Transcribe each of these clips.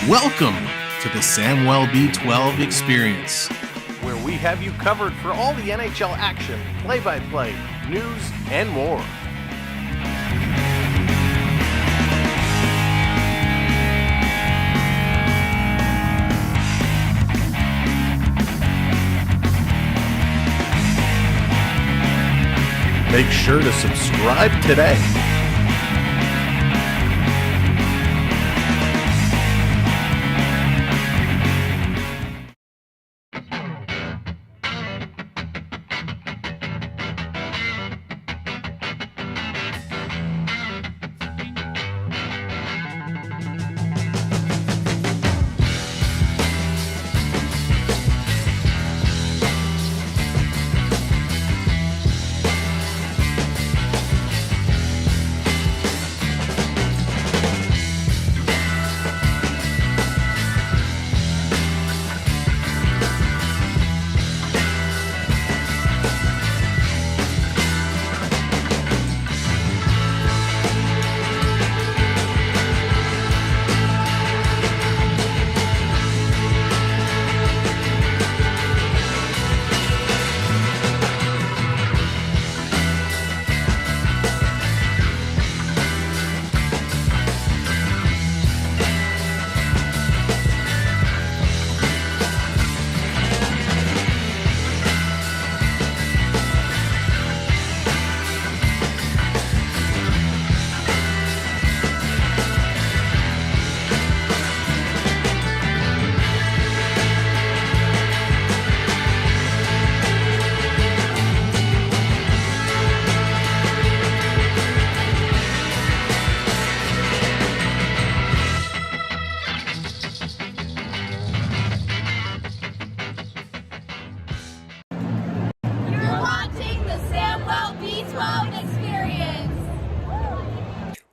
Welcome to the Samwelb B12 experience, where we have you covered for all the NHL action, play-by-play, news, and more. Make sure to subscribe today.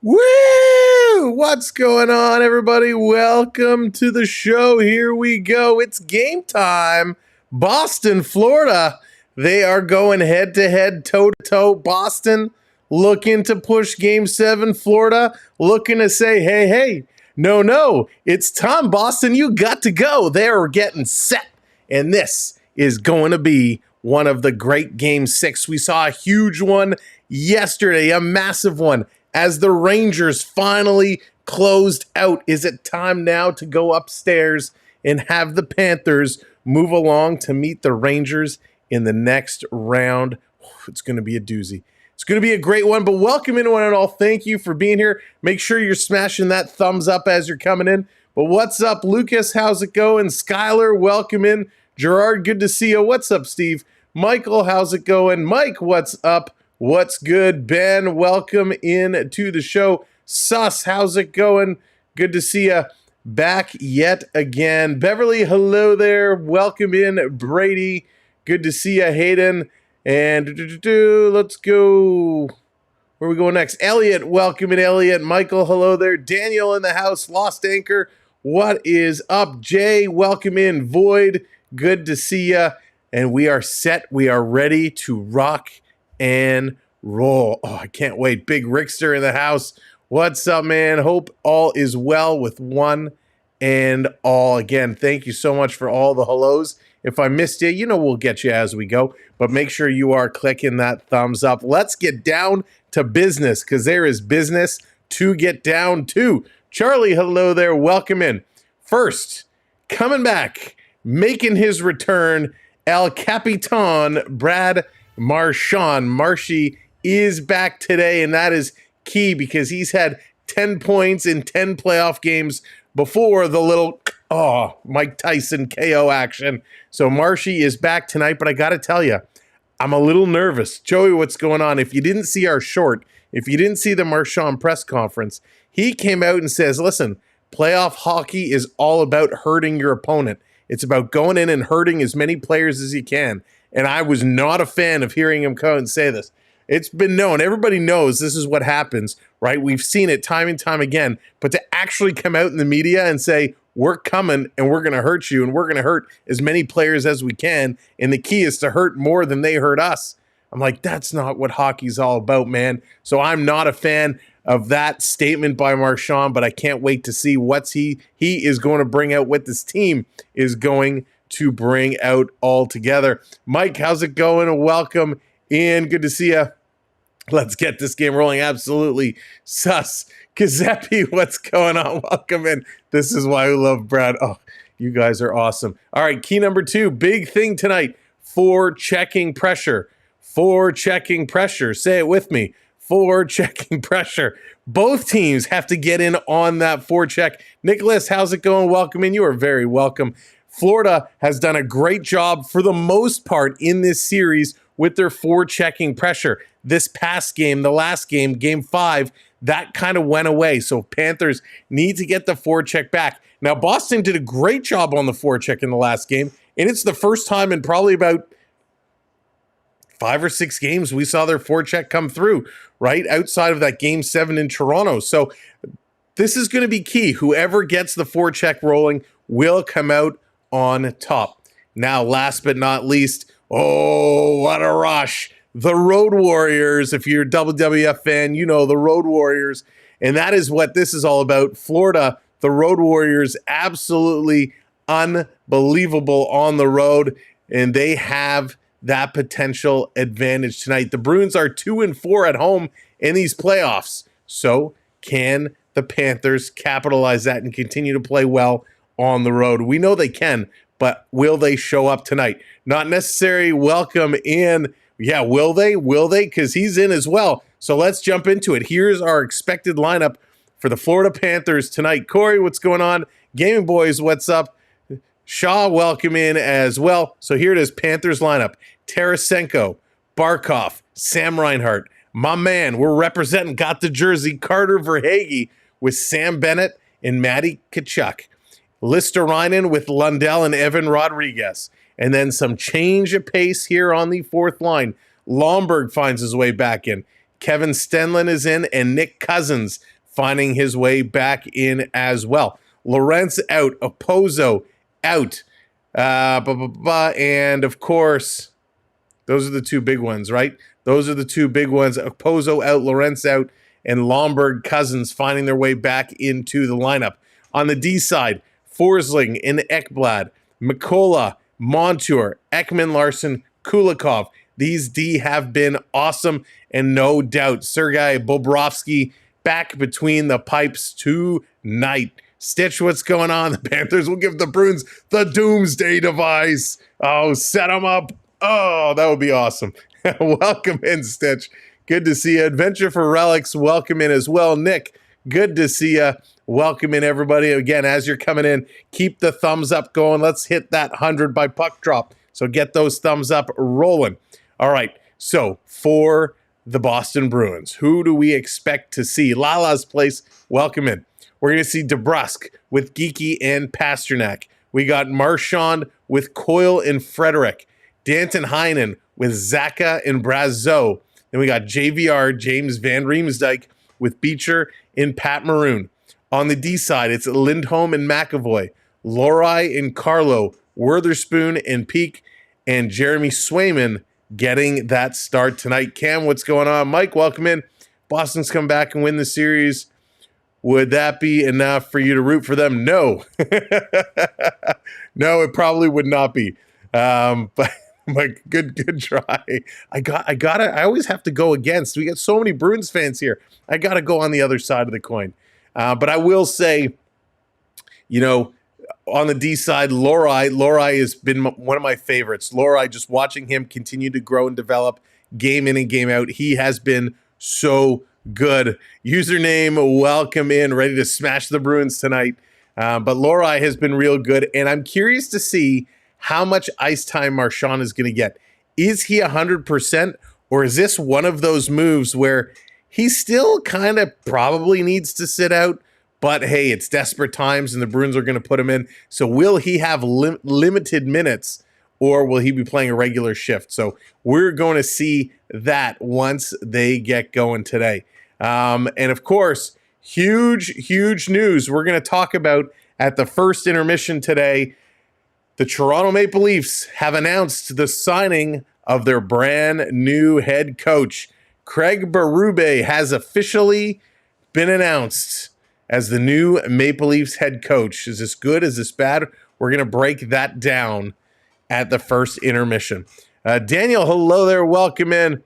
Woo! What's going on, everybody? Welcome to the show. Here we go. It's game time. Boston, Florida. They are going head-to-head, toe-to-toe. Boston looking to push Game 7. Florida looking to say, hey, no, it's time, Boston. You got to go. They're getting set. And this is going to be one of the great Game 6. We saw a huge one yesterday, a massive one, as the Rangers finally closed out. Is it time now to go upstairs and have the Panthers move along to meet the Rangers in the next round? It's going to be a doozy. It's going to be a great one, but welcome in one and all. Thank you for being here. Make sure you're smashing that thumbs up as you're coming in. But what's up, Lucas? How's it going? Skylar, welcome in. Gerard, good to see you. What's up, Steve? Michael, how's it going? Mike, what's up? What's good? Ben, welcome in to the show. Sus, how's it going? Good to see you back yet again. Beverly, hello there. Welcome in. Brady, good to see you. Hayden, and let's go. Where are we going next? Elliot, welcome in, Elliot. Michael, hello there. Daniel in the house. Lost Anchor, what is up? Jay, welcome in. Void, good to see you. And we are set. We are ready to rock and roll. Oh, I can't wait. Big Rickster in the house. What's up, man? Hope all is well with one and all. Again, thank you so much for all the hellos. If I missed you, you know we'll get you as we go. But make sure you are clicking that thumbs up. Let's get down to business, because there is business to get down to. Charlie, hello there. Welcome in. First, coming back, making his return, El Capitan, Brad Marchand. Marshy is back today, and that is key because he's had 10 points in 10 playoff games before the little Mike Tyson KO action. So Marshy is back tonight, but I got to tell you, I'm a little nervous. Joey, what's going on? If you didn't see our short, if you didn't see the Marchand press conference, he came out and says, listen, playoff hockey is all about hurting your opponent. It's about going in and hurting as many players as you can. And I was not a fan of hearing him come and say this. It's been known. Everybody knows this is what happens, right? We've seen it time and time again. But to actually come out in the media and say, we're coming and we're going to hurt you and we're going to hurt as many players as we can, and the key is to hurt more than they hurt us. I'm like, that's not what hockey's all about, man. So I'm not a fan of that statement by Marchand, but I can't wait to see what he is going to bring out, what this team is going to bring out altogether. Mike, how's it going? Welcome in. Good to see you. Let's get this game rolling. Absolutely. Sus. Kazepi, what's going on? Welcome in. This is why we love Brad. Oh, you guys are awesome. All right, key number 2. Big thing tonight. Forechecking pressure. Forechecking pressure. Say it with me. Forechecking pressure. Both teams have to get in on that forecheck. Nicholas, how's it going? Welcome in. You are very welcome. Florida has done a great job for the most part in this series with their forechecking pressure. This past game, the last game, game 5, that kind of went away. So Panthers need to get the forecheck back. Now, Boston did a great job on the forecheck in the last game, and it's the first time in probably about 5 or 6 games we saw their forecheck come through, right? Outside of that game 7 in Toronto. So this is going to be key. Whoever gets the forecheck rolling will come out on top. Now, last but not least, oh, what a rush. The Road Warriors. If you're a WWF fan, you know the Road Warriors. And that is what this is all about. Florida, the Road Warriors, absolutely unbelievable on the road. And they have that potential advantage tonight. The Bruins are 2-4 at home in these playoffs. So can the Panthers capitalize that and continue to play well on the road? We know they can, but will they show up tonight? Not necessary. Welcome in. Yeah, will they? Will they? Because he's in as well. So let's jump into it. Here's our expected lineup for the Florida Panthers tonight. Corey, what's going on? Gaming Boys, what's up? Shaw, welcome in as well. So here it is, Panthers lineup. Tarasenko, Barkov, Sam Reinhart. My man, we're representing, got the jersey, Carter Verhaeghe with Sam Bennett and Matty Tkachuk. Listerainen with Lundell and Evan Rodriguez. And then some change of pace here on the fourth line. Lomberg finds his way back in. Kevin Stenlund is in, and Nick Cousins finding his way back in as well. Lorentz out. Opozo out. And, of course, those are the two big ones, right? Those are the two big ones. Opozo out, Lorentz out, and Lomberg, Cousins finding their way back into the lineup. On the D side, Forsling and Ekblad, Mikola, Montour, Ekman Larson, Kulikov. These D have been awesome, and no doubt Sergei Bobrovsky back between the pipes tonight. Stitch, what's going on? The Panthers will give the Bruins the doomsday device. Oh, set them up. Oh, that would be awesome. Welcome in, Stitch. Good to see you. Adventure for Relics, welcome in as well. Nick, good to see you. Welcome in, everybody. Again, as you're coming in, keep the thumbs up going. Let's hit that 100 by puck drop. So get those thumbs up rolling. All right, so for the Boston Bruins, who do we expect to see? Lala's Place, welcome in. We're going to see DeBrusk with Geeky and Pasternak. We got Marchand with Coyle and Frederick. Danton Heinen with Zaka and Brazeau. Then we got JVR, James Van Riemsdyk with Beecher and Pat Maroon. On the D side, it's Lindholm and McAvoy, Lohrei and Carlo, Witherspoon and Peak, and Jeremy Swayman getting that start tonight. Cam, what's going on? Mike, welcome in. Boston's come back and win the series. Would that be enough for you to root for them? No. No, it probably would not be. But good try. I always have to go against. We got so many Bruins fans here. I got to go on the other side of the coin. But I will say, on the D side, Lohrei has been one of my favorites. Lohrei, just watching him continue to grow and develop game in and game out. He has been so good. Username, welcome in, ready to smash the Bruins tonight. But Lohrei has been real good, and I'm curious to see how much ice time Marchand is going to get. Is he 100%, or is this one of those moves where he still kind of probably needs to sit out? But hey, it's desperate times and the Bruins are going to put him in. So will he have limited minutes, or will he be playing a regular shift? So we're going to see that once they get going today. And of course, huge news we're going to talk about at the first intermission today. The Toronto Maple Leafs have announced the signing of their brand new head coach. Craig Berube has officially been announced as the new Maple Leafs head coach. Is this good? Is this bad? We're going to break that down at the first intermission. Daniel, hello there. Welcome in.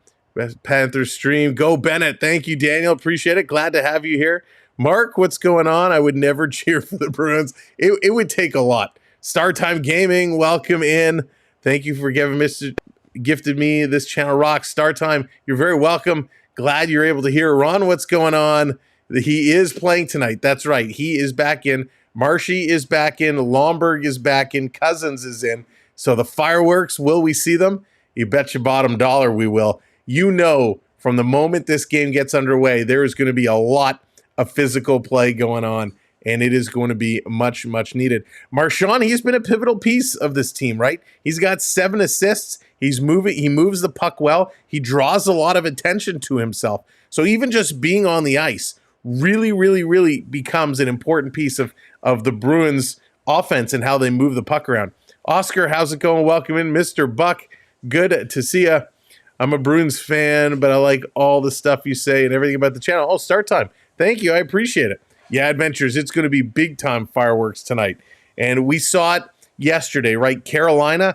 Panthers stream. Go Bennett. Thank you, Daniel. Appreciate it. Glad to have you here. Mark, what's going on? I would never cheer for the Bruins. It would take a lot. Star Time Gaming, welcome in. Thank you for gifted me this channel rocks. Star Time, you're very welcome. Glad you're able to hear. Ron, what's going on? He is playing tonight. That's right. He is back in. Marshy is back in. Lomberg is back in. Cousins is in. So the fireworks, will we see them? You bet your bottom dollar we will. From the moment this game gets underway, there is going to be a lot of physical play going on, and it is going to be much needed. Marchand, he's been a pivotal piece of this team, right? He's got 7 assists. He moves the puck well. He draws a lot of attention to himself. So even just being on the ice really becomes an important piece of the Bruins offense and how they move the puck around. Oscar, how's it going? Welcome in. Mr. Buck, good to see you. I'm a Bruins fan, but I like all the stuff you say and everything about the channel. Oh, start time. Thank you. I appreciate it. Yeah, Adventures, it's going to be big-time fireworks tonight. And we saw it yesterday, right? Carolina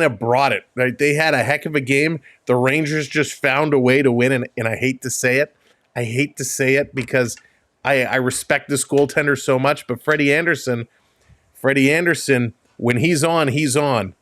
brought it, right? They had a heck of a game. The Rangers just found a way to win, and I hate to say it. I hate to say it because I respect this goaltender so much, but Freddie Anderson, when he's on, he's on.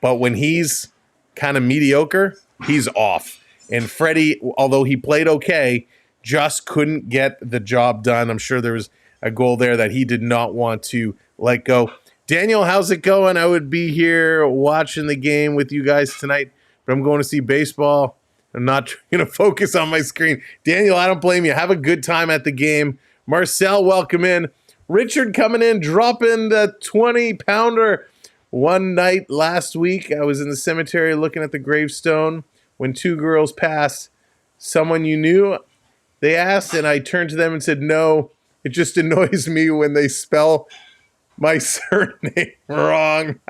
But when he's kind of mediocre, he's off. And Freddie, although he played okay, just couldn't get the job done. I'm sure there was a goal there that he did not want to let go. Daniel, how's it going? I would be here watching the game with you guys tonight, but I'm going to see baseball. I'm not going to focus on my screen. Daniel, I don't blame you. Have a good time at the game. Marcel, welcome in. Richard coming in, dropping the 20-pounder. One night last week, I was in the cemetery looking at the gravestone when 2 girls passed. Someone you knew, they asked, and I turned to them and said, no, it just annoys me when they spell my surname wrong.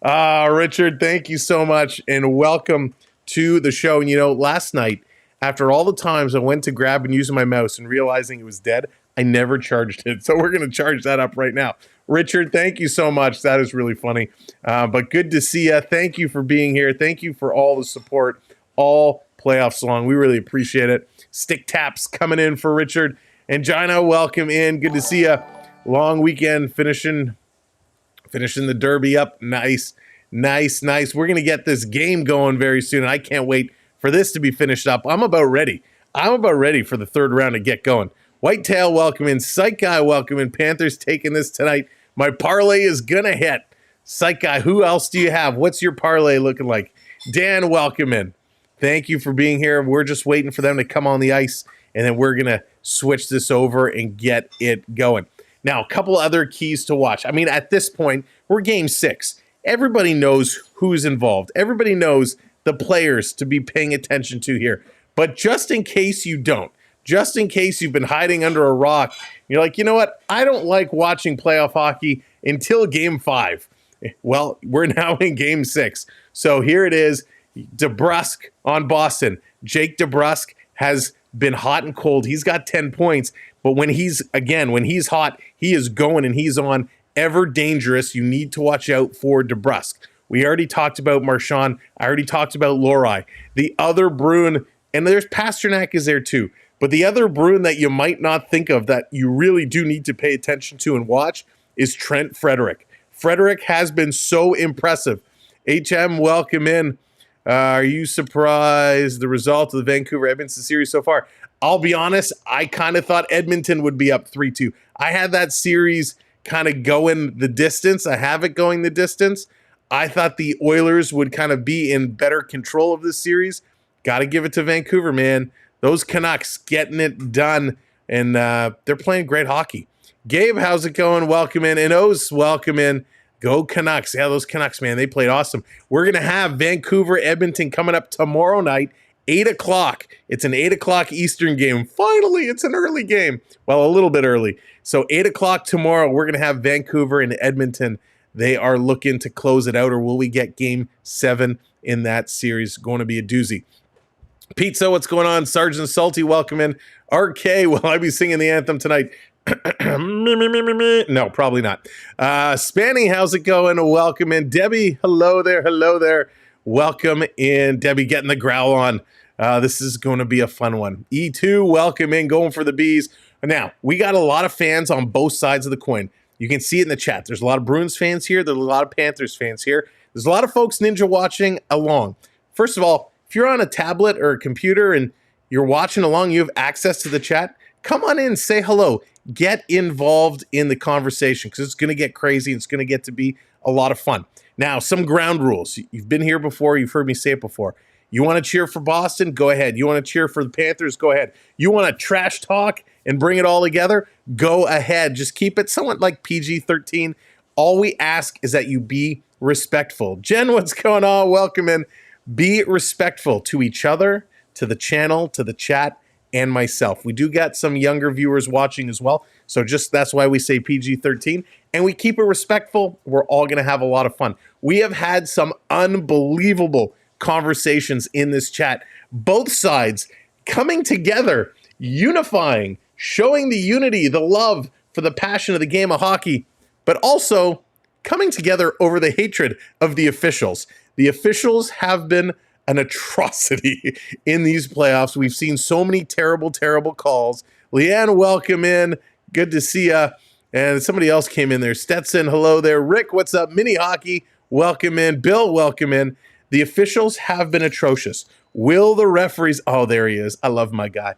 Richard, thank you so much, and welcome to the show. And last night, after all the times I went to grab and use my mouse and realizing it was dead, I never charged it. So we're going to charge that up right now. Richard, thank you so much. That is really funny. But good to see you. Thank you for being here. Thank you for all the support all playoffs long. We really appreciate it. Stick taps coming in for Richard. And Gina, welcome in. Good to see you. Long weekend, finishing the derby up. Nice. We're going to get this game going very soon. I can't wait for this to be finished up. I'm about ready for the third round to get going. Whitetail, welcome in. Psych Guy, welcome in. Panthers taking this tonight. My parlay is going to hit. Psych Guy, who else do you have? What's your parlay looking like? Dan, welcome in. Thank you for being here. We're just waiting for them to come on the ice, and then we're going to switch this over and get it going. Now, a couple other keys to watch. I mean, at this point, we're game 6. Everybody knows who's involved. Everybody knows the players to be paying attention to here. But just in case you don't, just in case you've been hiding under a rock, you're like, you know what? I don't like watching playoff hockey until game 5. Well, we're now in game 6. So here it is. DeBrusk on Boston. Jake DeBrusk has been hot and cold. He's got 10 points. But when he's hot, he is going and he's on. Ever dangerous. You need to watch out for DeBrusk. We already talked about Marchand. I already talked about Lori. The other Bruin, and there's Pasternak is there too. But the other Bruin that you might not think of that you really do need to pay attention to and watch is Trent Frederic. Frederic has been so impressive. HM, welcome in. Are you surprised the result of the Vancouver-Edmonton series so far? I'll be honest, I kind of thought Edmonton would be up 3-2. I had that series kind of going the distance. I have it going the distance. I thought the Oilers would kind of be in better control of this series. Got to give it to Vancouver, man. Those Canucks getting it done, and they're playing great hockey. Gabe, how's it going? Welcome in. And O's, welcome in. Go Canucks. Yeah, those Canucks, man, they played awesome. We're going to have Vancouver-Edmonton coming up tomorrow night, 8 o'clock. It's an 8 o'clock Eastern game. Finally, it's an early game. Well, a little bit early. So 8 o'clock tomorrow, we're going to have Vancouver and Edmonton. They are looking to close it out, or will we get game 7 in that series? Going to be a doozy. Pizza, what's going on? Sergeant Salty, welcome in. RK, will I be singing the anthem tonight? No, probably not. Spanny, how's it going? Welcome in. Debbie, hello there. Welcome in. Debbie getting the growl on. This is going to be a fun one. E2, welcome in. Going for the bees. Now, we got a lot of fans on both sides of the coin. You can see it in the chat. There's a lot of Bruins fans here. There's a lot of Panthers fans here. There's a lot of folks ninja watching along. First of all, if you're on a tablet or a computer and you're watching along, you have access to the chat, come on in, say hello. Get involved in the conversation because it's going to get crazy. It's going to get to be a lot of fun. Now, some ground rules. You've been here before. You've heard me say it before. You want to cheer for Boston? Go ahead. You want to cheer for the Panthers? Go ahead. You want to trash talk and bring it all together? Go ahead. Just keep it somewhat like PG-13. All we ask is that you be respectful. Jen, what's going on? Welcome in. Be respectful to each other, to the channel, to the chat, and myself. We do got some younger viewers watching as well, so just that's why we say PG-13, and we keep it respectful. We're all going to have a lot of fun. We have had some unbelievable conversations in this chat. Both sides coming together, unifying, showing the unity, the love for the passion of the game of hockey, but also coming together over the hatred of the officials. The officials have been an atrocity in these playoffs. We've seen so many terrible, terrible calls. Leanne, welcome in. Good to see ya. And somebody else came in there. Stetson, hello there. Rick, what's up? Mini Hockey, welcome in. Bill, welcome in. The officials have been atrocious. Will the referees... Oh, there he is. I love my guy.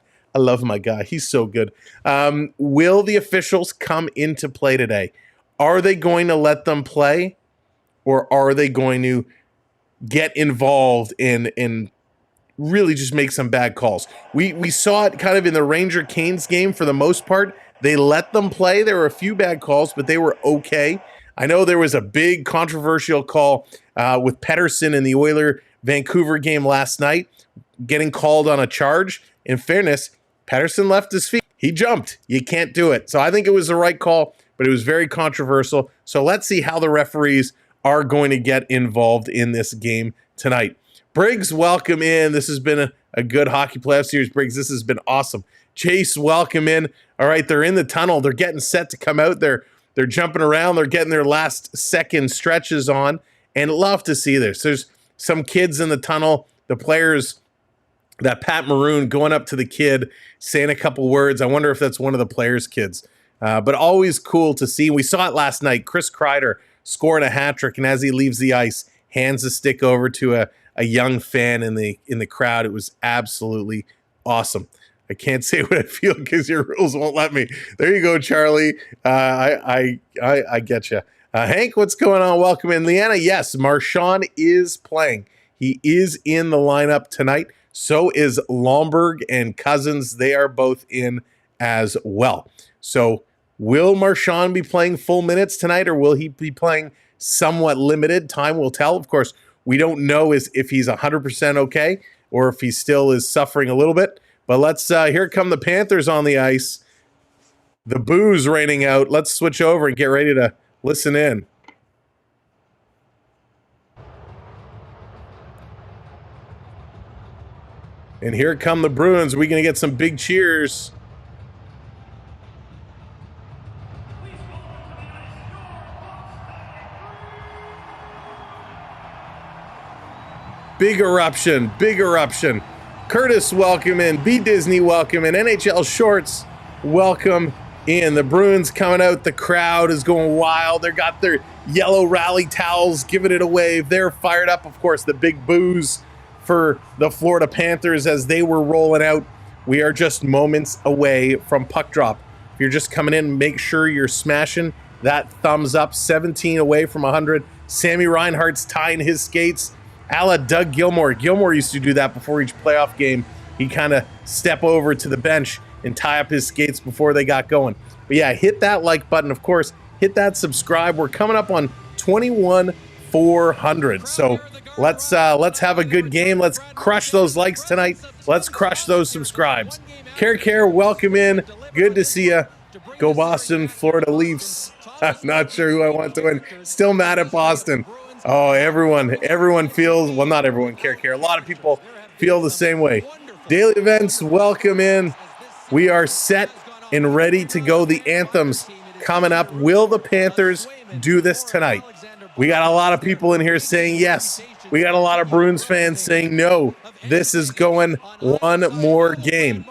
He's so good. Will the officials come into play today? Are they going to let them play? Or are they going to get involved in really just make some bad calls? We saw it kind of in the Ranger-Canes game for the most part. They let them play. There were a few bad calls, but they were okay. I know there was a big controversial call with Pettersson in the Oiler-Vancouver game last night, getting called on a charge. In fairness, Pettersson left his feet. He jumped. You can't do it. So I think it was the right call, but it was very controversial. So let's see how the referees are going to get involved in this game tonight. Briggs, welcome in. This has been a good hockey playoff series. Briggs, this has been awesome. Chase, welcome in. All right, they're in the tunnel. They're getting set to come out. They're jumping around. They're getting their last second stretches on, and love to see this. There's some kids in the tunnel. The players, that Pat Maroon going up to the kid, saying a couple words. I wonder if that's one of the players' kids. But always cool to see. We saw it last night. Chris Kreider scoring a hat trick, and as he leaves the ice, hands the stick over to a young fan in the crowd. It was absolutely awesome. I can't say what I feel because your rules won't let me. There you go, Charlie. I get you. Hank, what's going on? Welcome in. Leanna, yes, Marchand is playing. He is in the lineup tonight. So is Lomberg and Cousins. They are both in as well. So will Marchand be playing full minutes tonight, or will he be playing somewhat limited? Time will tell. Of course, we don't know if he's 100% okay or if he still is suffering a little bit. But let's here come the Panthers on the ice. The booze raining out. Let's switch over and get ready to listen in. And here come the Bruins. Are we going to get some big cheers? Big eruption, big eruption. Curtis, welcome in. B. Disney, welcome in. NHL Shorts, welcome in. The Bruins coming out. The crowd is going wild. They got their yellow rally towels, giving it away. They're fired up. Of course, the big boos for the Florida Panthers as they were rolling out. We are just moments away from puck drop. If you're just coming in, make sure you're smashing that thumbs up. 17 away from 100. Sammy Reinhart's tying his skates. A la Doug Gilmour. Gilmour used to do that before each playoff game. He'd kind of step over to the bench and tie up his skates before they got going. But yeah, hit that like button. Of course, hit that subscribe. We're coming up on 21,400. So let's have a good game. Let's crush those likes tonight. Let's crush those subscribes. Care, welcome in. Good to see you. Go Boston, Florida Leafs. I'm not sure who I want to win. Still mad at Boston. Oh, everyone feels, well, not everyone, care. A lot of people feel the same way. Daily events, welcome in. We are set and ready to go. The Anthems coming up. Will the Panthers do this tonight? We got a lot of people in here saying yes. We got a lot of Bruins fans saying no. This is going one more game.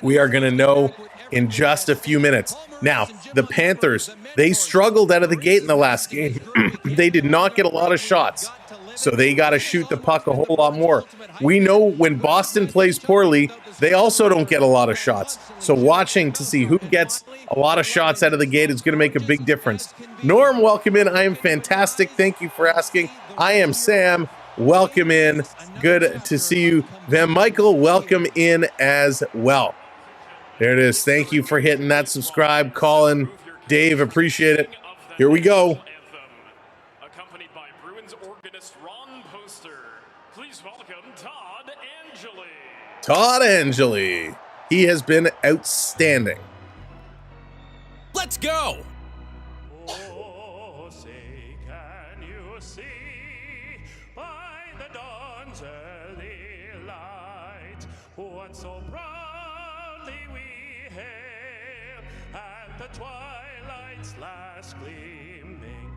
We are going to know in just a few minutes. Now, the Panthers, they struggled out of the gate in the last game. They did not get a lot of shots, so they got to shoot the puck a whole lot more. We know when Boston plays poorly, they also don't get a lot of shots. So watching to see who gets a lot of shots out of the gate is going to make a big difference. Norm, welcome in. I am fantastic. Thank you for asking. I am Sam. Welcome in. Good to see you. Van Michael, welcome in as well. There it is. Thank you for hitting that subscribe. Colin, Dave, appreciate it. Here we go. Accompanied by Bruins organist Ron Poster. Please welcome Todd Angeli. Todd Angeli. He has been outstanding. Let's go! Oh, say, can you see by the dawn's early light what so proudly we hail at the twilight's last gleaming,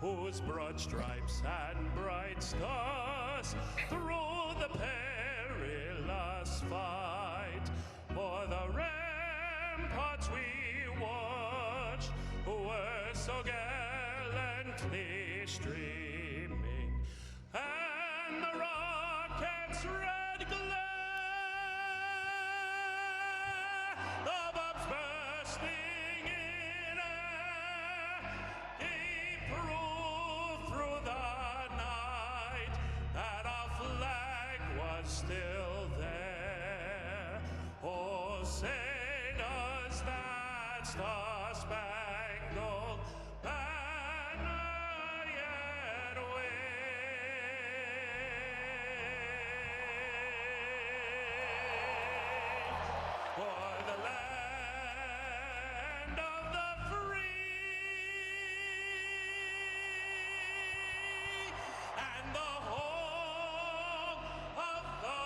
whose broad stripes and bright stars through the perilous fight o'er the ramparts we watched were so gallantly streaming, and the rocket's red glare, the bombs bursting in air, he proved through the night that our flag was still there. Oh, say does that star-spangled banner yet wave for the land of the free and the home of the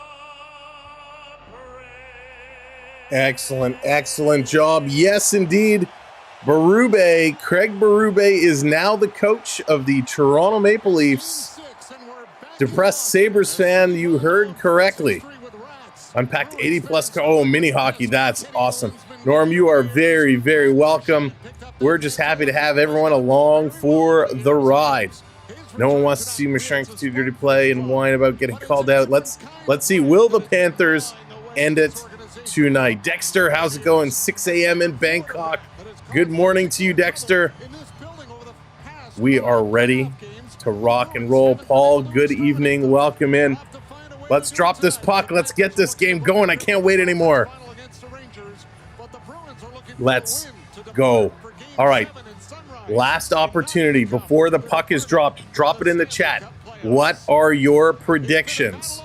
brave. Excellent, excellent job. Yes, indeed. Berube, Craig Berube is now the coach of the Toronto Maple Leafs. Depressed Sabres fan, you heard correctly. Unpacked 80 plus, oh, mini hockey, that's awesome. Norm, you are very, very welcome. We're just happy to have everyone along for the ride. No one wants to see Machine continue to play and whine about getting called out. Let's see, will the Panthers end it tonight? Dexter, how's it going? 6 a.m. in Bangkok. Good morning to you, Dexter. We are ready to rock and roll. Paul, good evening. Welcome in. Let's drop this puck. Let's get this game going. I can't wait anymore. Let's go. All right. Last opportunity before the puck is dropped. Drop it in the chat. What are your predictions?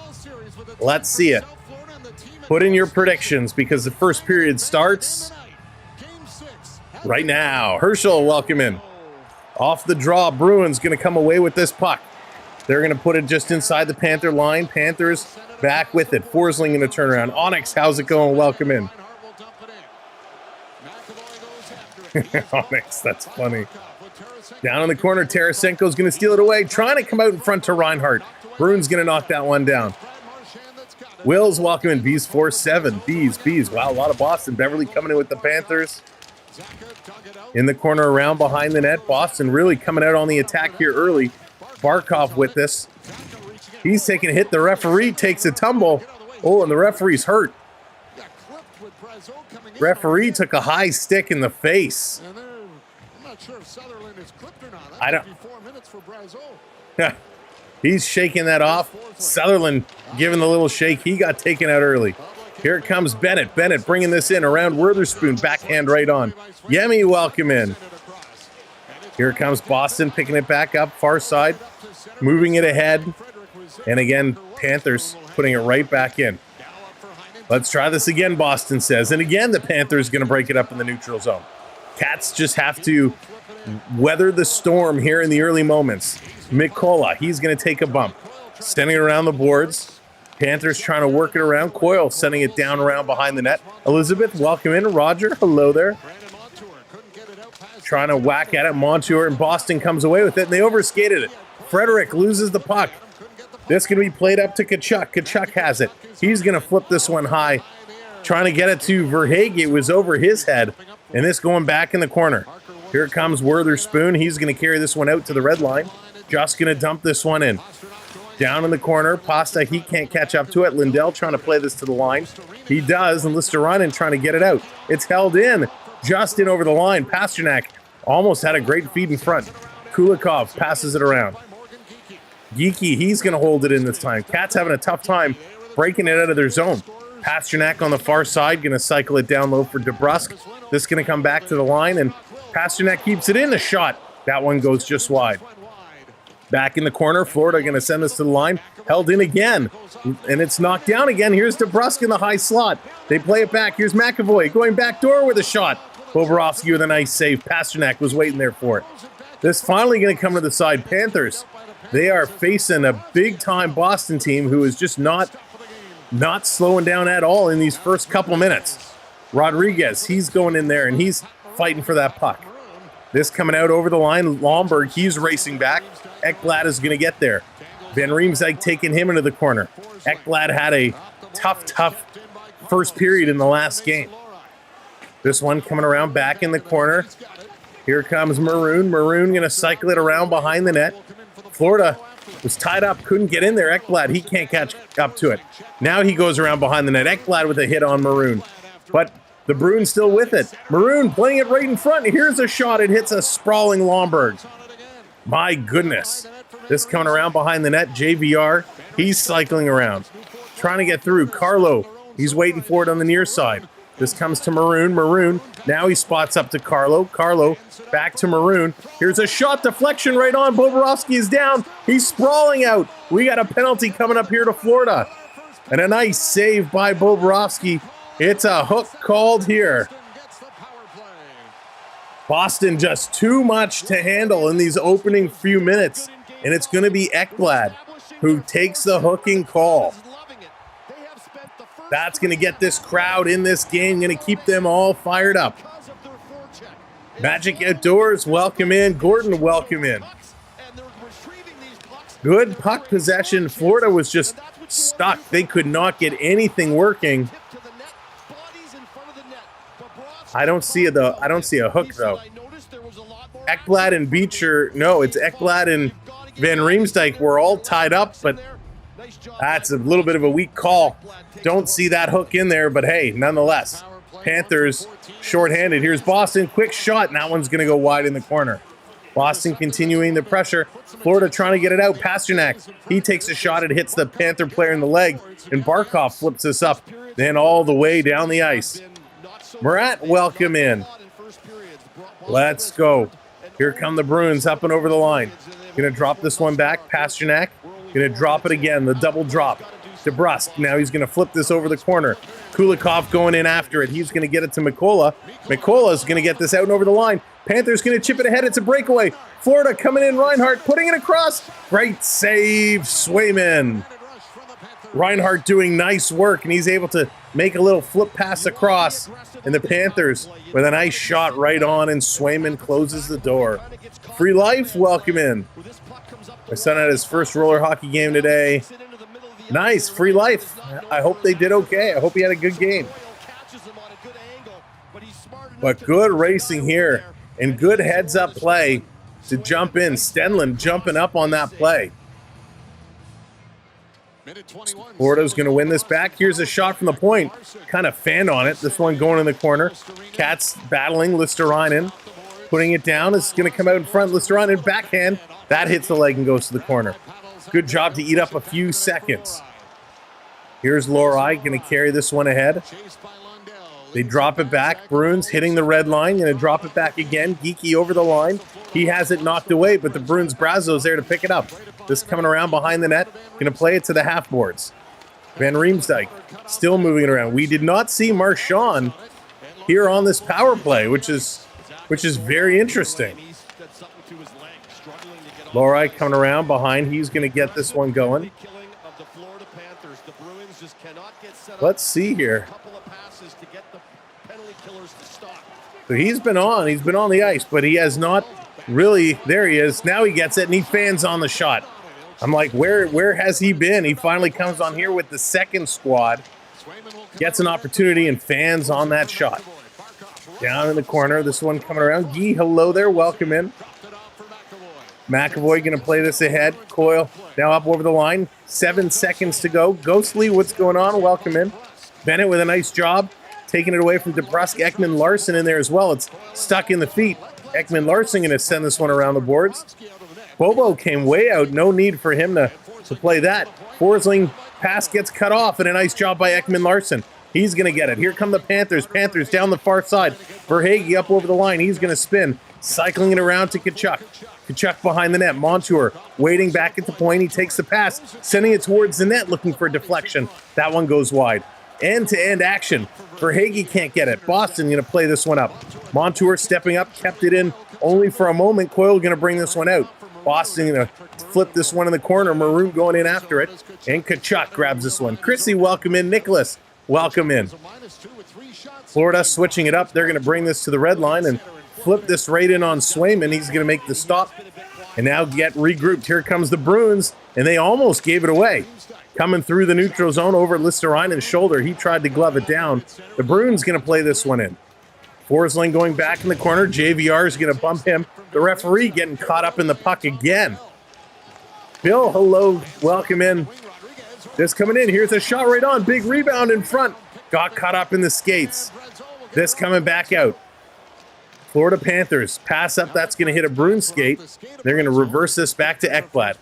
Let's see it. Put in your predictions because the first period starts right now. Herschel, welcome in. Off the draw, Bruins going to come away with this puck. They're going to put it just inside the Panther line. Panthers back with it. Forsling going to turn around. Onyx, how's it going? Welcome in. Onyx, that's funny. Down in the corner, Tarasenko's going to steal it away. Trying to come out in front to Reinhart. Bruins going to knock that one down. Wills, welcome in. Bees 4-7. Bees. Wow, a lot of Boston. Beverly coming in with the Panthers. In the corner around behind the net. Boston really coming out on the attack here early. Barkov with this. He's taking a hit. The referee takes a tumble. Oh, and the referee's hurt. Referee took a high stick in the face. I don't. He's shaking that off. Sutherland giving the little shake. He got taken out early. Here comes Bennett. Bennett bringing this in around Witherspoon. Backhand right on. Yemi, welcome in. Here comes Boston picking it back up. Far side. Moving it ahead. And again, Panthers putting it right back in. Let's try this again, Boston says. And again, the Panthers going to break it up in the neutral zone. Cats just have to weather the storm here in the early moments. Mikola, he's going to take a bump. Sending it around the boards. Panthers trying to work it around. Coyle sending it down around behind the net. Elizabeth, welcome in. Roger, hello there. Trying to whack at it. Montour, and Boston comes away with it, and they overskated it. Frederick loses the puck. This can be played up to Kachuk. Kachuk has it. He's going to flip this one high. Trying to get it to Verhaeghe. It was over his head. And this going back in the corner. Here comes Witherspoon. He's going to carry this one out to the red line. Just going to dump this one in. Down in the corner. Pasta, he can't catch up to it. Lindell trying to play this to the line. He does. And Listerainen trying to get it out. It's held in. Just in over the line. Pasternak almost had a great feed in front. Kulikov passes it around. Geeky, he's going to hold it in this time. Cats having a tough time breaking it out of their zone. Pasternak on the far side, going to cycle it down low for DeBrusque. This is going to come back to the line, and Pasternak keeps it in. The shot, that one goes just wide. Back in the corner, Florida going to send this to the line. Held in again, and it's knocked down again. Here's DeBrusque in the high slot. They play it back. Here's McAvoy going back door with a shot. Bobrovsky with a nice save. Pasternak was waiting there for it. This finally going to come to the side. Panthers, they are facing a big-time Boston team who is just not slowing down at all in these first couple minutes. Rodriguez, he's going in there, and he's fighting for that puck. This coming out over the line. Lomberg, he's racing back. Ekblad is going to get there. Van Riemsdyk taking him into the corner. Ekblad had a tough first period in the last game. This one coming around back in the corner. Here comes Maroon. Maroon going to cycle it around behind the net. Florida was tied up, couldn't get in there. Ekblad, he can't catch up to it. Now he goes around behind the net. Ekblad with a hit on Maroon. But the Bruins still with it. Maroon playing it right in front. Here's a shot. It hits a sprawling Lomberg. My goodness. This coming around behind the net. JVR, he's cycling around. Trying to get through. Carlo, he's waiting for it on the near side. This comes to Maroon. Maroon, now he spots up to Carlo. Carlo, back to Maroon. Here's a shot deflection right on. Bobrovsky is down. He's sprawling out. We got a penalty coming up here to Florida. And a nice save by Bobrovsky. It's a hook called here. Boston just too much to handle in these opening few minutes. And it's going to be Ekblad who takes the hooking call. That's going to get this crowd in this game, going to keep them all fired up. Magic Outdoors, welcome in. Gordon, welcome in. Good puck possession. Florida was just stuck. They could not get anything working. I don't see a hook though. Ekblad and Beecher, no, it's Ekblad and Van Riemsdyk were all tied up, but that's a little bit of a weak call. Don't see that hook in there, but hey, nonetheless, Panthers shorthanded. Here's Boston, quick shot, and that one's going to go wide in the corner. Boston continuing the pressure. Florida trying to get it out. Pasternak, he takes a shot. It hits the Panther player in the leg, and Barkov flips this up, then all the way down the ice. Murat, welcome in. Let's go. Here come the Bruins up and over the line. Going to drop this one back. Pasternak going to drop it again. The double drop. DeBrusque. Now he's going to flip this over the corner. Kulikov going in after it. He's going to get it to Mikkola. Mikkola's going to get this out and over the line. Panthers going to chip it ahead. It's a breakaway. Florida coming in. Reinhart putting it across. Great save, Swayman. Reinhart doing nice work, and he's able to make a little flip pass across. And the Panthers with a nice shot right on, and Swayman closes the door. Free Life, welcome in. My son had his first roller hockey game today. Nice, Free Life. I hope they did okay. I hope he had a good game. But good racing here, and good heads-up play to jump in. Stenlund jumping up on that play. Florida's going to win this back. Here's a shot from the point. Kind of fanned on it. This one going in the corner. Cats battling. Listerainen putting it down. It's going to come out in front. Listerainen backhand. That hits the leg and goes to the corner. Good job to eat up a few seconds. Here's Lohrei going to carry this one ahead. They drop it back. Bruins hitting the red line. Going to drop it back again. Geekie over the line. He has it knocked away, but the Bruins Brazo's there to pick it up. This coming around behind the net. Going to play it to the half boards. Van Riemsdyk still moving it around. We did not see Marchand here on this power play, which is very interesting. Lohrei coming around behind. He's going to get this one going. Let's see here. So he's been on the ice, but he has not really, there he is. Now he gets it, and he fans on the shot. I'm like, where has he been? He finally comes on here with the second squad, gets an opportunity, and fans on that shot. Down in the corner, this one coming around. Guy, hello there, welcome in. McAvoy going to play this ahead. Coyle now up over the line. 7 seconds to go. Ghostly, what's going on? Welcome in. Bennett with a nice job. Taking it away from DeBrusque. Ekman Larson in there as well. It's stuck in the feet. Ekman Larson going to send this one around the boards. Bobo came way out. No need for him to play that. Forsling pass gets cut off, and a nice job by Ekman Larson. He's going to get it. Here come the Panthers. Panthers down the far side. Verhaeghe up over the line. He's going to spin. Cycling it around to Tkachuk. Tkachuk behind the net. Montour waiting back at the point. He takes the pass, sending it towards the net, looking for a deflection. That one goes wide. End-to-end action. Verhaeghe can't get it. Boston going to play this one up. Montour stepping up, kept it in only for a moment. Coyle going to bring this one out. Boston going to flip this one in the corner. Maroon going in after it. And Tkachuk grabs this one. Chrissy, welcome in. Nicholas, welcome in. Florida switching it up. They're going to bring this to the red line and flip this right in on Swayman. He's going to make the stop and now get regrouped. Here comes the Bruins, and they almost gave it away. Coming through the neutral zone over Listerainen's shoulder. He tried to glove it down. The Bruins going to play this one in. Forsling going back in the corner. JVR is going to bump him. The referee getting caught up in the puck again. Bill, hello, welcome in. This coming in. Here's a shot right on. Big rebound in front. Got caught up in the skates. This coming back out. Florida Panthers pass up. That's going to hit a Bruins skate. They're going to reverse this back to Ekblad.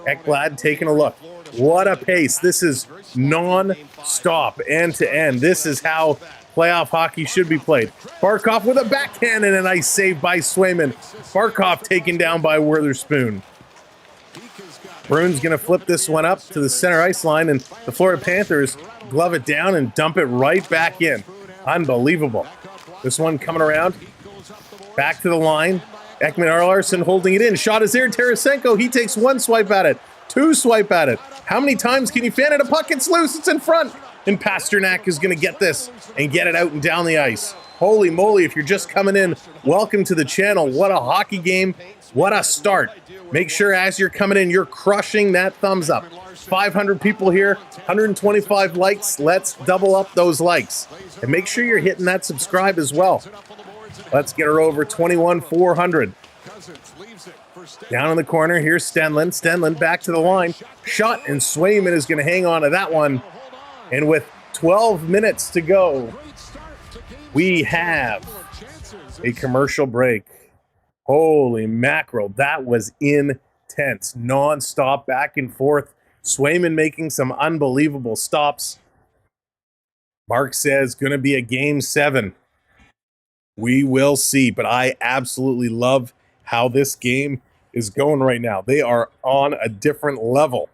Ekblad taking a look. What a pace. This is non-stop, end-to-end. This is how playoff hockey should be played. Barkov with a backhand and a nice save by Swayman. Barkov taken down by Witherspoon. Bruins going to flip this one up to the center ice line, and the Florida Panthers glove it down and dump it right back in. Unbelievable. This one coming around. Back to the line. Ekman Larson holding it in. Shot is there. Tarasenko, he takes one swipe at it. Two swipe at it. How many times can you fan it? A puck? It's loose. It's in front. and Pasternak is going to get this and get it out and down the ice. Holy moly, if you're just coming in, welcome to the channel. What a hockey game. What a start. Make sure as you're coming in, you're crushing that thumbs up. 500 people here, 125 likes. Let's double up those likes. And make sure you're hitting that subscribe as well. Let's get her over 21,400. Down in the corner, here's Stenlund. Stenlund back to the line. Shot, and Swayman is going to hang on to that one. And with 12 minutes to go, we have a commercial break. Holy mackerel, that was intense. Non-stop, back and forth. Swayman making some unbelievable stops. Mark says, going to be a game 7. We will see, but I absolutely love how this game is going right now. They are on a different level.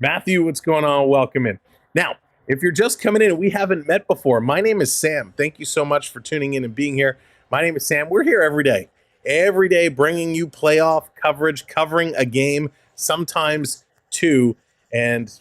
Matthew, what's going on? Welcome in. Now, if you're just coming in and we haven't met before, my name is Sam. Thank you so much for tuning in and being here. My name is Sam. We're here every day bringing you playoff coverage, covering a game, sometimes two, and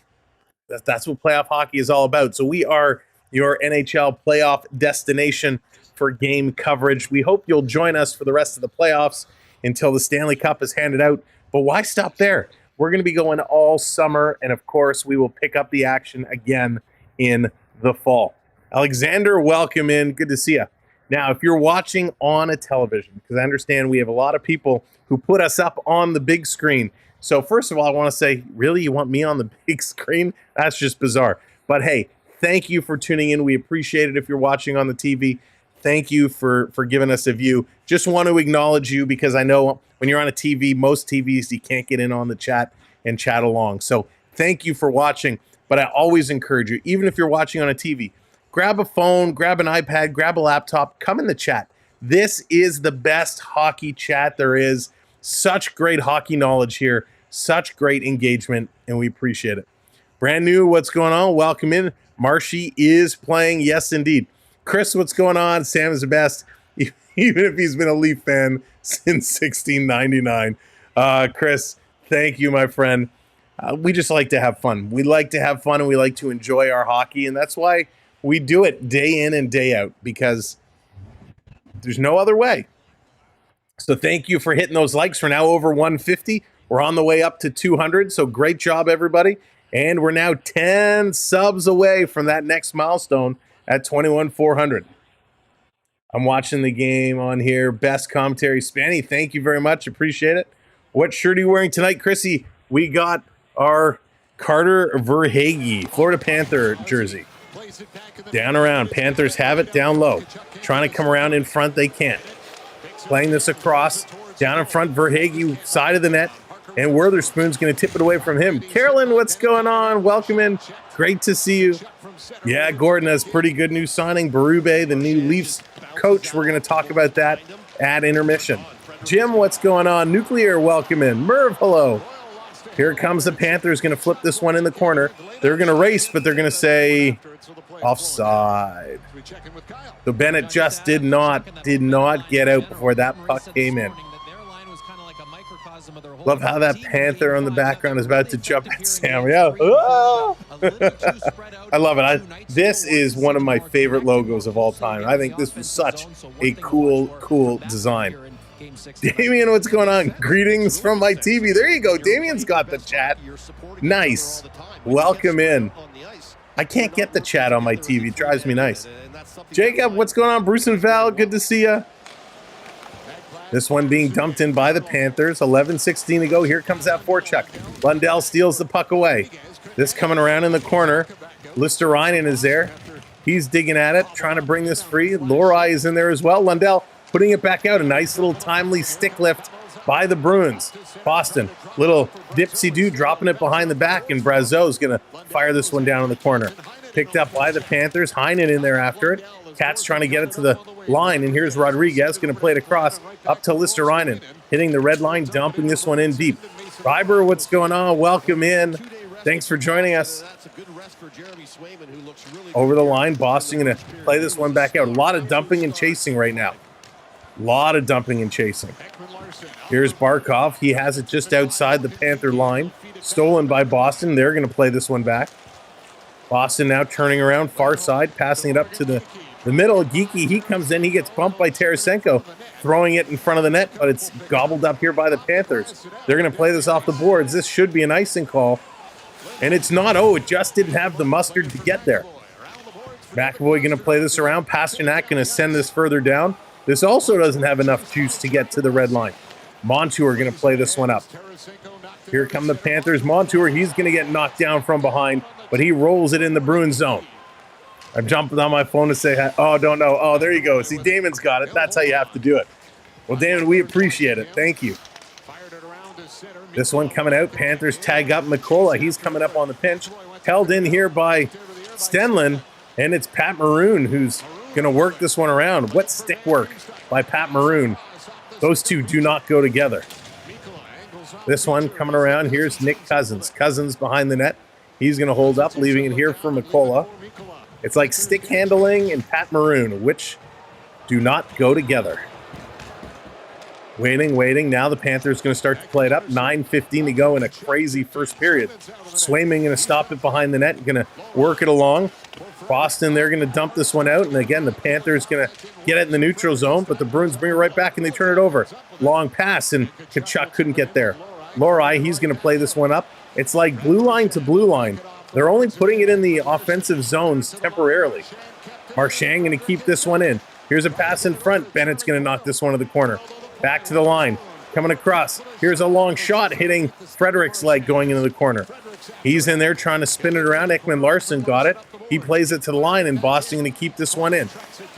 that's what playoff hockey is all about. So we are your NHL playoff destination for game coverage. We hope you'll join us for the rest of the playoffs until the Stanley Cup is handed out. But why stop there? We're going to be going all summer, and of course, we will pick up the action again in the fall. Alexander, welcome in. Good to see you. Now, if you're watching on a television, because I understand we have a lot of people who put us up on the big screen. So first of all, I want to say, really, you want me on the big screen? That's just bizarre. But hey, thank you for tuning in. We appreciate it if you're watching on the TV. Thank you for giving us a view. Just want to acknowledge you because I know when you're on a TV, most TVs, you can't get in on the chat and chat along. So thank you for watching. But I always encourage you, even if you're watching on a TV, grab a phone, grab an iPad, grab a laptop, come in the chat. This is the best hockey chat there is. Such great hockey knowledge here, such great engagement, and we appreciate it. Brand new, what's going on? Welcome in. Marshy is playing. Yes, indeed. Chris, what's going on? Sam is the best, even if he's been a Leaf fan since 1699. Chris, thank you, my friend. We just like to have fun. We like to have fun, and we like to enjoy our hockey, and that's why we do it day in and day out, because there's no other way. So thank you for hitting those likes. We're now over 150. We're on the way up to 200, so great job, everybody. And we're now 10 subs away from that next milestone at 21,400. I'm watching the game on here. Best commentary. Spanny, thank you very much. Appreciate it. What shirt are you wearing tonight, Chrissy? We got our Carter Verhaeghe Florida Panther jersey. Down around. Panthers have it down low. Trying to come around in front. They can't. Playing this across. Down in front. Verhaeghe, side of the net. And Witherspoon's going to tip it away from him. Carolyn, what's going on? Welcome in. Great to see you. Yeah, Gordon has pretty good new signing. Berube, the new Leafs coach. We're going to talk about that at intermission. Jim, what's going on? Nuclear, welcome in. Merv, hello. Here comes the Panthers, going to flip this one in the corner. They're going to race, but they're going to say offside. So Bennett just did not get out before that puck came in. Love how that Panther on the background is about to jump at Sam. Yeah. I love it. This is one of my favorite logos of all time. I think this was such a cool design. Damien, what's going on? Greetings from my TV. There you go. Damien's got the chat. Nice. Welcome in. I can't get the chat on my TV. It drives me nice. Jacob, what's going on? Bruce and Val, good to see you. This one being dumped in by the Panthers. 11:16 to go. Here comes that forecheck. Lundell steals the puck away. This coming around in the corner. Listerainen is there. He's digging at it, trying to bring this free. Lohrei is in there as well. Lundell putting it back out. A nice little timely stick lift by the Bruins. Boston, little dipsy-do, dropping it behind the back, and Brazeau's going to fire this one down in the corner. Picked up by the Panthers. Heinen in there after it. Cat's trying to get it to the line, and here's Rodriguez going to play it across up to Listerainen, hitting the red line, dumping this one in deep. Reiber, what's going on? Welcome in. Thanks for joining us. Over the line, Boston going to play this one back out. A lot of dumping and chasing right now. A lot of dumping and chasing. Here's Barkov. He has it just outside the Panther line. Stolen by Boston. They're going to play this one back. Boston now turning around far side, passing it up to the middle. Geeky, he comes in, he gets bumped by Tarasenko, throwing it in front of the net, but it's gobbled up here by the Panthers. They're going to play this off the boards. This should be an icing call, and it's not. Oh, it just didn't have the mustard to get there. McAvoy going to play this around. Pasternak going to send this further down. This also doesn't have enough juice to get to the red line. Montour going to play this one up. Here come the Panthers. Montour, he's going to get knocked down from behind, but he rolls it in the Bruins zone. I'm jumping on my phone to say, oh, don't know. Oh, there you go. See, Damon's got it. That's how you have to do it. Well, Damon, we appreciate it. Thank you. This one coming out. Panthers tag up Mikola. He's coming up on the pinch. Held in here by Stenlin, and it's Pat Maroon who's going to work this one around. What stick work by Pat Maroon. Those two do not go together. This one coming around. Here's Nick Cousins. Cousins behind the net. He's going to hold up, leaving it here for Mikola. It's like stick handling and Pat Maroon, which do not go together. Waiting. Now the Panthers going to start to play it up. 9:15 to go in a crazy first period. Swayman going to stop it behind the net, going to work it along. Boston, they're going to dump this one out. And again, the Panthers going to get it in the neutral zone, but the Bruins bring it right back and they turn it over. Long pass, and Kachuk couldn't get there. Lohrei, he's going to play this one up. It's like blue line to blue line. They're only putting it in the offensive zones temporarily. Marchand going to keep this one in. Here's a pass in front. Bennett's going to knock this one to the corner. Back to the line. Coming across. Here's a long shot hitting Frederick's leg going into the corner. He's in there trying to spin it around. Ekman Larson got it. He plays it to the line, and Boston going to keep this one in.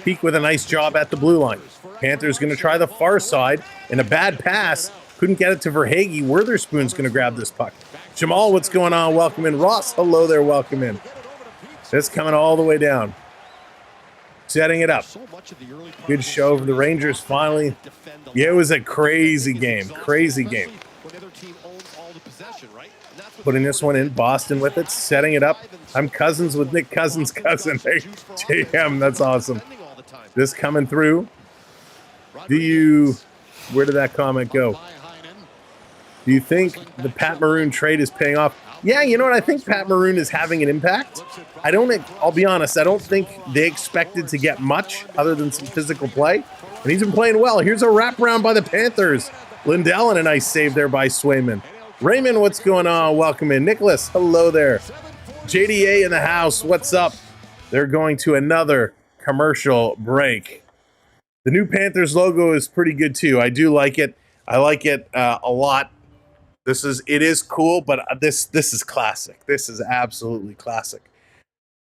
Peak with a nice job at the blue line. Panthers going to try the far side, and a bad pass. Couldn't get it to Verhaeghe. Witherspoon's going to grab this puck. Jamal, what's going on? Welcome in. Ross, hello there. Welcome in. This coming all the way down. Setting it up. Good show for the Rangers finally. Yeah, it was a crazy game. Crazy game. Putting this one in. Boston with it. Setting it up. I'm cousins with Nick Cousins' cousin. Hey, JM, that's awesome. This coming through. Where did that comment go? Do you think the Pat Maroon trade is paying off? Yeah, you know what? I think Pat Maroon is having an impact. I'll be honest, I don't think they expected to get much other than some physical play. And he's been playing well. Here's a wraparound by the Panthers. Lindell and a nice save there by Swayman. Raymond, what's going on? Welcome in. Nicholas, hello there. JDA in the house, what's up? They're going to another commercial break. The new Panthers logo is pretty good too. I do like it. I like it a lot. It is cool, but this is classic. This is absolutely classic.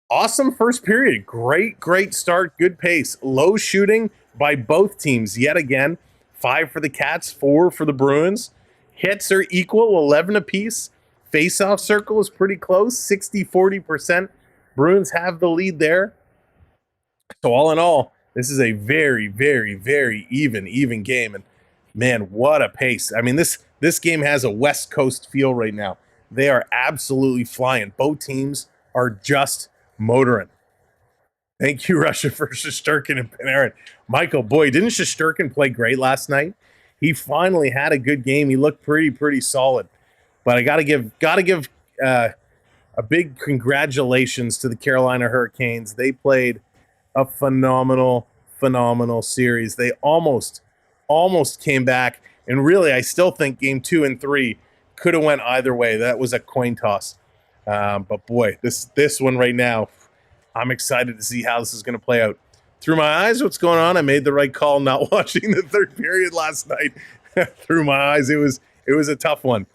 Awesome first period. Great start. Good pace. Low shooting by both teams yet again. 5 for the Cats, 4 for the Bruins. Hits are equal, 11 apiece. Face-off circle is pretty close, 60-40%. Bruins have the lead there. So all in all, this is a very, very, very even game. And man, what a pace. I mean, this game has a West Coast feel right now. They are absolutely flying. Both teams are just motoring. Thank you, Russia, for Shesterkin and Panarin. Michael, boy, didn't Shesterkin play great last night? He finally had a good game. He looked pretty solid. But I gotta give a big congratulations to the Carolina Hurricanes. They played a phenomenal series. They almost came back. And really, I still think game 2 and 3 could have went either way. That was a coin toss. But boy, this one right now, I'm excited to see how this is going to play out. Through my eyes, what's going on? I made the right call not watching the third period last night. Through my eyes, it was a tough one.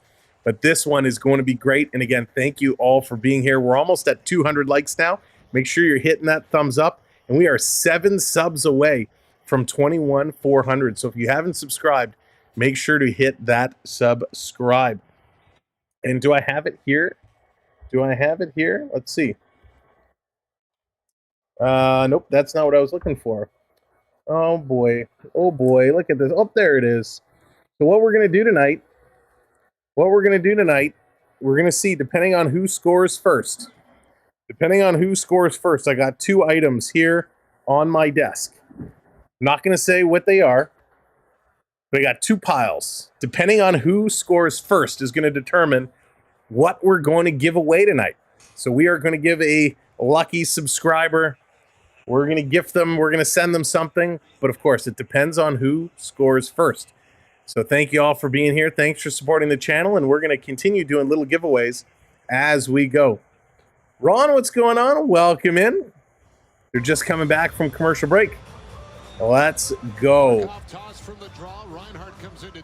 But this one is going to be great. And again, thank you all for being here. We're almost at 200 likes now. Make sure you're hitting that thumbs up. And we are 7 subs away from 21,400. So if you haven't subscribed, make sure to hit that subscribe. And do I have it here? Let's see. Nope, that's not what I was looking for. Oh boy, look at this. Oh, there it is. So what we're going to do tonight, we're going to see, depending on who scores first. I got 2 items here on my desk. I'm not going to say what they are, but I got 2 piles. Depending on who scores first is going to determine what we're going to give away tonight. So we are going to give a lucky subscriber. We're going to gift them. We're going to send them something. But of course, it depends on who scores first. So thank you all for being here. Thanks for supporting the channel. And we're going to continue doing little giveaways as we go. Ron, what's going on? Welcome in. They're just coming back from commercial break. Let's go.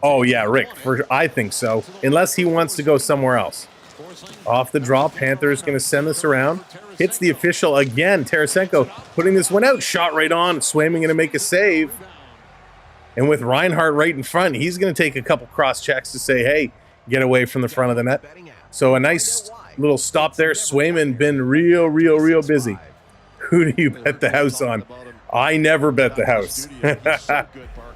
Oh, yeah, Rick. I think so. Unless he wants to go somewhere else. Off the draw, Panthers going to send this around. Hits the official again. Tarasenko putting this one out. Shot right on. Swayman going to make a save. And with Reinhart right in front, he's going to take a couple cross checks to say, hey, get away from the front of the net. So a nice little stop there. Swayman been real busy. Who do you bet the house on? I never bet the house.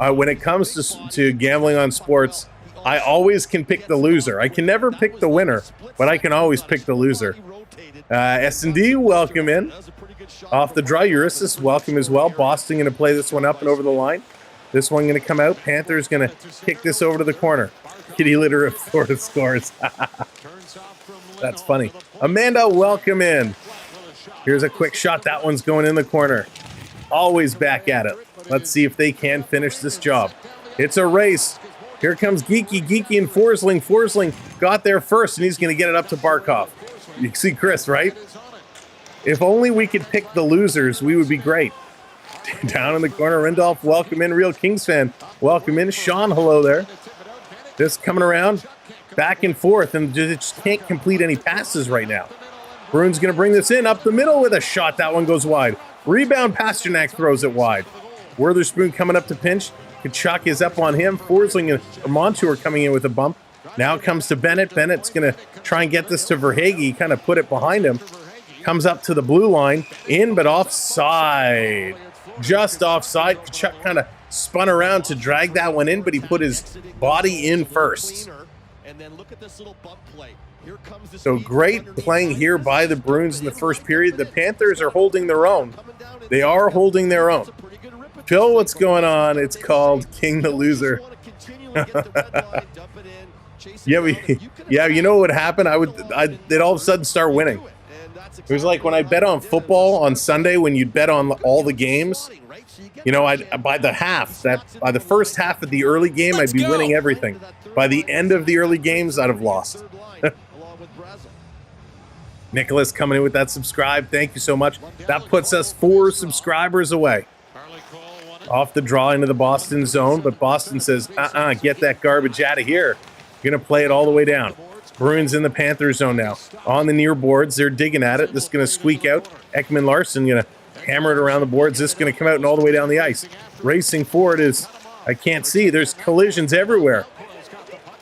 When it comes to gambling on sports, I always can pick the loser. I can never pick the winner, but I can always pick the loser. S&D, welcome in. Off the draw, Ulysses, welcome as well. Boston going to play this one up and over the line. This one going to come out. Panthers going to kick this over to the corner. Kitty litter if Florida scores. That's funny. Amanda, welcome in. Here's a quick shot. That one's going in the corner. Always back at it. Let's see if they can finish this job. It's a race. Here comes Geeky and Forsling. Forsling got there first, and he's going to get it up to Barkov. You see Chris, right? If only we could pick the losers, we would be great. Down in the corner, Rindolph, welcome in. Real Kings fan, welcome in. Sean, hello there. This coming around, back and forth, and just can't complete any passes right now. Bruins going to bring this in, up the middle with a shot. That one goes wide. Rebound, Pasternak throws it wide. Witherspoon coming up to pinch. Kachuk is up on him. Forsling and Montour coming in with a bump. Now it comes to Bennett. Bennett's going to try and get this to Verhaeghe. Kind of put it behind him. Comes up to the blue line. In, but offside. Just offside. Kachuk kind of spun around to drag that one in, but he put his body in first. So great playing here by the Bruins in the first period. The Panthers are holding their own. They are holding their own. Phil, what's going on? It's called King the Loser. Yeah, you know what would happen? They'd all of a sudden start winning. It was like when I bet on football on Sunday, when you'd bet on all the games. You know, by the first half of the early game, I'd be winning everything. By the end of the early games, I'd have lost. Nicholas coming in with that subscribe. Thank you so much. That puts us 4 subscribers away. Off the draw into the Boston zone, but Boston says, get that garbage out of here. You're going to play it all the way down. Bruins in the Panther zone now. On the near boards, they're digging at it. This is going to squeak out. Ekman Larson going to hammer it around the boards. This is going to come out and all the way down the ice. Racing forward is, I can't see. There's collisions everywhere.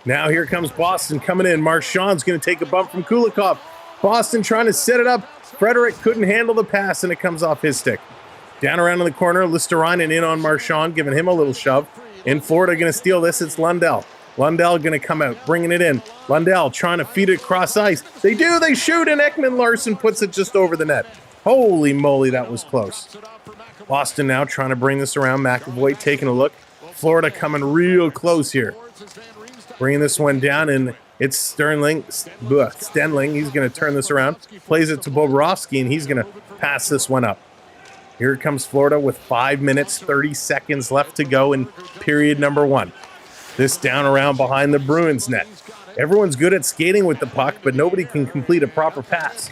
Now here comes Boston coming in. Marchand's going to take a bump from Kulikov. Boston trying to set it up. Frederick couldn't handle the pass, and it comes off his stick. Down around in the corner, Listerainen in on Marchand, giving him a little shove. In Florida, going to steal this. It's Lundell. Lundell going to come out, bringing it in. Lundell trying to feed it across ice. They do. They shoot, and Ekman Larson puts it just over the net. Holy moly, that was close. Boston now trying to bring this around. McAvoy taking a look. Florida coming real close here. Bringing this one down, and it's Stenling. He's going to turn this around. Plays it to Bobrovsky, and he's going to pass this one up. Here comes Florida with 5 minutes, 30 seconds left to go in period number 1. This down around behind the Bruins net. Everyone's good at skating with the puck, but nobody can complete a proper pass.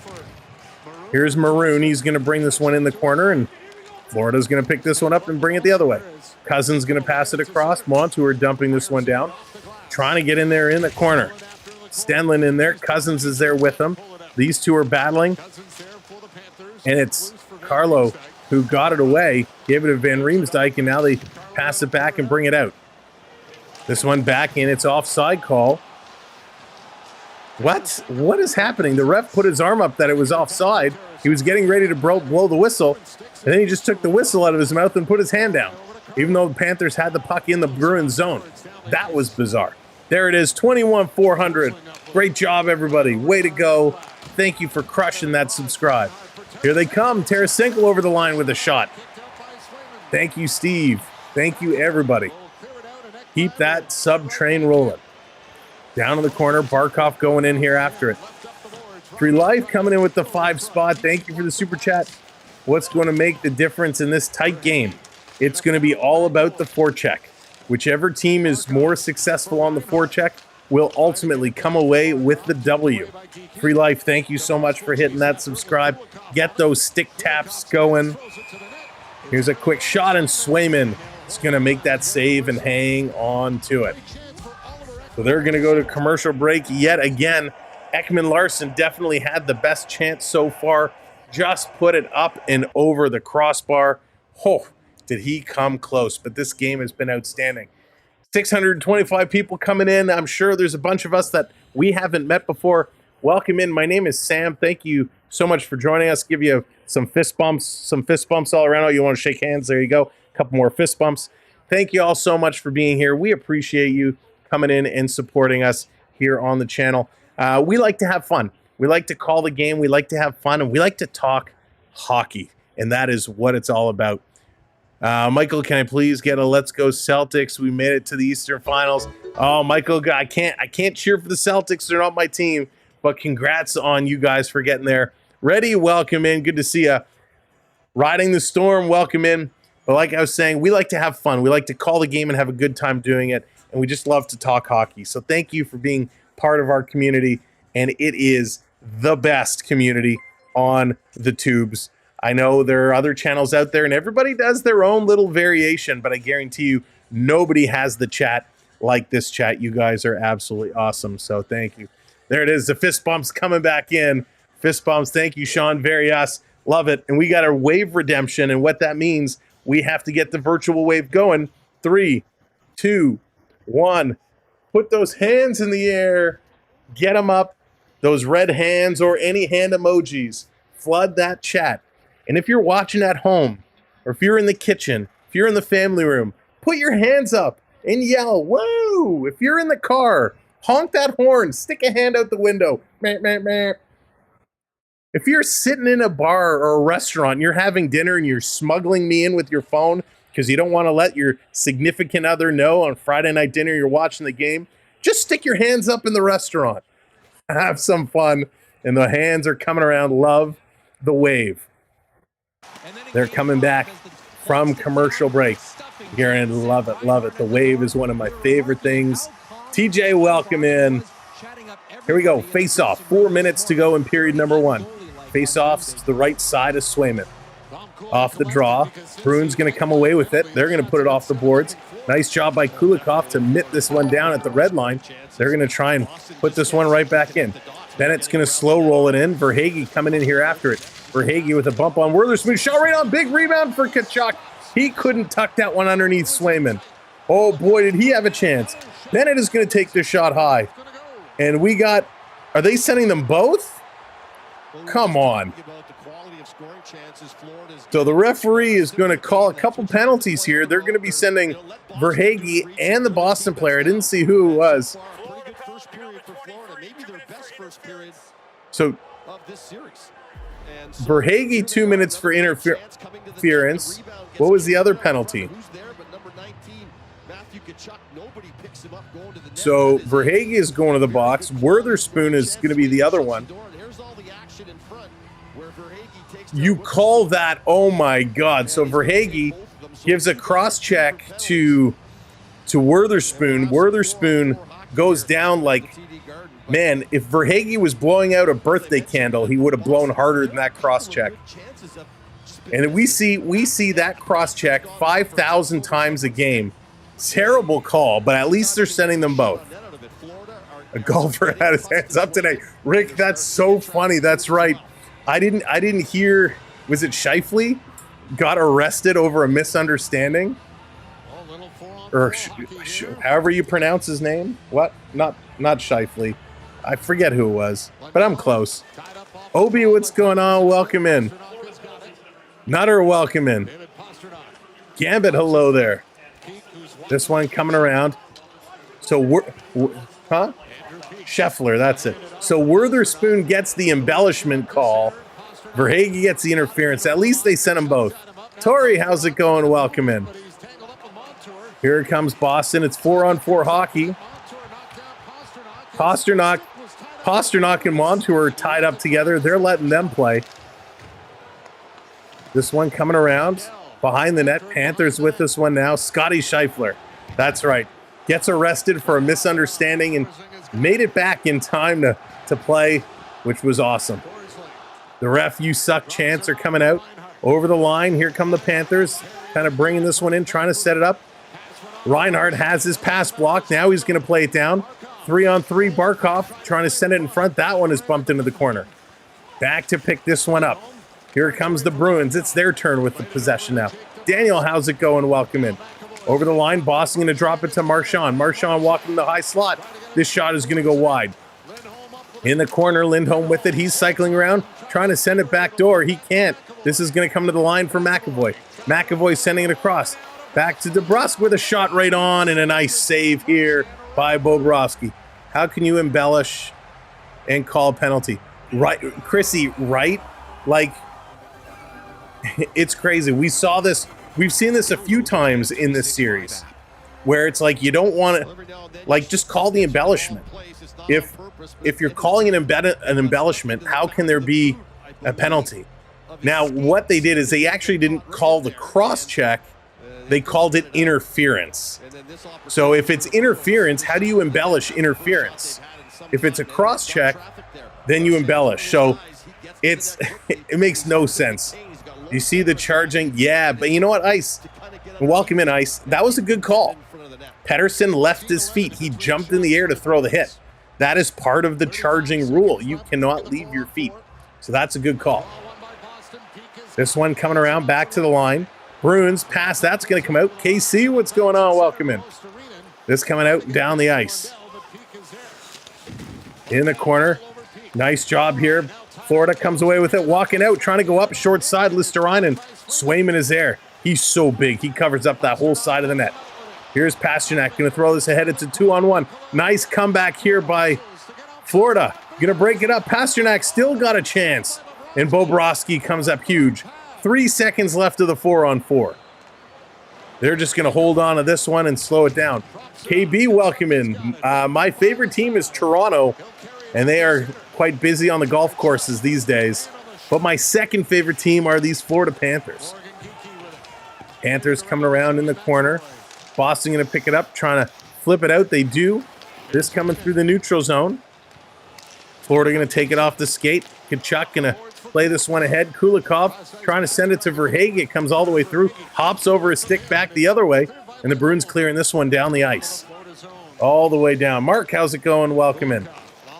Here's Maroon. He's going to bring this one in the corner, and Florida's going to pick this one up and bring it the other way. Cousins going to pass it across. Montour dumping this one down. Trying to get in there in the corner. Stenlin in there. Cousins is there with them. These two are battling. And it's Carlo who got it away. Gave it to Van Riemsdyk, and now they pass it back and bring it out. This one back in. It's offside call. What? What is happening? The ref put his arm up that it was offside. He was getting ready to blow the whistle, and then he just took the whistle out of his mouth and put his hand down, even though the Panthers had the puck in the Bruins zone. That was bizarre. There it is, 21,400. Great job, everybody. Way to go. Thank you for crushing that subscribe. Here they come. Tarasenko over the line with a shot. Thank you, Steve. Thank you, everybody. Keep that sub train rolling. Down in the corner, Barkov going in here after it. Free Life coming in with the 5 spot. Thank you for the super chat. What's going to make the difference in this tight game? It's going to be all about the forecheck. Whichever team is more successful on the forecheck will ultimately come away with the W. Free Life, thank you so much for hitting that subscribe. Get those stick taps going. Here's a quick shot, and Swayman is going to make that save and hang on to it. So they're going to go to commercial break yet again. Ekman Larson definitely had the best chance so far. Just put it up and over the crossbar. Oh, did he come close? But this game has been outstanding. 625 people coming in. I'm sure there's a bunch of us that we haven't met before. Welcome in. My name is Sam. Thank you so much for joining us. Give you some fist bumps all around. Oh, you want to shake hands? There you go. A couple more fist bumps. Thank you all so much for being here. We appreciate you coming in and supporting us here on the channel. We like to have fun. We like to call the game. We like to have fun, and we like to talk hockey, and that is what it's all about. Michael, can I please get a Let's Go Celtics? We made it to the Eastern Finals. Oh, Michael, I can't cheer for the Celtics. They're not my team, but congrats on you guys for getting there. Ready, welcome in. Good to see you. Riding the storm, welcome in. But like I was saying, we like to have fun. We like to call the game and have a good time doing it, and we just love to talk hockey. So thank you for being part of our community, and it is the best community on the tubes. I know there are other channels out there, and everybody does their own little variation, but I guarantee you nobody has the chat like this chat. You guys are absolutely awesome, so thank you. There it is, the fist bumps coming back in. Fist bumps, thank you, Sean Varias. Love it. And we got our wave redemption, and what that means, we have to get the virtual wave going. 3, 2, 1. Put those hands in the air. Get them up. Those red hands or any hand emojis. Flood that chat. And if you're watching at home, or if you're in the kitchen, if you're in the family room, put your hands up and yell, whoa! If you're in the car, honk that horn, stick a hand out the window. Meh, meh, meh. If you're sitting in a bar or a restaurant, and you're having dinner and you're smuggling me in with your phone because you don't want to let your significant other know on Friday night dinner you're watching the game, just stick your hands up in the restaurant. Have some fun. And the hands are coming around. Love the wave. They're coming back from commercial break. Garen, love it, love it. The wave is one of my favorite things. TJ, welcome in. Here we go. Face off. 4 minutes to go in period number 1. Face offs to the right side of Swayman. Off the draw. Bruins going to come away with it. They're going to put it off the boards. Nice job by Kulikov to mitt this one down at the red line. They're going to try and put this one right back in. Bennett's going to slow roll it in. Verhaeghe coming in here after it. Verhaeghe with a bump on Wertherspoon. Shot right on. Big rebound for Tkachuk. He couldn't tuck that one underneath Swayman. Oh, boy, did he have a chance. Bennett is going to take this shot high. And we got... Are they sending them both? Come on. So the referee is going to call a couple penalties here. They're going to be sending Verhaeghe and the Boston player. I didn't see who it was. So Verhaeghe 2 minutes for interference. What was the other penalty? So Verhaeghe is going to the box. Wertherspoon is going to be the other one. You call that, oh my God. So Verhaeghe gives a cross check to Wertherspoon. Wertherspoon goes down like, man, if Verhaeghe was blowing out a birthday candle, he would have blown harder than that cross check. And we see that cross check 5,000 times a game. Terrible call, but at least they're sending them both. A golfer had his hands up today. Rick, that's so funny. That's right. I didn't hear, was it Scheifele got arrested over a misunderstanding? Or however you pronounce his name? What? Not Scheifele. I forget who it was, but I'm close. Obi, what's going on? Welcome in. Nutter, welcome in. Gambit, hello there. This one coming around. So Scheffler, that's it. So Wertherspoon gets the embellishment call. Verhaeghe gets the interference. At least they sent them both. Tori, how's it going? Welcome in. Here comes Boston. It's 4-on-4 hockey. Pasternak Pasternak and Montour are tied up together. They're letting them play. This one coming around behind the net. Panthers with this one now. Scotty Scheifler. That's right. Gets arrested for a misunderstanding and made it back in time to play, which was awesome. The ref, you suck chants are coming out over the line. Here come the Panthers, kind of bringing this one in, trying to set it up. Reinhardt has his pass blocked. Now he's going to play it down. 3-on-3, Barkov trying to send it in front. That one is bumped into the corner. Back to pick this one up. Here comes the Bruins. It's their turn with the possession now. Daniel, how's it going? Welcome in. Over the line, Boston going to drop it to Marchand. Marchand walking the high slot. This shot is going to go wide. In the corner, Lindholm with it. He's cycling around, trying to send it back door. He can't. This is going to come to the line for McAvoy. McAvoy sending it across. Back to DeBrusk with a shot right on and a nice save here by Bobrovsky. How can you embellish and call a penalty? Right, Chrissy, right? Like, it's crazy. We saw this. We've seen this a few times in this series where it's like you don't want to, like, just call the embellishment. If you're calling an embellishment, how can there be a penalty? Now, what they did is they actually didn't call the cross-check. They called it interference. So if it's interference, how do you embellish interference? If it's a cross-check, then you embellish. So it makes no sense. You see the charging? Yeah, but you know what, Ice? Welcome in, Ice. That was a good call. Pettersson left his feet. He jumped in the air to throw the hit. That is part of the charging rule. You cannot leave your feet. So that's a good call. This one coming around back to the line. Bruins pass. That's going to come out. KC, what's going on? Welcome in. This coming out down the ice. In the corner. Nice job here. Florida comes away with it. Walking out. Trying to go up. Short side. Listerinen. Swayman is there. He's so big. He covers up that whole side of the net. Here's Pasternak. Going to throw this ahead. It's a 2-on-1. Nice comeback here by Florida. Going to break it up. Pasternak still got a chance. And Bobrovsky comes up huge. 3 seconds left of the 4-on-4. They're just going to hold on to this one and slow it down. KB, welcome in. My favorite team is Toronto, and they are quite busy on the golf courses these days. But my second favorite team are these Florida Panthers. Panthers coming around in the corner. Boston going to pick it up, trying to flip it out. They do. This coming through the neutral zone. Florida going to take it off the skate. Kachuk going to play this one ahead. Kulikov trying to send it to Verhaeghe. It comes all the way through. Hops over his stick back the other way. And the Bruins clearing this one down the ice. All the way down. Mark, how's it going? Welcome in.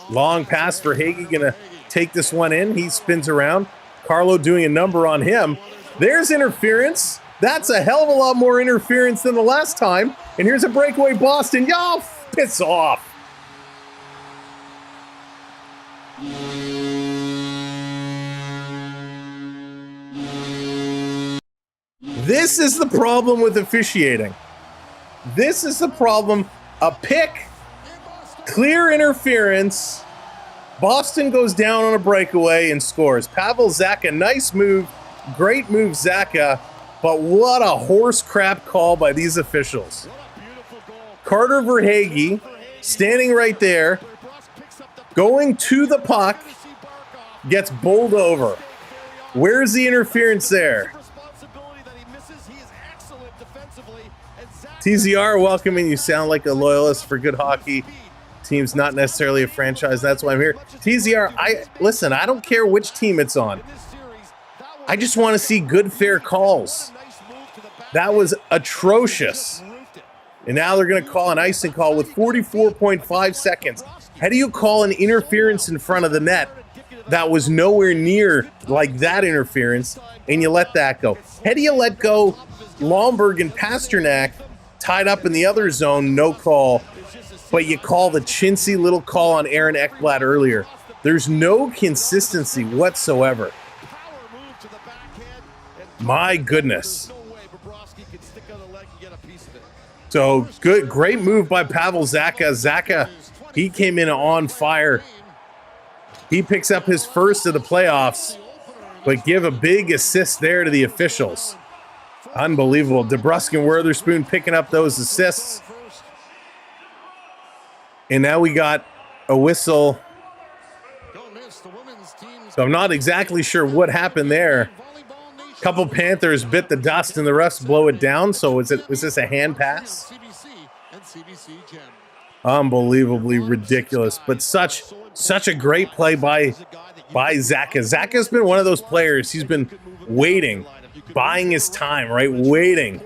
Long pass. Verhaeghe going to take this one in. He spins around. Carlo doing a number on him. There's interference. That's a hell of a lot more interference than the last time. And here's a breakaway Boston. Y'all piss off. This is the problem with officiating. This is the problem. A pick, clear interference. Boston goes down on a breakaway and scores. Pavel Zacha, nice move. Great move, Zacha. But what a horse crap call by these officials. Carter Verhaeghe standing right there, going to the puck, gets bowled over. Where's the interference there? TZR, welcome in. You sound like a loyalist for good hockey. Team's not necessarily a franchise. That's why I'm here. TZR, listen, I don't care which team it's on. I just want to see good, fair calls. That was atrocious. And now they're going to call an icing call with 44.5 seconds. How do you call an interference in front of the net that was nowhere near like that interference, and you let that go? How do you let go Lomberg and Pasternak tied up in the other zone, no call, but you call the chintzy little call on Aaron Ekblad earlier? There's no consistency whatsoever. My goodness. So good, great move by Pavel Zacha. Zacha, he came in on fire. He picks up his first of the playoffs, but give a big assist there to the officials. Unbelievable. DeBrusk and Witherspoon picking up those assists. And now we got a whistle So I'm not exactly sure what happened there. A couple Panthers bit the dust and the refs blow it down. So was this a hand pass? Unbelievably ridiculous, but such a great play by Zaka. Zaka's been one of those players. He's been waiting, buying his time, right? Waiting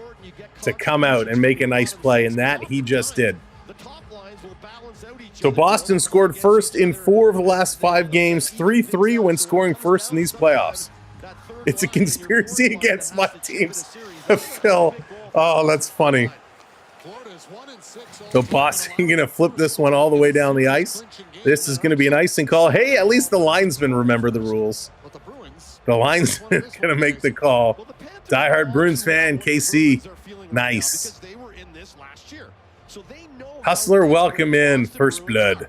to come out and make a nice play, and that he just did. So Boston scored first in 4 of the last 5 games, 3-3 when scoring first in these playoffs. It's a conspiracy against my teams. Phil, oh, that's funny. So Boston going to flip this one all the way down the ice. This is going to be an icing call. Hey, at least the linesmen remember the rules. The linesman is going to make the call. Diehard Bruins fan, KC. Nice. Hustler, welcome in. First blood.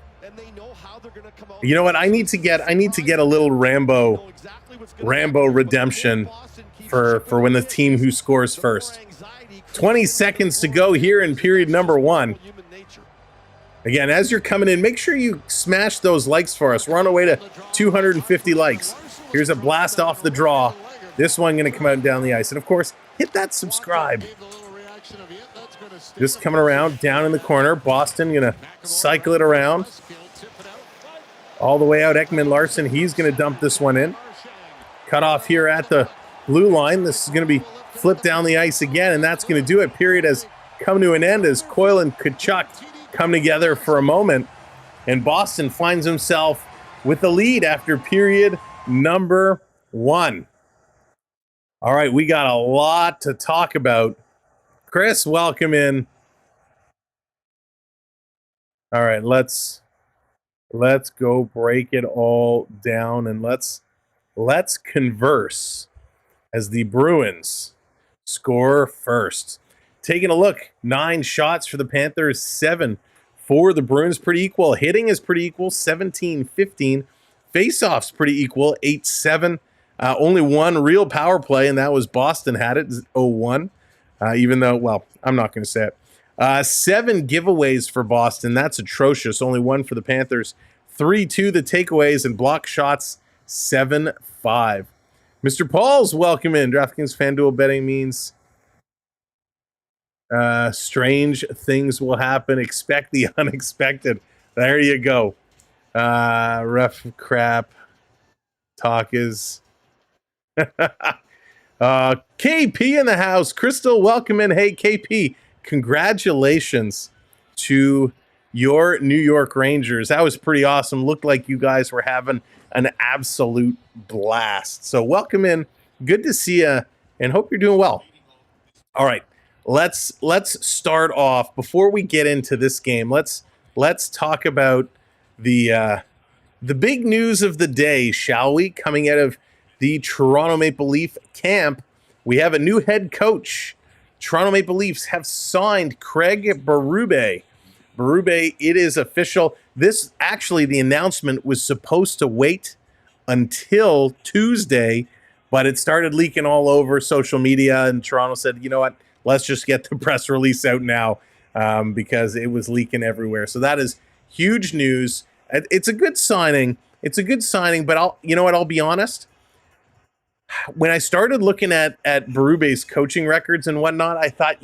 You know what? I need to get a little Rambo redemption for when the team who scores first. 20 seconds to go here in period number 1. Again, as you're coming in, make sure you smash those likes for us. We're on our way to 250 likes. Here's a blast off the draw. This one going to come out and down the ice. And, of course, hit that subscribe. Just coming around, down in the corner. Boston going to cycle it around. All the way out, Ekman Larson. He's going to dump this one in. Cut off here at the blue line. This is going to be flipped down the ice again, and that's going to do it. Period has come to an end as Coyle and Tkachuk come together for a moment, and Boston finds himself with the lead after period number 1. All right, we got a lot to talk about. Chris, welcome in. All right, let's go break it all down, and let's converse as the Bruins score first. Taking a look, 9 shots for the Panthers, 7 for the Bruins. Pretty equal. Hitting is pretty equal, 17-15. Face-offs pretty equal, 8-7. Only one real power play, and that was Boston had it, 0-1. Even though, well, I'm not going to say it. 7 giveaways for Boston. That's atrocious. Only 1 for the Panthers. 3-2 the takeaways, and block shots, 7-5. Mr. Paul's welcome in. DraftKings FanDuel betting means strange things will happen. Expect the unexpected. There you go. Ref crap talk is KP in the house. Crystal, welcome in. Hey, KP, congratulations to your New York Rangers. That was pretty awesome. Looked like you guys were having an absolute blast. So welcome in. Good to see you, and hope you're doing well. All right, let's start off before we get into this game. Let's talk about the big news of the day, shall we? Coming out of the Toronto Maple Leaf camp, we have a new head coach. Toronto Maple Leafs have signed Craig Berube. Berube, it is official. This actually, the announcement was supposed to wait until Tuesday, but it started leaking all over social media, and Toronto said, you know what, let's just get the press release out now because it was leaking everywhere. So that is huge news. It's a good signing. But I'll be honest. When I started looking at Berube's coaching records and whatnot, I thought,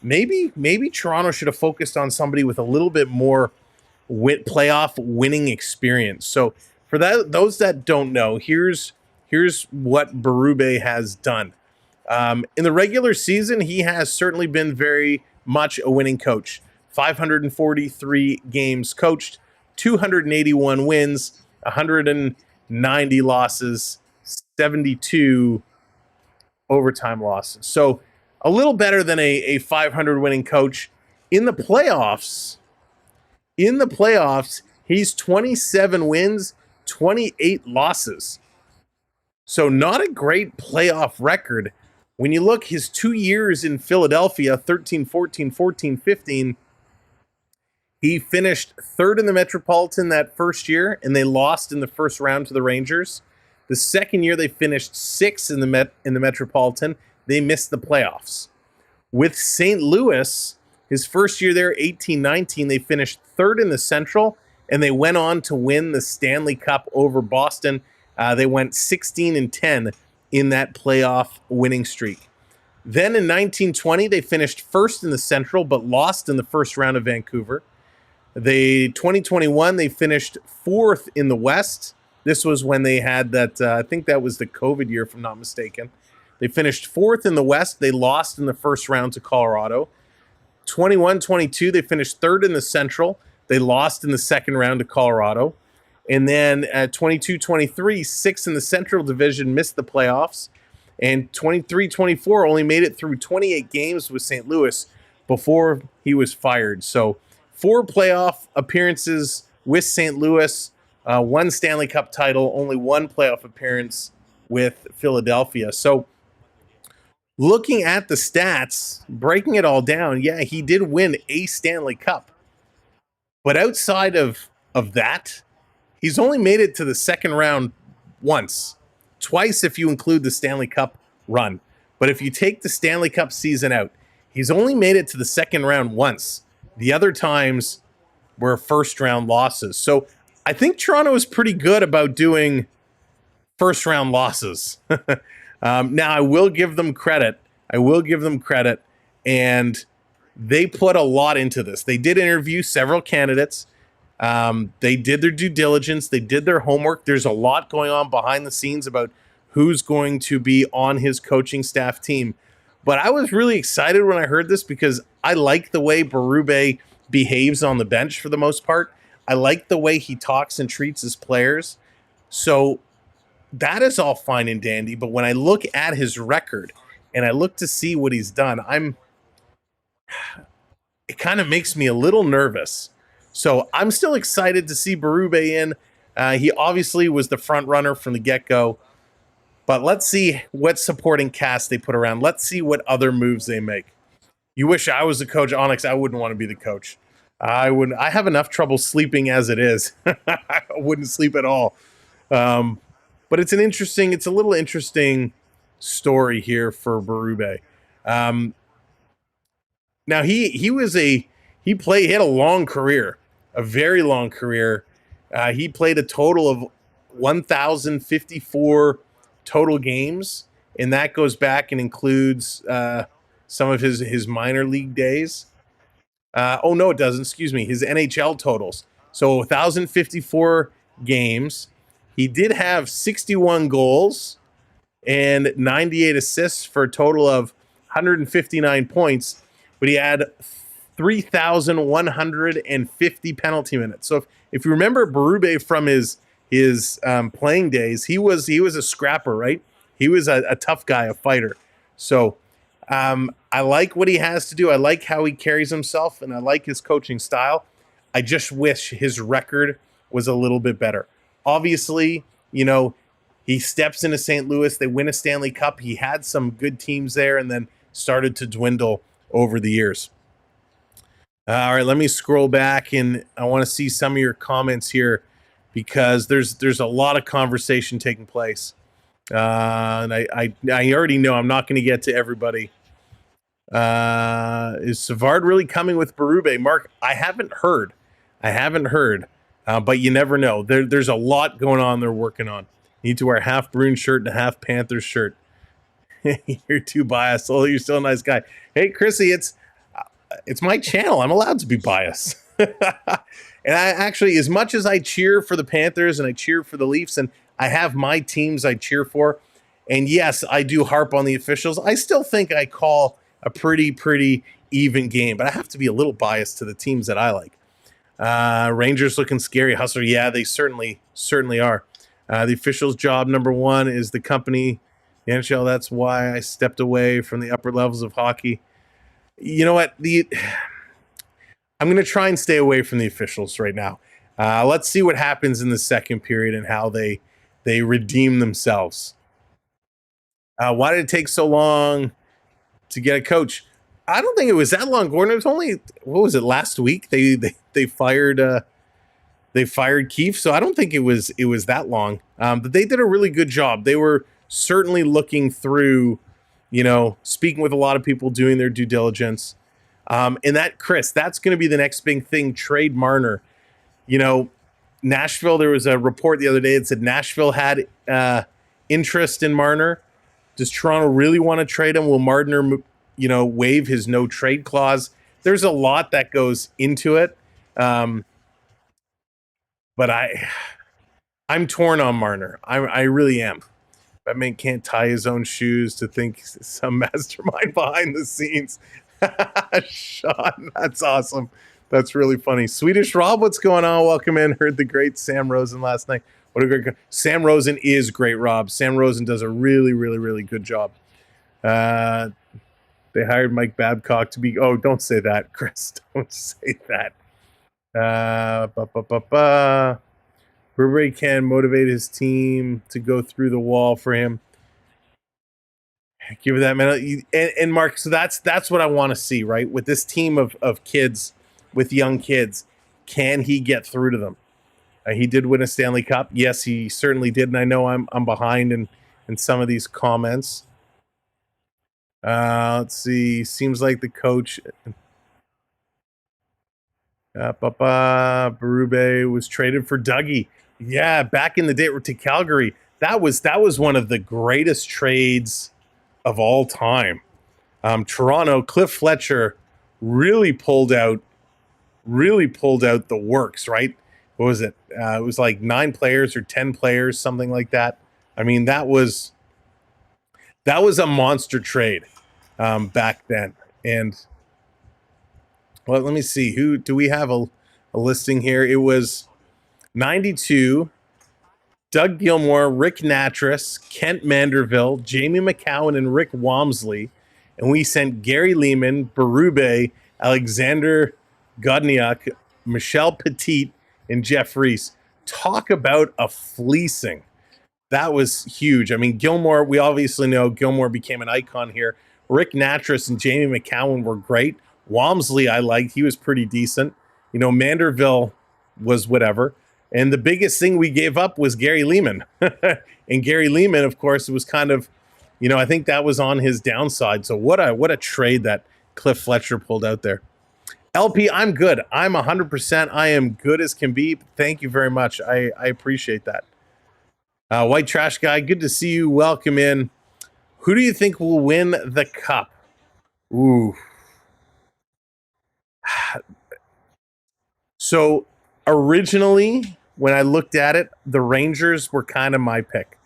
maybe Toronto should have focused on somebody with a little bit more playoff winning experience. So for those that don't know, here's what Berube has done. In the regular season, he has certainly been very much a winning coach. 543 games coached, 281 wins, 190 losses, 72 overtime losses. So a little better than a 500 winning coach. In the playoffs, he's 27 wins, 28 losses. So not a great playoff record. When you look his 2 years in Philadelphia, 13-14, 14-15, he finished 3rd in the Metropolitan that first year, and they lost in the first round to the Rangers. The second year, they finished 6th in the Metropolitan. They missed the playoffs. With St. Louis, his first year there, 18-19, they finished 3rd in the Central, and they went on to win the Stanley Cup over Boston. They went 16-10 in that playoff winning streak. Then in 1920, they finished first in the Central, but lost in the first round of Vancouver. 2021, they finished fourth in the West. This was when they had that, I think that was the COVID year, if I'm not mistaken. They finished fourth in the West. They lost in the first round to Colorado. 21-22, they finished third in the Central. They lost in the second round to Colorado. And then at 22-23, sixth in the Central Division, missed the playoffs. And 23-24 only made it through 28 games with St. Louis before he was fired. So 4 playoff appearances with St. Louis, 1 Stanley Cup title, only 1 playoff appearance with Philadelphia. So looking at the stats, breaking it all down, yeah, he did win a Stanley Cup. But outside of that, he's only made it to the second round once. Twice if you include the Stanley Cup run. But if you take the Stanley Cup season out, he's only made it to the second round once. The other times were first round losses. So I think Toronto is pretty good about doing first round losses. Now, I will give them credit. And they put a lot into this. They did interview several candidates. They did their due diligence. They did their homework. There's a lot going on behind the scenes about who's going to be on his coaching staff team. But I was really excited when I heard this because I like the way Berube behaves on the bench for the most part. I like the way he talks and treats his players. So that is all fine and dandy. But when I look at his record and I look to see what he's done, it kind of makes me a little nervous. So I'm still excited to see Berube in. He obviously was the front runner from the get-go. But let's see what supporting cast they put around. Let's see what other moves they make. You wish I was the coach, Onyx. I wouldn't want to be the coach. I wouldn't. I have enough trouble sleeping as it is. I wouldn't sleep at all. But it's a little interesting story here for Berube. Now he had a long career. A very long career. He played a total of 1,054 total games, and that goes back and includes some of his minor league days. No, it doesn't. Excuse me. His NHL totals. So 1,054 games. He did have 61 goals and 98 assists for a total of 159 points, but he had 3,150 penalty minutes. So if you remember Berube from his playing days, he was a scrapper, right? He was a tough guy, a fighter. So I like what he has to do. I like how he carries himself, and I like his coaching style. I just wish his record was a little bit better. Obviously, he steps into St. Louis. They win a Stanley Cup. He had some good teams there and then started to dwindle over the years. All right, let me scroll back, and I want to see some of your comments here because there's a lot of conversation taking place. And I already know I'm not going to get to everybody. Is Savard really coming with Berube? Mark, I haven't heard, but you never know. There's a lot going on they're working on. You need to wear a half Bruins shirt and a half Panthers shirt. You're too biased. Oh, you're still a nice guy. Hey, Chrissy, it's my channel. I'm allowed to be biased. And I actually, as much as I cheer for the Panthers and I cheer for the Leafs, and I have my teams I cheer for, and yes, I do harp on the officials, I still think I call a pretty even game, but I have to be a little biased to the teams that I like. Rangers looking scary. Hustler, yeah, they certainly are. The officials' job number one is the company, the NHL. That's why I stepped away from the upper levels of hockey. You know what? I'm going to try and stay away from the officials right now. Let's see what happens in the second period and how they redeem themselves. Why did it take so long to get a coach? I don't think it was that long, Gordon. It was only, what was it, last week? They fired Keefe, so I don't think it was that long. But they did a really good job. They were certainly looking through, speaking with a lot of people, doing their due diligence. And that, Chris, that's going to be the next big thing. Trade Marner. Nashville, there was a report the other day that said Nashville had interest in Marner. Does Toronto really want to trade him? Will Marner, waive his no trade clause? There's a lot that goes into it. But I'm torn on Marner. I really am. That man can't tie his own shoes to think some mastermind behind the scenes. Sean, that's awesome. That's really funny. Swedish Rob, what's going on? Welcome in. Heard the great Sam Rosen last night. What a great Sam Rosen is great, Rob. Sam Rosen does a really, really, really good job. They hired Mike Babcock to be. Oh, don't say that, Chris. Don't say that. Burberry can motivate his team to go through the wall for him. Give it that man. And Mark, so that's what I want to see, right? With this team of kids, with young kids, can he get through to them? He did win a Stanley Cup. Yes, he certainly did. And I know I'm behind in some of these comments. Let's see. Seems like the coach Berube was traded for Dougie. Yeah, back in the day to Calgary. That was one of the greatest trades of all time. Toronto, Cliff Fletcher really pulled out the works, right? What was it? It was like 9 players or 10 players, something like that. I mean, that was a monster trade back then. And well, let me see. Who do we have a listing here? It was 92, Doug Gilmour, Rick Natras, Kent Manderville, Jamie McCowan, and Rick Walmsley. And we sent Gary Lehman, Berube, Alexander Godniak, Michel Petit, and Jeff Reese. Talk about a fleecing. That was huge. I mean, Gilmour, we obviously know Gilmour became an icon here. Rick Natras and Jamie McCowan were great. Walmsley, I liked. He was pretty decent. Manderville was whatever. And the biggest thing we gave up was Gary Lehman. And Gary Lehman, of course, was kind of, I think that was on his downside. So what a trade that Cliff Fletcher pulled out there. LP, I'm good. I'm 100%. I am good as can be. Thank you very much. I appreciate that. White Trash Guy, good to see you. Welcome in. Who do you think will win the cup? Ooh. So originally, when I looked at it, the Rangers were kind of my pick.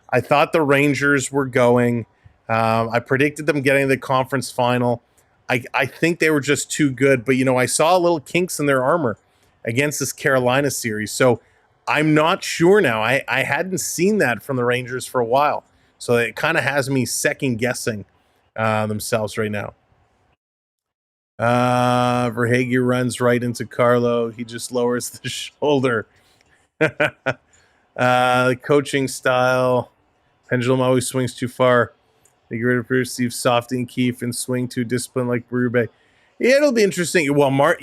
I thought the Rangers were going. I predicted them getting the conference final. I think they were just too good. But, I saw little kinks in their armor against this Carolina series. So I'm not sure now. I hadn't seen that from the Rangers for a while. So it kind of has me second guessing themselves right now. Verhaeghe runs right into Carlo. He just lowers the shoulder. The coaching style. Pendulum always swings too far. They get rid of perceive Softy and Keefe and swing too disciplined like Berube. Yeah, it'll be interesting. Well,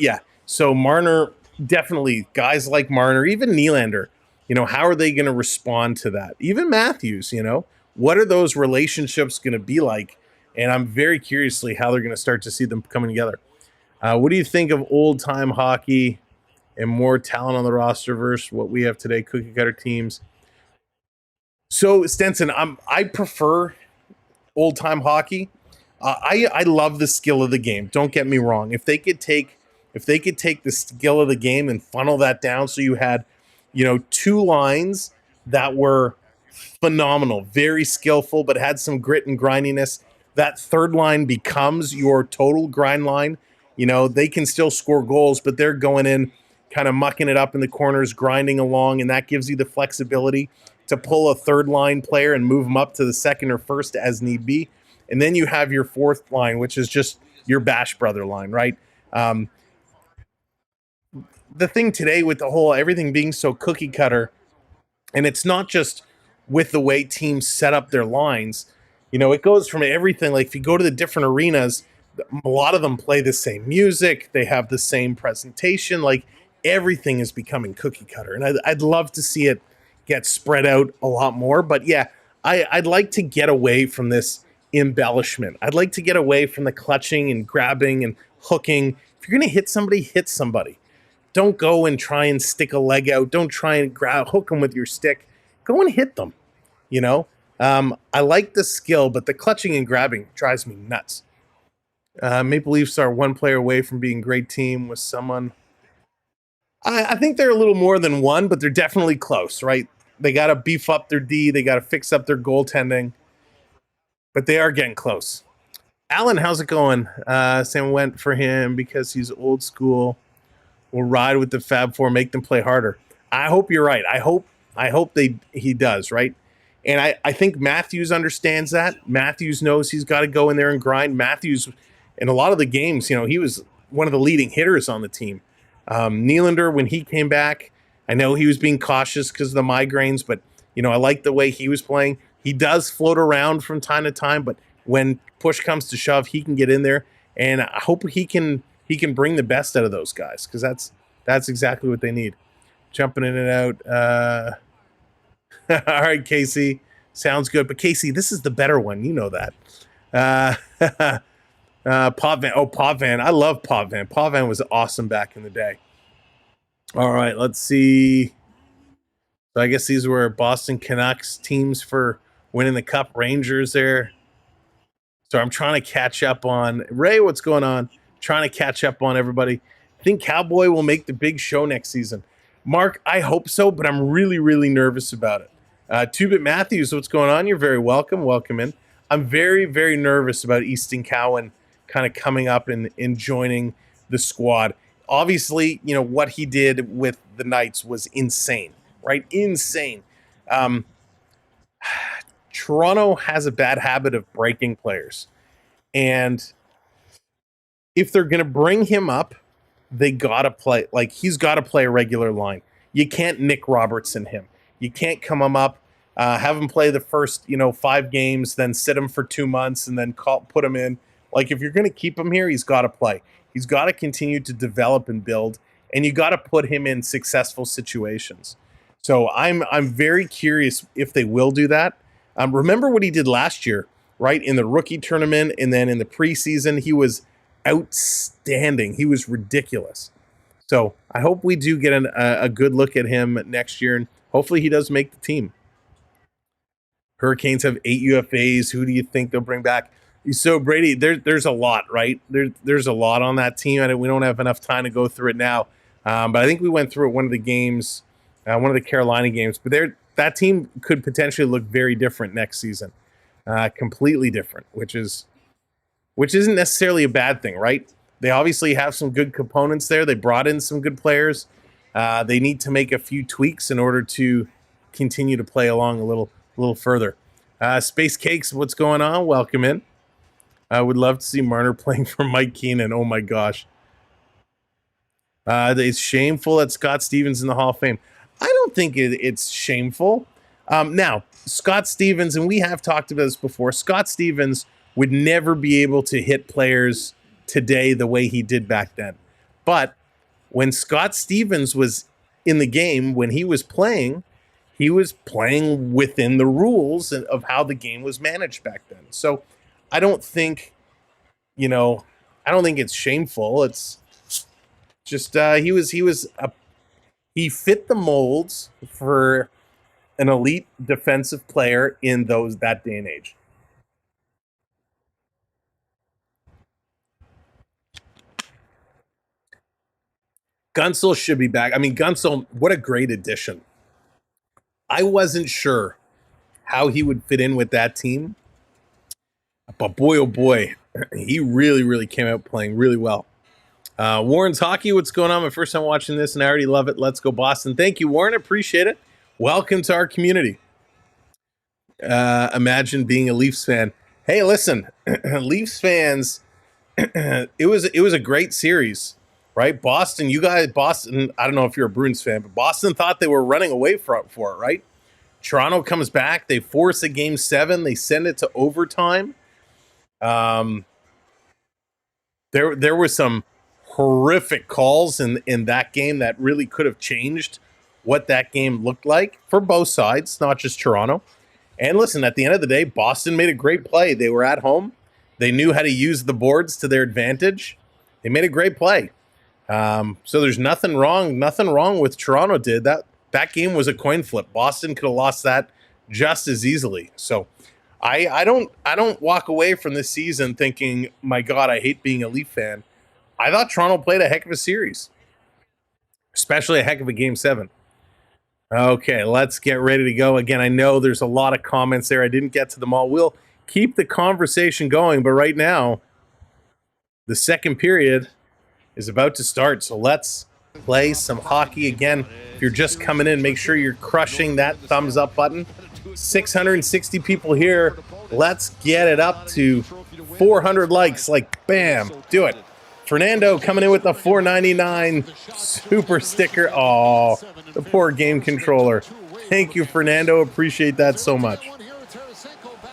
so Marner, definitely guys like Marner, even Nylander, how are they going to respond to that? Even Matthews, what are those relationships going to be like? And I'm very curiously how they're going to start to see them coming together. What do you think of old-time hockey and more talent on the roster versus what we have today, cookie-cutter teams? So, Stenson, I prefer old-time hockey. I love the skill of the game. Don't get me wrong. If they could take the skill of the game and funnel that down so you had, 2 lines that were phenomenal, very skillful, but had some grit and grindiness. That third line becomes your total grind line. They can still score goals, but they're going in, kind of mucking it up in the corners, grinding along, and that gives you the flexibility to pull a third line player and move them up to the second or first as need be. And then you have your fourth line, which is just your Bash Brother line, right? The thing today with the whole everything being so cookie cutter, and it's not just with the way teams set up their lines, it goes from everything. Like if you go to the different arenas, a lot of them play the same music. They have the same presentation. Like everything is becoming cookie cutter. And I'd love to see it get spread out a lot more. But yeah, I'd like to get away from this embellishment. I'd like to get away from the clutching and grabbing and hooking. If you're going to hit somebody, hit somebody. Don't go and try and stick a leg out. Don't try and hook them with your stick. Go and hit them. You know, I like the skill, but the clutching and grabbing drives me nuts. Maple Leafs are one player away from being a great team with someone. I think they're a little more than one, but they're definitely close, right? They got to beef up their D. They got to fix up their goaltending, but they are getting close. Alan, how's it going? Sam went for him because he's old school. Will ride with the Fab Four, make them play harder. I hope you're right. I hope he does, right? And I think Matthews understands that. Matthews knows he's got to go in there and grind. Matthews, in a lot of the games, you know, he was one of the leading hitters on the team. Nylander, when he came back, I know he was being cautious because of the migraines, but, you know, I like the way he was playing. He does float around from time to time, but when push comes to shove, he can get in there. And I hope he can bring the best out of those guys, because that's exactly what they need. Jumping in and out. All right, Casey. Sounds good. But Casey, this is the better one. You know that. Potvin. Oh, Potvin. I love Potvin. Potvin was awesome back in the day. All right, let's see. So I guess these were Boston Canucks teams for winning the Cup. Rangers there. So I'm trying to catch up on Ray. What's going on? Trying to catch up on everybody. I think Cowboy will make the big show next season. Mark, I hope so, but I'm really, really nervous about it. Two-Bit Matthews, what's going on? You're very welcome. Welcome in. I'm very, very nervous about Easton Cowan kind of coming up and joining the squad. Obviously, you know, what he did with the Knights was insane, right? Insane. Toronto has a bad habit of breaking players. And if they're going to bring him up, they got to play, like, he's got to play a regular line. You can't Nick Robertson him. You can't come him up, have him play the first, 5 games, then sit him for 2 months, and then put him in. Like, if you're going to keep him here, he's got to play. He's got to continue to develop and build, and you got to put him in successful situations. So I'm very curious if they will do that. Remember what he did last year, right? In the rookie tournament, and then in the preseason, he was outstanding. He was ridiculous. So I hope we do get a good look at him next year, and hopefully he does make the team. Hurricanes have 8 UFAs. Who do you think they'll bring back? So Brady, there's a lot, right? There's a lot on that team. We don't have enough time to go through it now, but I think we went through it one of the games, one of the Carolina games. But that team could potentially look very different next season, completely different, which isn't necessarily a bad thing, right? They obviously have some good components there. They brought in some good players. They need to make a few tweaks in order to continue to play along a little further. Space Cakes, what's going on? Welcome in. I would love to see Marner playing for Mike Keenan. Oh my gosh. It's shameful that Scott Stevens in the Hall of Fame. I don't think it's shameful. Now, Scott Stevens, and we have talked about this before, Scott Stevens would never be able to hit players today the way he did back then. But when Scott Stevens was in the game, when he was playing within the rules of how the game was managed back then. So I don't think it's shameful. It's just he fit the molds for an elite defensive player in that day and age. Gunsel should be back. I mean, Gunsel, what a great addition. I wasn't sure how he would fit in with that team, but boy, oh boy, he really, really came out playing really well. Warren's Hockey, what's going on? My first time watching this, and I already love it. Let's go Boston. Thank you, Warren. Appreciate it. Welcome to our community. Imagine being a Leafs fan. Hey, listen, Leafs fans, it was a great series, right? Boston, I don't know if you're a Bruins fan, but Boston thought they were running away for it, right? Toronto comes back. They force a game 7. They send it to overtime. There were some horrific calls in that game that really could have changed what that game looked like for both sides, not just Toronto. And listen, at the end of the day, Boston made a great play. They were at home. They knew how to use the boards to their advantage. They made a great play. So there's nothing wrong with Toronto did. That game was a coin flip. Boston could have lost that just as easily. So I don't walk away from this season thinking, my God, I hate being a Leaf fan. I thought Toronto played a heck of a series, especially a heck of a Game 7. Okay, let's get ready to go. Again, I know there's a lot of comments there. I didn't get to them all. We'll keep the conversation going, but right now, the second period is about to start. So let's play some hockey. Again, if you're just coming in, make sure you're crushing that thumbs up button. 660 people here. Let's get it up to 400 likes. Like, bam, do it. Fernando coming in with the $4.99 super sticker. Oh, the poor game controller. Thank you, Fernando. Appreciate that so much.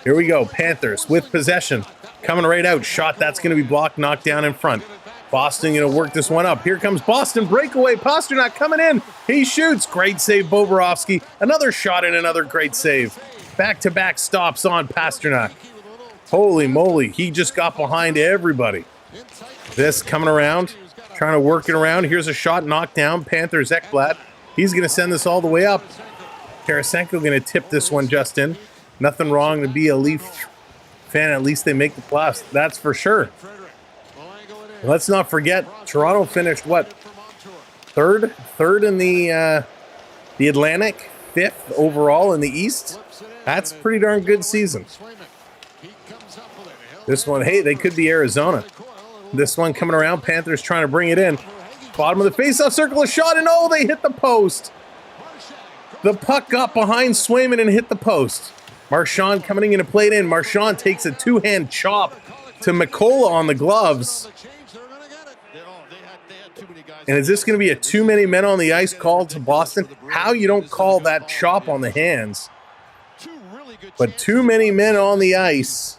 Here we go. Panthers with possession. Coming right out. Shot that's going to be blocked, knocked down in front. Boston going to work this one up. Here comes Boston. Breakaway. Pastrnak coming in. He shoots. Great save, Bobrovsky. Another shot and another great save. Back-to-back stops on Pastrnak. Holy moly. He just got behind everybody. This coming around. Trying to work it around. Here's a shot knocked down. Panthers Ekblad. He's going to send this all the way up. Tarasenko going to tip this one just in. Nothing wrong to be a Leaf fan. At least they make the playoffs. That's for sure. Let's not forget, Toronto finished, what, third in the Atlantic, fifth overall in the East. That's a pretty darn good season. This one, hey, they could be Arizona. This one coming around, Panthers trying to bring it in. Bottom of the faceoff circle, a shot, and oh, they hit the post. The puck got behind Swayman and hit the post. Marchand coming in to play it in. Marchand takes a two-hand chop to Mikola on the gloves. And is this going to be a too many men on the ice call to Boston? How you don't call that chop on the hands? But too many men on the ice.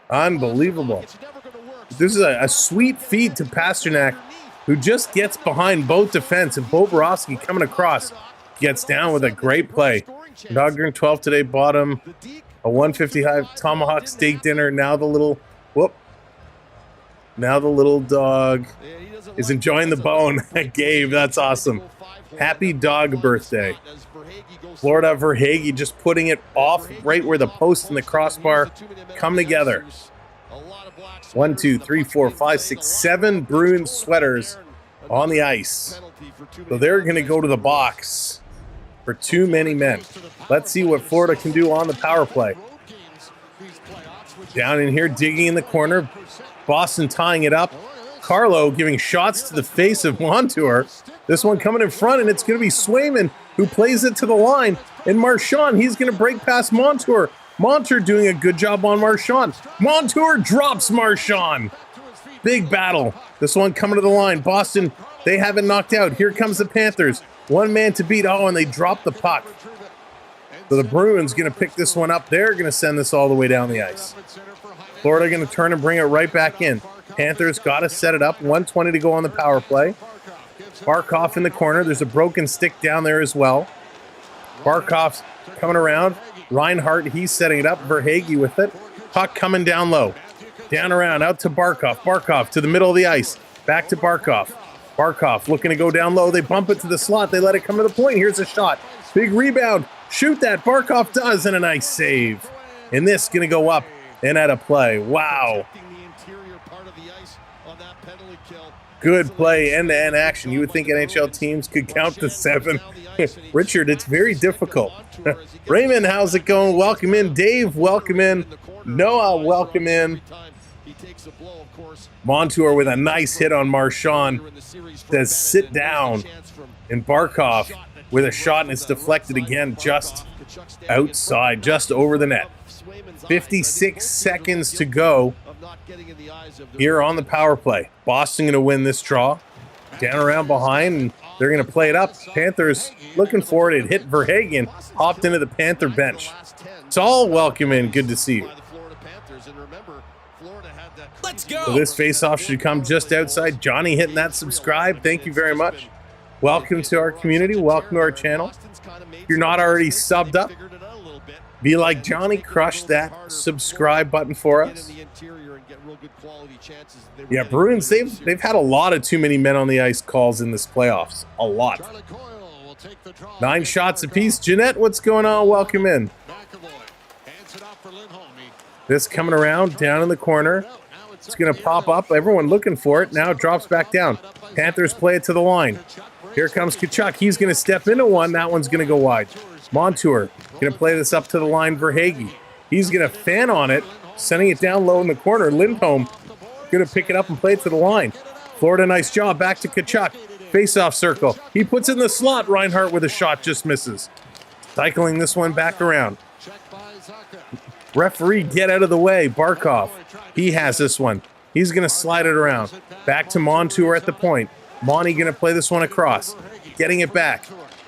Unbelievable. This is a sweet feed to Pastrnak, who just gets behind both defense. And Bobrovsky coming across gets down with a great play. Dog during 12 today bought him a 155 tomahawk steak dinner. Now the little dog is enjoying the bone. Gabe, that's awesome. Happy dog birthday. Florida Verhage just putting it off right where the post and the crossbar come together. 1, 2, 3, 4, 5, 6, 7 Bruins sweaters on the ice. So they're going to go to the box for too many men. Let's see what Florida can do on the power play. Down in here, digging in the corner. Boston tying it up. Carlo giving shots to the face of Montour. This one coming in front, and it's going to be Swayman who plays it to the line. And Marchand, he's going to break past Montour. Montour doing a good job on Marchand. Montour drops Marchand. Big battle. This one coming to the line. Boston, they have it knocked out. Here comes the Panthers. One man to beat. Oh, and they drop the puck. So the Bruins going to pick this one up. They're going to send this all the way down the ice. Florida going to turn and bring it right back in. Panthers got to set it up. 1:20 to go on the power play. Barkov in the corner. There's a broken stick down there as well. Barkov's coming around. Reinhart, he's setting it up. Verhage with it. Puck coming down low. Down around, out to Barkov. Barkov to the middle of the ice. Back to Barkov. Barkov looking to go down low. They bump it to the slot. They let it come to the point. Here's a shot. Big rebound. Shoot that. Barkov does, and a nice save. And this going to go up and out of play. Wow. Good play, end-to-end action. You would think NHL teams could count to 7. Richard, it's very difficult. Raymond, how's it going? Welcome in. Dave, welcome in. Noah, welcome in. Montour with a nice hit on Marchand. Says sit down. And Barkov with a shot, and it's deflected again just outside, just over the net. 56 seconds to go here on the power play. Boston going to win this draw. Down around behind, and they're going to play it up. Panthers looking for it. It hit Verhagen, hopped into the Panther bench. It's all welcome in. Good to see you. Let's go. So this face-off should come just outside. Johnny hitting that subscribe. Thank you very much. Welcome to our community. Welcome to our channel. If you're not already subbed up, Be like Johnny, crush that subscribe button for us. Yeah, Bruins, they've had a lot of too many men on the ice calls in this playoffs. A lot. 9 shots apiece. Jeanette, what's going on? Welcome in. This coming around down in the corner. It's going to pop up. Everyone looking for it. Now it drops back down. Panthers play it to the line. Here comes Tkachuk. He's going to step into one. That one's going to go wide. Montour going to play this up to the line for Hagee. He's going to fan on it, sending it down low in the corner. Lindholm going to pick it up and play it to the line. Florida, nice job. Back to Tkachuk. Face-off circle. He puts it in the slot. Reinhart with a shot just misses. Cycling this one back around. Referee, get out of the way. Barkov. He has this one. He's going to slide it around. Back to Montour at the point. Monty going to play this one across. Getting it back.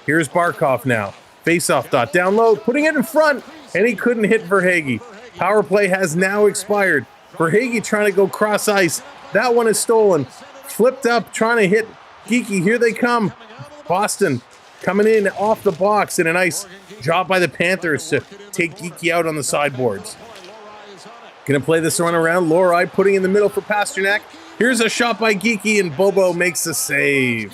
Here's Barkov now. Face-off dot. Down low. Putting it in front. And he couldn't hit Verhaeghe. Power play has now expired. Verhaeghe trying to go cross ice. That one is stolen. Flipped up, trying to hit Geekie. Here they come. Boston coming in off the box, and a nice job by the Panthers to take Geekie out on the sideboards. Gonna play this one around. Lohrei putting in the middle for Pasternak. Here's a shot by Geekie, and Bobo makes a save.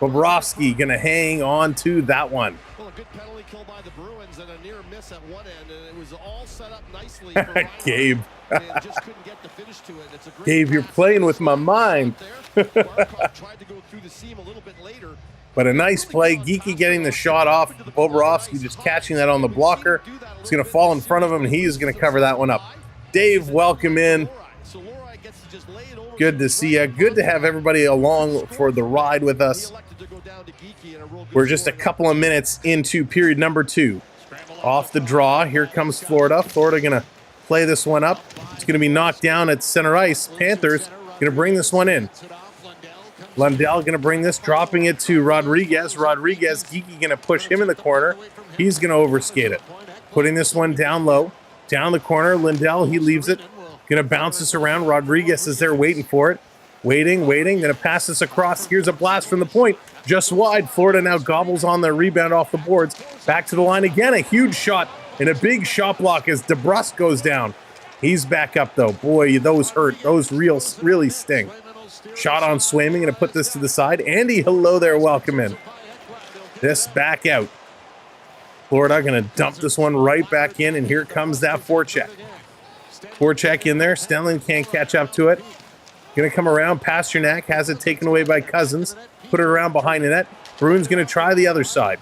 Bobrovsky gonna hang on to that one. Well, a good penalty kill by the Bruins and a near miss at one end, and it was all set up nicely for Gabe. and just couldn't get the finish to it. It's a great Gabe, you're playing with my mind. Barkov tried to go through the seam a little bit later. But a nice play. Geekie getting the shot off. Bobrovsky just catching that on the blocker. It's going to fall in front of him, and he is going to cover that one up. Dave, welcome in. So Lohrei gets to just lay it over. Good to see you. Good to have everybody along for the ride with us. We're just a couple of minutes into period number 2. Off the draw. Here comes Florida. Florida going to play this one up. It's going to be knocked down at center ice. Panthers going to bring this one in. Lundell going to bring this, dropping it to Rodriguez. Rodriguez, Geekie going to push him in the corner. He's going to overskate it. Putting this one down low. Down the corner, Lundell, he leaves it. Going to bounce this around. Rodriguez is there waiting for it. Waiting. Going to pass this across. Here's a blast from the point. Just wide. Florida now gobbles on the rebound off the boards. Back to the line again. A huge shot and a big shot block as DeBrusque goes down. He's back up, though. Boy, those hurt. Those really sting. Shot on Swayman. Going to put this to the side. Andy, hello there. Welcome in. This back out. Florida going to dump this one right back in, and here comes that forecheck. Forecheck in there. Stelling can't catch up to it. Going to come around. Pasternak has it taken away by Cousins. Put it around behind the net. Bruins going to try the other side.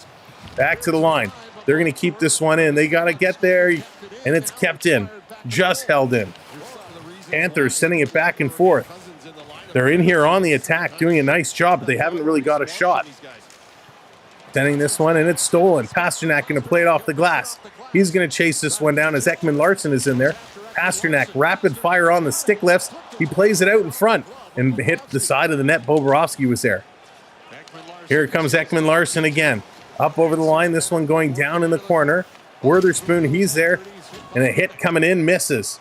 Back to the line. They're going to keep this one in. They got to get there, and it's kept in. Just held in. Panthers sending it back and forth. They're in here on the attack, doing a nice job, but they haven't really got a shot. Sending this one, and it's stolen. Pasternak going to play it off the glass. He's going to chase this one down as Ekman Larsson is in there. Pasternak, rapid fire on the stick lifts. He plays it out in front and hit the side of the net. Bobrovsky was there. Here comes Ekman Larsson again. Up over the line, this one going down in the corner. Witherspoon, he's there. And a hit coming in, misses.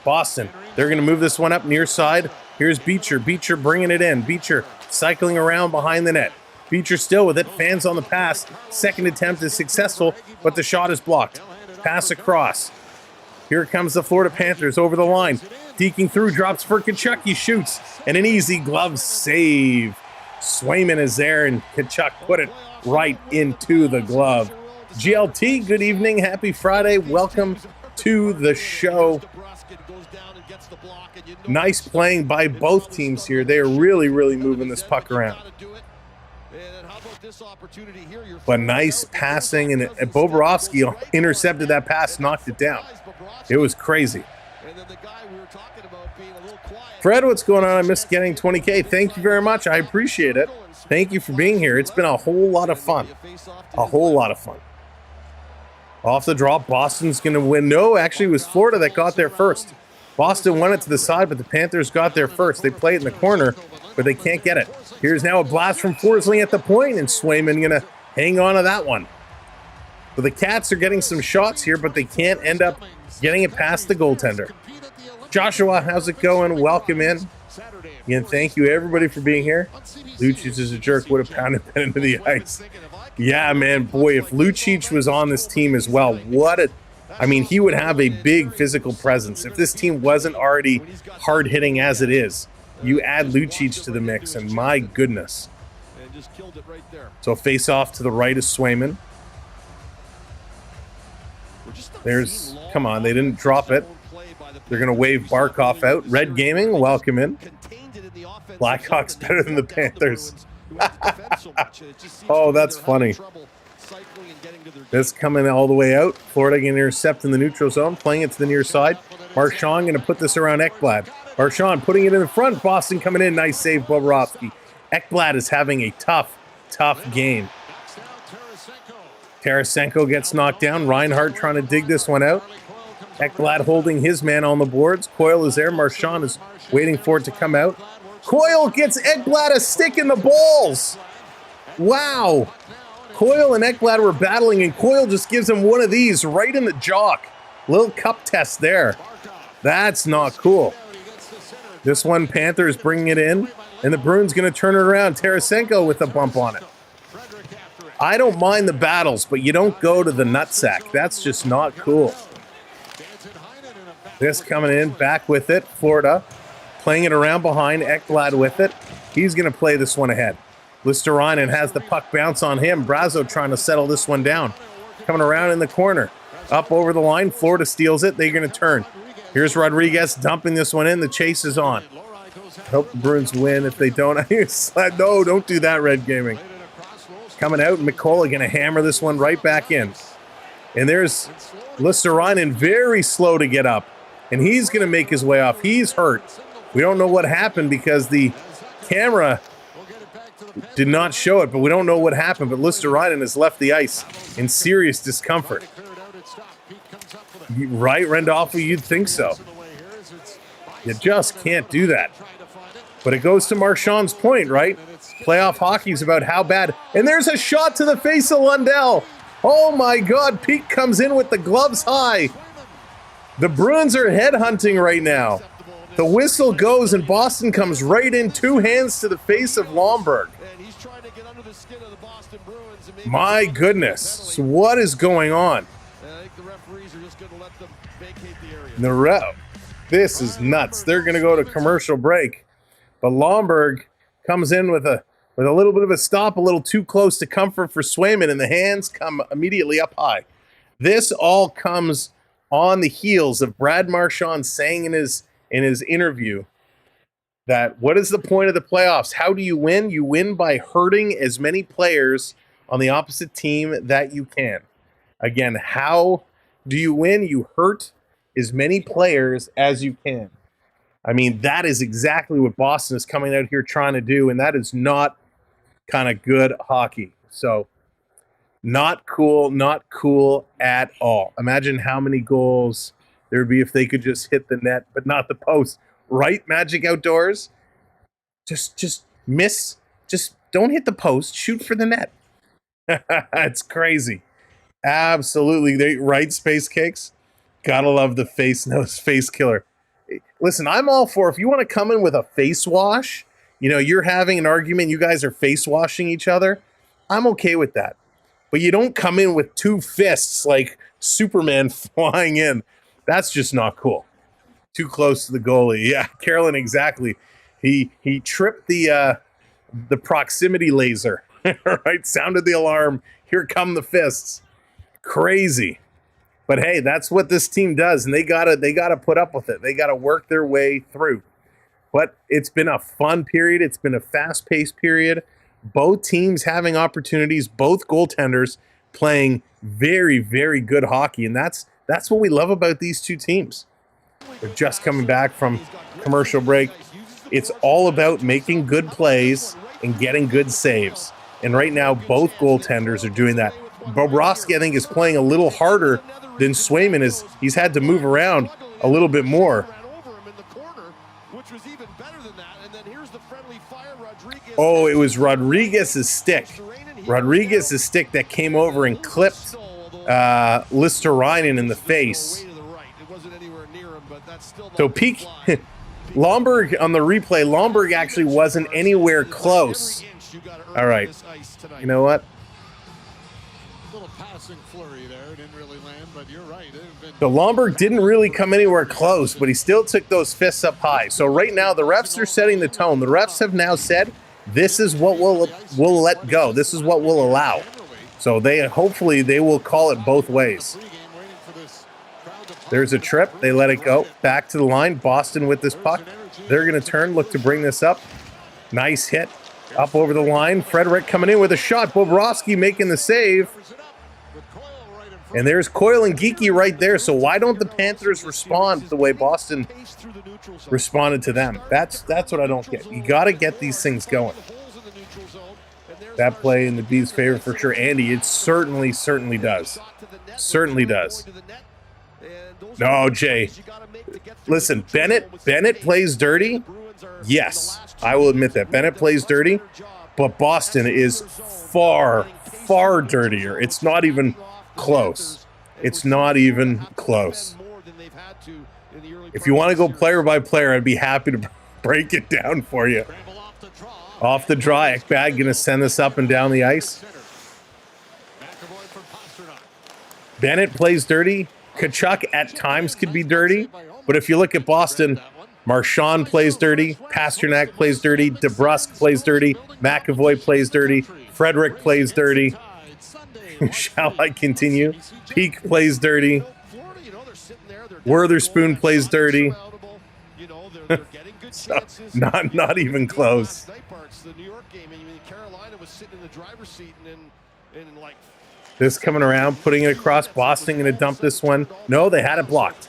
Boston, they're going to move this one up near side. Here's Beecher. Beecher bringing it in. Beecher cycling around behind the net. Beecher still with it. Fans on the pass. Second attempt is successful, but the shot is blocked. Pass across. Here comes the Florida Panthers over the line. Deking through, drops for Tkachuk. He shoots, and an easy glove save. Swayman is there, and Tkachuk put it right into the glove. GLT, good evening. Happy Friday. Welcome to the show. Nice playing by both teams here. They are really moving this puck around. But nice passing, and Bobrovsky intercepted that pass, knocked it down. It was crazy. Fred, what's going on? I missed getting 20K. Thank you very much. I appreciate it. Thank you for being here. It's been a whole lot of fun. A whole lot of fun. Off the draw, Boston's going to win. No, actually, it was Florida that got there first. Boston won it to the side, but the Panthers got there first. They play it in the corner, but they can't get it. Here's now a blast from Forsling at the point, and Swayman going to hang on to that one. So the Cats are getting some shots here, but they can't end up getting it past the goaltender. Joshua, how's it going? Welcome in. Again, thank you, everybody, for being here. Lucic is a jerk. Would have pounded that into the ice. Yeah, man, boy, if Lucic was on this team as well, what I mean, he would have a big physical presence. If this team wasn't already hard-hitting as it is, you add Lucic to the mix, and my goodness. And just killed it right there. So face-off to the right is Swayman. There's, come on, they didn't drop it. They're going to wave Barkov out. Red Gaming, welcome in. Blackhawks better than the Panthers. Oh, that's funny. This coming all the way out. Florida going to intercept in the neutral zone, playing it to the near side. Marchand going to put this around Ekblad. Marchand putting it in the front. Boston coming in. Nice save, Bobrovsky. Ekblad is having a tough game. Tarasenko gets knocked down. Reinhart trying to dig this one out. Ekblad holding his man on the boards. Coyle is there. Marchand is waiting for it to come out. Coyle gets Ekblad a stick in the balls. Wow. Coyle and Ekblad were battling, and Coyle just gives him one of these right in the jock. Little cup test there. That's not cool. This one, Panthers bringing it in, and the Bruins going to turn it around. Tarasenko with a bump on it. I don't mind the battles, but you don't go to the nutsack. That's just not cool. This coming in, back with it. Florida playing it around behind. Ekblad with it. He's going to play this one ahead. Listerainen has the puck bounce on him. Brazo trying to settle this one down. Coming around in the corner. Up over the line. Florida steals it. They're going to turn. Here's Rodriguez dumping this one in. The chase is on. Hope the Bruins win. If they don't, no, don't do that, Red Gaming. Coming out, McCullough going to hammer this one right back in. And there's Listerainen, very slow to get up. And he's going to make his way off. He's hurt. We don't know what happened because the camera did not show it, but we don't know what happened. But Listerainen has left the ice in serious discomfort. Right, Randolph, you'd think so. You just can't do that. But it goes to Marchand's point, right? Playoff hockey is about how bad. And there's a shot to the face of Lundell. Oh my God, Pete comes in with the gloves high. The Bruins are headhunting right now. The whistle goes and Boston comes right in, two hands to the face of Lomberg. My goodness, so what is going on? This is nuts. They're going to go to commercial break. But Lomberg comes in with a little bit of a stop, a little too close to comfort for Swayman, and the hands come immediately up high. This all comes on the heels of Brad Marchand saying in his interview that what is the point of the playoffs? How do you win? You win by hurting as many players on the opposite team that you can. Again, how do you win? You hurt as many players as you can. I mean, that is exactly what Boston is coming out here trying to do, and that is not kind of good hockey. So not cool at all. Imagine how many goals there would be if they could just hit the net, but not the post. Right, Magic Outdoors? Just miss. Just don't hit the post. Shoot for the net. It's crazy. Absolutely. Right, Space Cakes? Gotta love the face killer. Listen, I'm all for if you want to come in with a face wash, you're having an argument, you guys are face washing each other, I'm okay with that. But you don't come in with two fists like Superman flying in. That's just not cool. Too close to the goalie. Yeah, Carolyn, exactly. He tripped the proximity laser. Right? Sounded the alarm. Here come the fists. Crazy. But hey, that's what this team does, and they gotta put up with it. They gotta work their way through. But it's been a fun period. It's been a fast-paced period. Both teams having opportunities, both goaltenders playing very, very good hockey, and that's what we love about these two teams. They're just coming back from commercial break. It's all about making good plays and getting good saves. And right now, both goaltenders are doing that. Bobrovsky, I think, is playing a little harder than Swayman is. He's had to move around a little bit more. Oh, it was Rodriguez's stick. Rodriguez's stick that came over and clipped Listerainen in the face. So peak Lomberg on the replay. Lomberg actually wasn't anywhere close. All right. You know what? So Lomberg didn't really come anywhere close, but he still took those fists up high. So right now, the refs are setting the tone. The refs have now said, this is what we'll let go. This is what we'll allow. So hopefully they will call it both ways. There's a trip. They let it go. Back to the line. Boston with this puck. They're going to turn, look to bring this up. Nice hit. Up over the line. Frederick coming in with a shot. Bobrovsky making the save. And there's Coyle and Geeky right there. So why don't the Panthers respond the way Boston responded to them? That's what I don't get. You got to get these things going. That play in the Bees' favor for sure. Andy, it certainly does. Certainly does. No, Jay. Listen, Bennett plays dirty. Yes, I will admit that. Bennett plays dirty, but Boston is far dirtier. It's not even close. It's not even close. If you want to go player by player, I'd be happy to break it down for you. Off the draw, Ekblad going to send this up and down the ice. Bennett plays dirty. Kachuk at times could be dirty. But if you look at Boston, Marchand plays dirty. Pasternak plays dirty. DeBrusk plays dirty. McAvoy plays dirty. Frederick plays dirty. Shall I continue? Peak plays dirty. Witherspoon plays dirty. So, not even close. This coming around, putting it across. Boston going to dump this one. No, they had it blocked.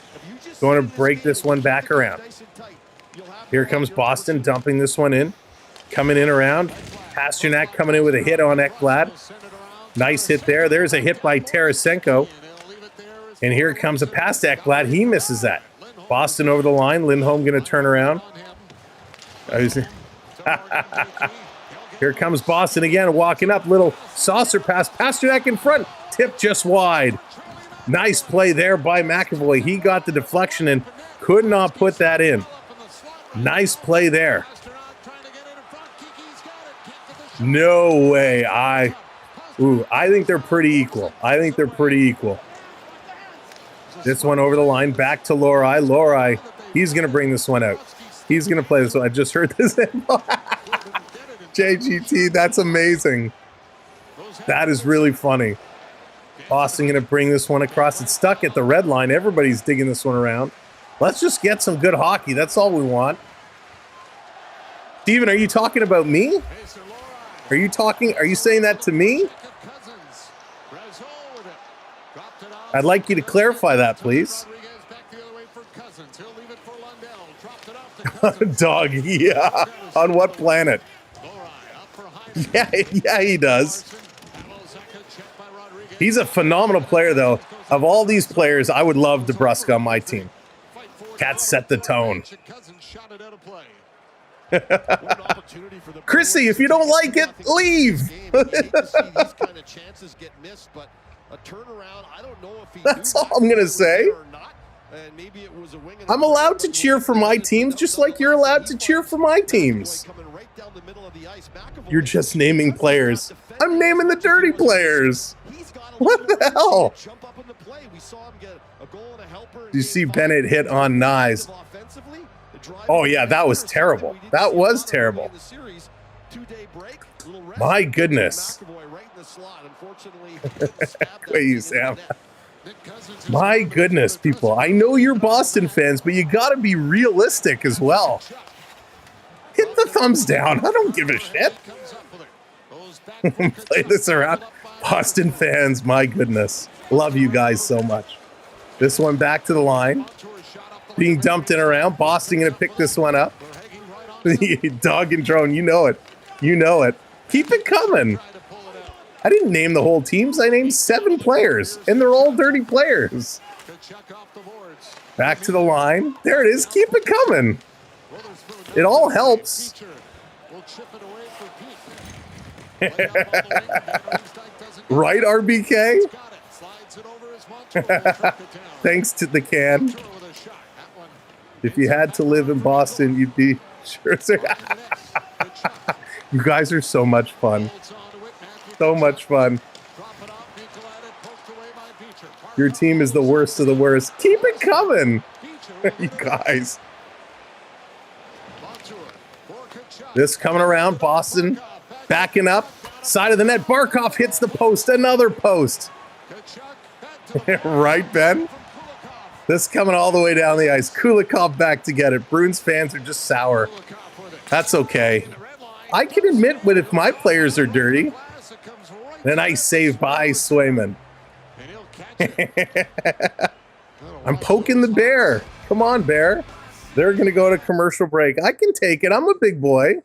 Going to break this one back around. Here comes Boston dumping this one in. Coming in around. Pasternak coming in with a hit on Ekblad. Nice hit there. There's a hit by Tarasenko. And here comes a pass to Ekblad. He misses that. Boston over the line. Lindholm going to turn around. Here comes Boston again, walking up. Little saucer pass. Pasternak in front. Tip just wide. Nice play there by McAvoy. He got the deflection and could not put that in. Nice play there. No way. I think they're pretty equal. This one over the line. Back to Lohrei. Lohrei, he's going to bring this one out. He's going to play this one. I just heard this. JGT, that's amazing. That is really funny. Boston going to bring this one across. It's stuck at the red line. Everybody's digging this one around. Let's just get some good hockey. That's all we want. Steven, are you talking about me? Are you saying that to me? I'd like you to clarify that, please. Dog, yeah. On what planet? Yeah, he does. He's a phenomenal player, though. Of all these players, I would love DeBrusk on my team. Cats set the tone. Chrissy, if you don't like it, leave. That's all I'm going to say. I'm allowed to cheer for my teams just like you're allowed to cheer for my teams. You're just naming players. I'm naming the dirty players. What the hell? Do you see Bennett hit on Nyes? Oh, yeah, that was terrible. That was terrible. My goodness. Wait, you, Sam. My goodness, people. I know you're Boston fans, but you got to be realistic as well. Hit the thumbs down. I don't give a shit. Play this around. Boston fans, my goodness. Love you guys so much. This one back to the line. Being dumped in around. Boston going to pick this one up. Dog and drone, you know it. You know it. Keep it coming. I didn't name the whole teams. I named 7 players, and they're all dirty players. Back to the line. There it is. Keep it coming. It all helps. Right, RBK? Thanks to the can. If you had to live in Boston, you'd be sure. You guys are so much fun. So much fun. Your team is the worst of the worst. Keep it coming, you guys. This coming around, Boston backing up, side of the net. Barkov hits the post, another post. Right, Ben? This coming all the way down the ice. Kulikov back to get it. Bruins fans are just sour. That's okay. I can admit when if my players are dirty. A nice save by Swayman. I'm poking the bear. Come on, bear. They're going to go to commercial break. I can take it. I'm a big boy.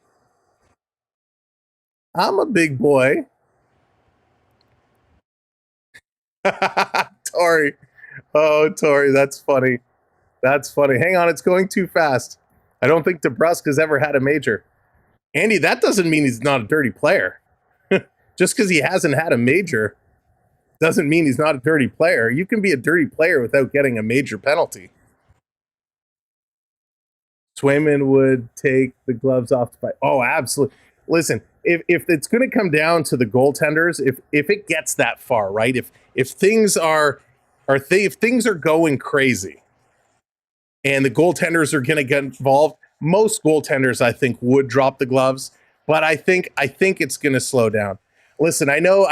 I'm a big boy. Tori. Oh, Tori, that's funny. That's funny. Hang on, it's going too fast. I don't think DeBrusk has ever had a major. Andy, that doesn't mean he's not a dirty player. Just because he hasn't had a major doesn't mean he's not a dirty player. You can be a dirty player without getting a major penalty. Swayman would take the gloves off to fight. Oh, absolutely. Listen, if it's going to come down to the goaltenders, if it gets that far, right? If things are going crazy and the goaltenders are going to get involved, most goaltenders I think would drop the gloves, but I think it's going to slow down. Listen, I know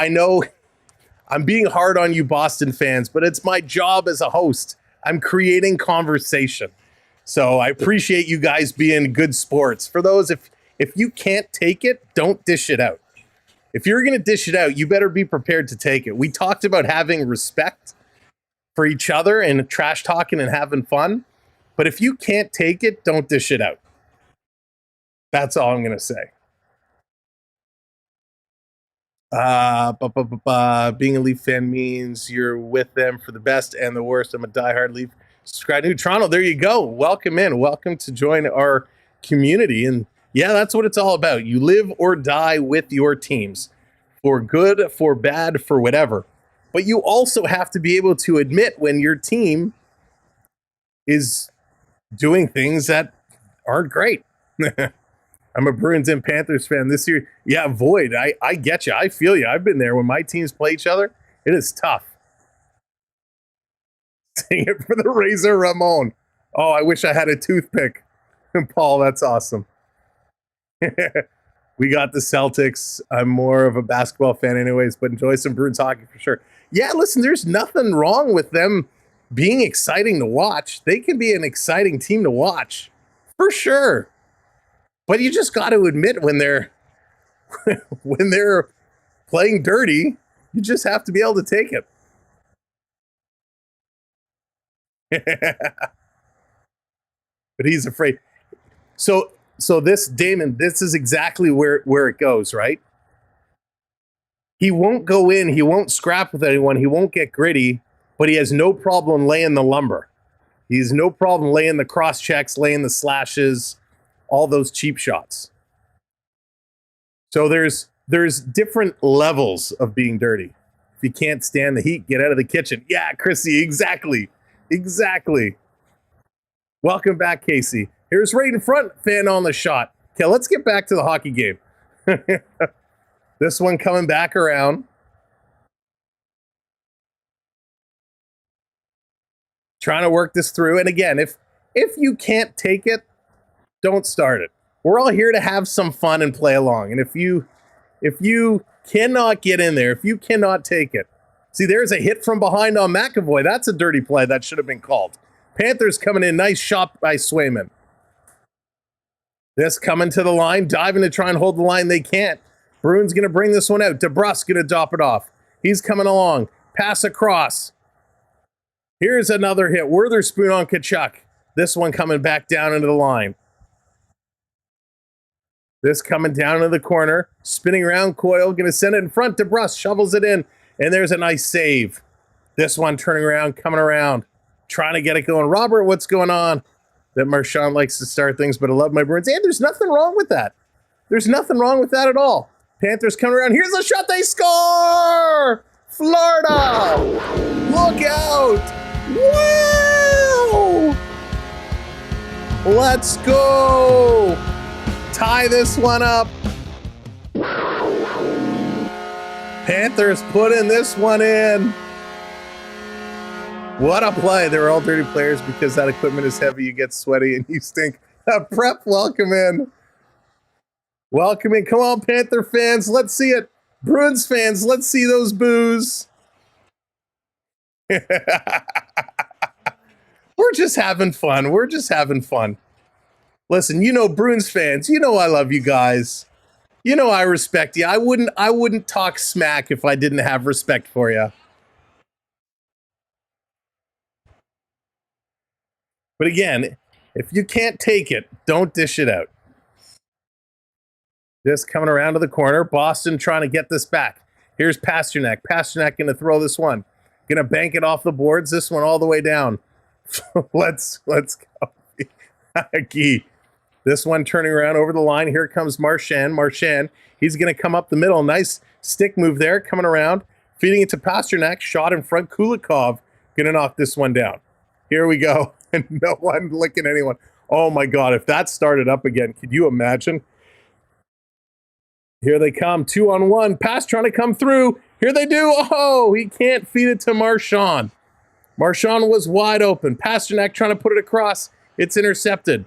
I'm being hard on you Boston fans, but it's my job as a host. I'm creating conversation. So I appreciate you guys being good sports. For those, if you can't take it, don't dish it out. If you're going to dish it out, you better be prepared to take it. We talked about having respect for each other and trash talking and having fun. But if you can't take it, don't dish it out. That's all I'm going to say. Being a Leaf fan means you're with them for the best and the worst. I'm a diehard Leaf. Subscribe to Toronto. There you go. Welcome in. Welcome to join our community. And yeah, that's what it's all about. You live or die with your teams, for good, for bad, for whatever. But you also have to be able to admit when your team is doing things that aren't great. I'm a Bruins and Panthers fan this year. Yeah, Void, I get you. I feel you. I've been there when my teams play each other. It is tough. Sing it for the Razor Ramon. Oh, I wish I had a toothpick. Paul, that's awesome. We got the Celtics. I'm more of a basketball fan anyways, but enjoy some Bruins hockey for sure. Yeah, listen, there's nothing wrong with them being exciting to watch. They can be an exciting team to watch for sure. But you just got to admit when they're playing dirty, you just have to be able to take it. But he's afraid. So this, Damon, this is exactly where it goes, right? He won't go in, he won't scrap with anyone, he won't get gritty, but he has no problem laying the lumber. He has no problem laying the cross checks, laying the slashes, all those cheap shots. So there's different levels of being dirty. If you can't stand the heat, get out of the kitchen. Yeah, Chrissy, exactly. Welcome back, Casey. Here's right in front, fan on the shot. Okay, let's get back to the hockey game. This one coming back around. Trying to work this through. And again, if you can't take it, don't start it. We're all here to have some fun and play along. And if you cannot get in there, if you cannot take it. See, there's a hit from behind on McAvoy. That's a dirty play. That should have been called. Panthers coming in. Nice shot by Swayman. This coming to the line. Diving to try and hold the line. They can't. Bruins going to bring this one out. DeBrusk going to drop it off. He's coming along. Pass across. Here's another hit. Witherspoon on Tkachuk. This one coming back down into the line. This coming down into the corner. Spinning around. Coyle going to send it in front. DeBrusk shovels it in. And there's a nice save. This one turning around, coming around. Trying to get it going. Robert, what's going on? That Marchand likes to start things, but I love my Bruins. And there's nothing wrong with that. There's nothing wrong with that at all. Panthers coming around. Here's a shot. They score! Florida! Look out! Wow! Let's go! Tie this one up. Panthers putting this one in. What a play. They were all dirty players because that equipment is heavy. You get sweaty and you stink. Prep, welcome in. Welcome in. Come on, Panther fans. Let's see it. Bruins fans, let's see those boos. We're just having fun. We're just having fun. Listen, you know, Bruins fans, you know I love you guys. You know I respect you. I wouldn't talk smack if I didn't have respect for you. But again, if you can't take it, don't dish it out. This coming around to the corner. Boston trying to get this back. Here's Pasternak. Pasternak going to throw this one. Going to bank it off the boards. This one all the way down. Let's go. Gee. This one turning around over the line. Here comes Marchand. Marchand. He's going to come up the middle. Nice stick move there. Coming around. Feeding it to Pasternak. Shot in front. Kulikov going to knock this one down. Here we go. And no one licking anyone. Oh my God. If that started up again, could you imagine? Here they come, 2-on-1. Pass trying to come through. Here they do. Oh, he can't feed it to Marchand. Marchand was wide open. Pasternak trying to put it across. It's intercepted.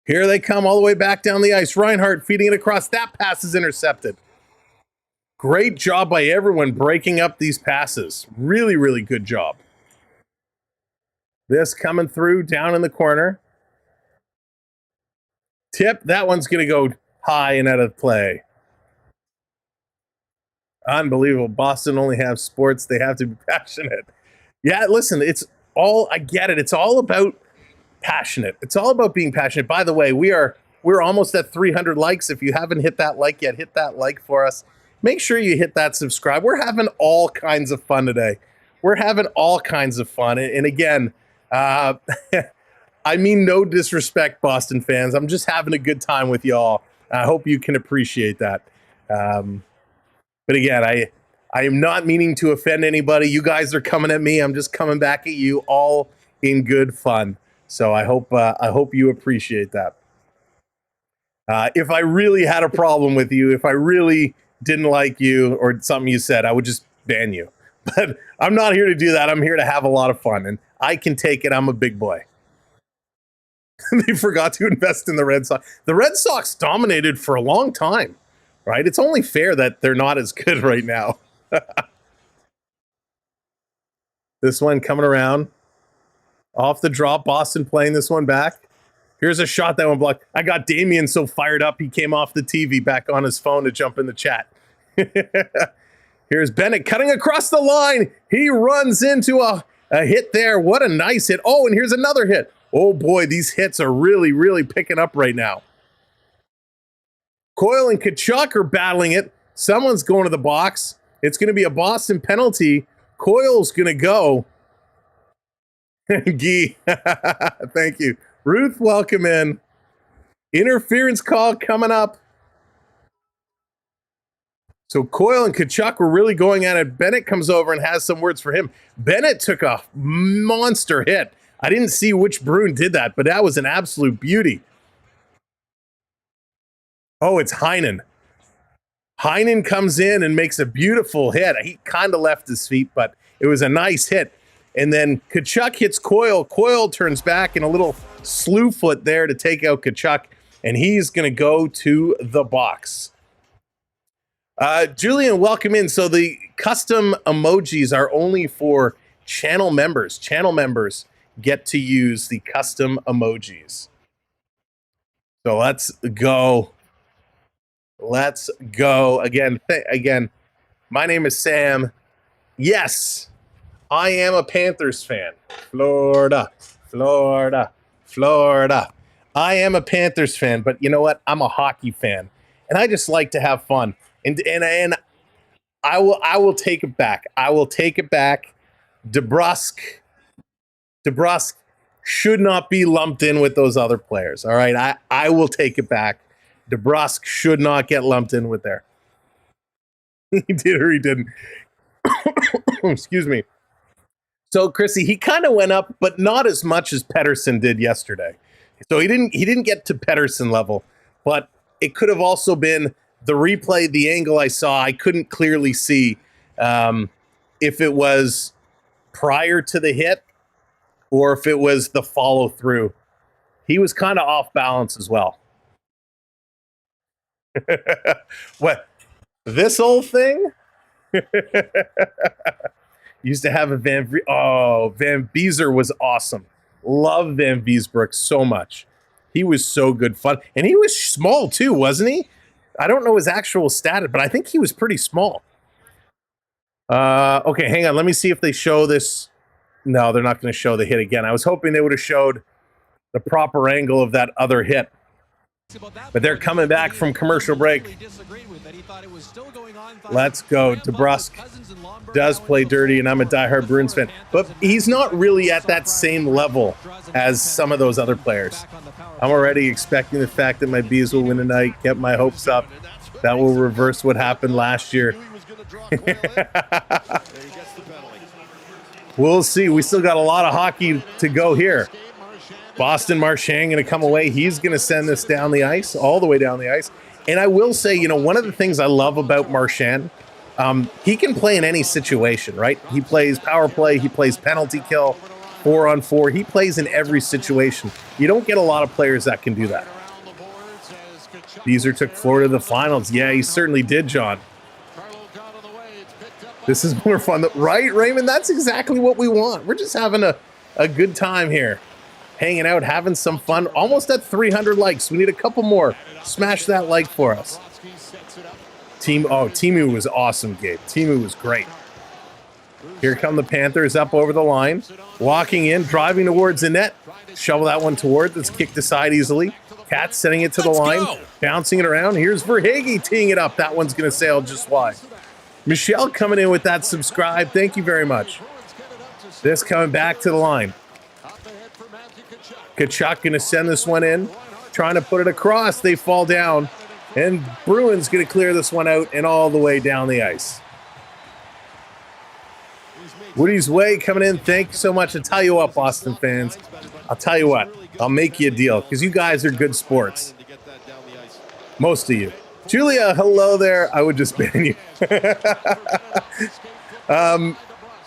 Here they come all the way back down the ice. Reinhart feeding it across. That pass is intercepted. Great job by everyone breaking up these passes. Really, really good job. This coming through down in the corner. Tip. That one's going to go high and out of play. Unbelievable. Boston only have sports. They have to be passionate. Yeah, listen, it's all, I get it. It's all about passionate. It's all about being passionate. By the way, we're almost at 300 likes. If you haven't hit that like yet, hit that like for us. Make sure you hit that subscribe. We're having all kinds of fun today. We're having all kinds of fun. And again, I mean no disrespect, Boston fans. I'm just having a good time with y'all. I hope you can appreciate that. But again, I am not meaning to offend anybody. You guys are coming at me. I'm just coming back at you, all in good fun. So I hope you appreciate that. If I really had a problem with you, if I really didn't like you or something you said, I would just ban you. But I'm not here to do that. I'm here to have a lot of fun, and I can take it. I'm a big boy. They forgot to invest in the Red Sox. The Red Sox dominated for a long time, right? It's only fair that they're not as good right now. This one coming around. Off the drop, Boston playing this one back. Here's a shot that one blocked. I got Damien so fired up, he came off the TV back on his phone to jump in the chat. Here's Bennett cutting across the line. He runs into a hit there. What a nice hit. Oh, and here's another hit. Oh boy, these hits are really, really picking up right now. Coyle and Tkachuk are battling it. Someone's going to the box. It's going to be a Boston penalty. Coyle's going to go. Guy, thank you. Ruth, welcome in. Interference call coming up. So Coyle and Tkachuk were really going at it. Bennett comes over and has some words for him. Bennett took a monster hit. I didn't see which Bruin did that, but that was an absolute beauty. Oh, it's Heinen. Heinen comes in and makes a beautiful hit. He kind of left his feet, but it was a nice hit. And then Tkachuk hits Coyle. Coyle turns back in a little slew foot there to take out Tkachuk, and he's going to go to the box. Julian, welcome in. So the custom emojis are only for channel members. Channel members get to use the custom emojis. So let's go. Let's go. Again, my name is Sam. Yes, I am a Panthers fan. Florida, Florida, Florida. I am a Panthers fan, but you know what? I'm a hockey fan, and I just like to have fun. And I will take it back. I will take it back. DeBrusk should not be lumped in with those other players. All right, I will take it back. DeBrusk should not get lumped in with there. He did or he didn't. Excuse me. So Chrissy, he kind of went up, but not as much as Pettersson did yesterday. So he didn't get to Pettersson level, but it could have also been the replay, the angle I saw. I couldn't clearly see if it was prior to the hit or if it was the follow through. He was kind of off balance as well. What? This old thing? Used to have a Van Beezer was awesome. Love Van Beesbrook so much. He was so good fun. And he was small too, wasn't he? I don't know his actual status, but I think he was pretty small. Okay, hang on. Let me see if they show this. No, they're not going to show the hit again. I was hoping they would have showed the proper angle of that other hit. But they're coming back from commercial break. Let's go. DeBrusque does play dirty, and I'm a diehard Bruins fan. But he's not really at that same level as some of those other players. I'm already expecting the fact that my Bees will win tonight. Get my hopes up. That will reverse what happened last year. We'll see. We still got a lot of hockey to go here. Boston Marchand going to come away. He's going to send this down the ice, all the way down the ice. And I will say, you know, one of the things I love about Marchand, he can play in any situation, right? He plays power play. He plays penalty kill, 4-on-4. He plays in every situation. You don't get a lot of players that can do that. Beezer took Florida to the finals. Yeah, he certainly did, John. This is more fun, right, Raymond? That's exactly what we want. We're just having a good time here. Hanging out, having some fun. Almost at 300 likes. We need a couple more. Smash that like for us. Timu was awesome, Gabe. Timu was great. Here come the Panthers up over the line. Walking in, driving towards the net. Shovel that one towards. It's kicked aside easily. Cat setting it to the line. Bouncing it around. Here's Verhaeghe teeing it up. That one's going to sail just wide. Michelle coming in with that subscribe. Thank you very much. This coming back to the line. Tkachuk going to send this one in. Trying to put it across. They fall down. And Bruins going to clear this one out and all the way down the ice. Woody's Way coming in. Thank you so much. I'll tell you what, Boston fans. I'll tell you what. I'll make you a deal because you guys are good sports. Most of you. Julia, hello there. I would just ban you.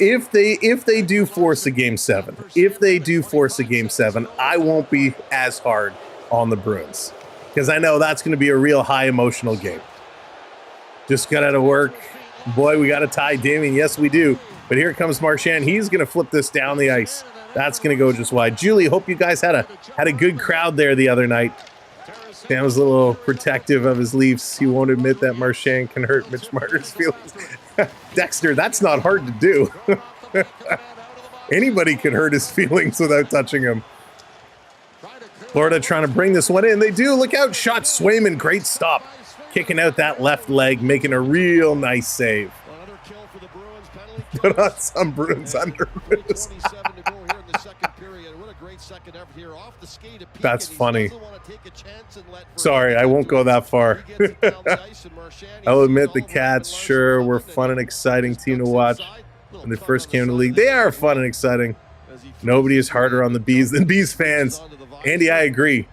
If they do force a game 7, I won't be as hard on the Bruins because I know that's going to be a real high emotional game. Just got out of work. Boy, we got a tie, Damien. Yes, we do. But here comes Marchand. He's going to flip this down the ice. That's going to go just wide. Julie, hope you guys had a good crowd there the other night. Sam was a little protective of his Leafs. He won't admit that Marchand can hurt Mitch Marner's feelings. Dexter, that's not hard to do. Anybody can hurt his feelings without touching him. Florida trying to bring this one in. They do. Look out. Shot Swayman. Great stop. Kicking out that left leg, making a real nice save. Put on some Bruins under. That's funny. Sorry, I won't go that far. I'll admit the Cats sure were fun and exciting team to watch when they first came to the league. They are fun and exciting. Nobody is harder on the Bees than Bees fans. Andy, I agree.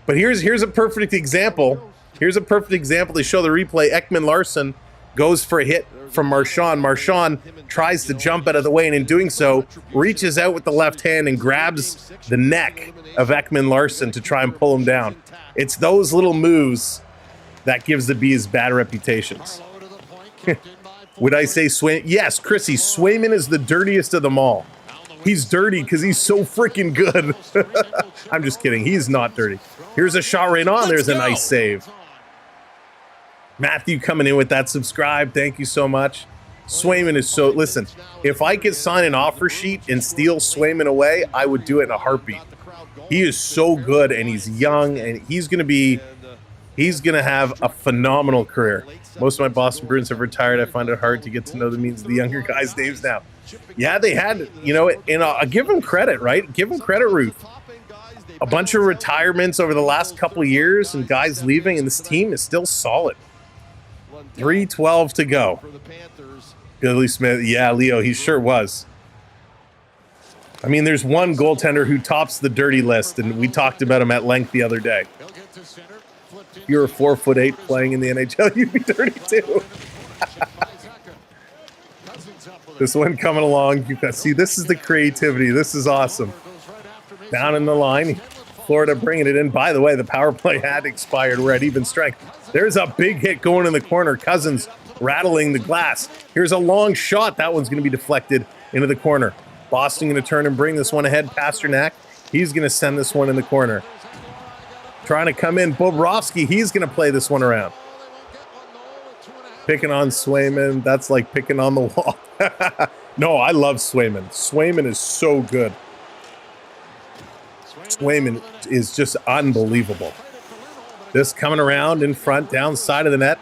But here's a perfect example. Here's a perfect example to show the replay. Ekman Larsson goes for a hit from Marchand. Marchand tries to jump out of the way, and in doing so, reaches out with the left hand and grabs the neck of Ekman Larsson to try and pull him down. It's those little moves that gives the Bees bad reputations. Would I say Swayman? Yes, Chrissy, Swayman is the dirtiest of them all. He's dirty because he's so freaking good. I'm just kidding. He's not dirty. Here's a shot right on. There's a nice save. Matthew coming in with that subscribe. Thank you so much. Swayman is so... Listen, if I could sign an offer sheet and steal Swayman away, I would do it in a heartbeat. He is so good, and he's young, and he's going to have a phenomenal career. Most of my Boston Bruins have retired. I find it hard to get to know the means of the younger guys' names now. Yeah, they had, you know, and I'll give them credit, right? Give them credit, Ruth. A bunch of retirements over the last couple of years and guys leaving, and this team is still solid. 3:12 to go. Billy Smith, yeah, Leo, he sure was. I mean, there's one goaltender who tops the dirty list, and we talked about him at length the other day. If you're a 4'8" playing in the NHL, you'd be dirty too. This one coming along. You can see this is the creativity. This is awesome. Down in the line, Florida bringing it in. By the way, the power play had expired. We're at even strength. There's a big hit going in the corner. Cousins rattling the glass. Here's a long shot. That one's going to be deflected into the corner. Boston going to turn and bring this one ahead. Pasternak, he's going to send this one in the corner. Trying to come in. Bobrovsky, he's going to play this one around. Picking on Swayman. That's like picking on the wall. No, I love Swayman. Swayman is so good. Swayman is just unbelievable. This coming around in front, down side of the net.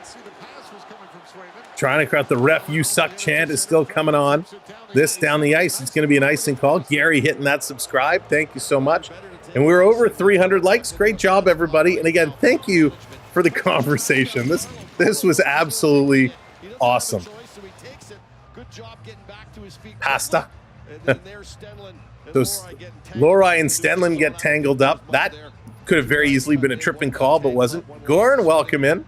Trying to cut the ref, you suck chant is still coming on. This down the ice, it's going to be an icing call. Gary hitting that subscribe. Thank you so much. And we're over 300 likes. Great job, everybody. And again, thank you for the conversation. This was absolutely awesome. Pasta. Those Lori and Stenlin get tangled up. That could have very easily been a tripping call, but wasn't. Goran, welcome in.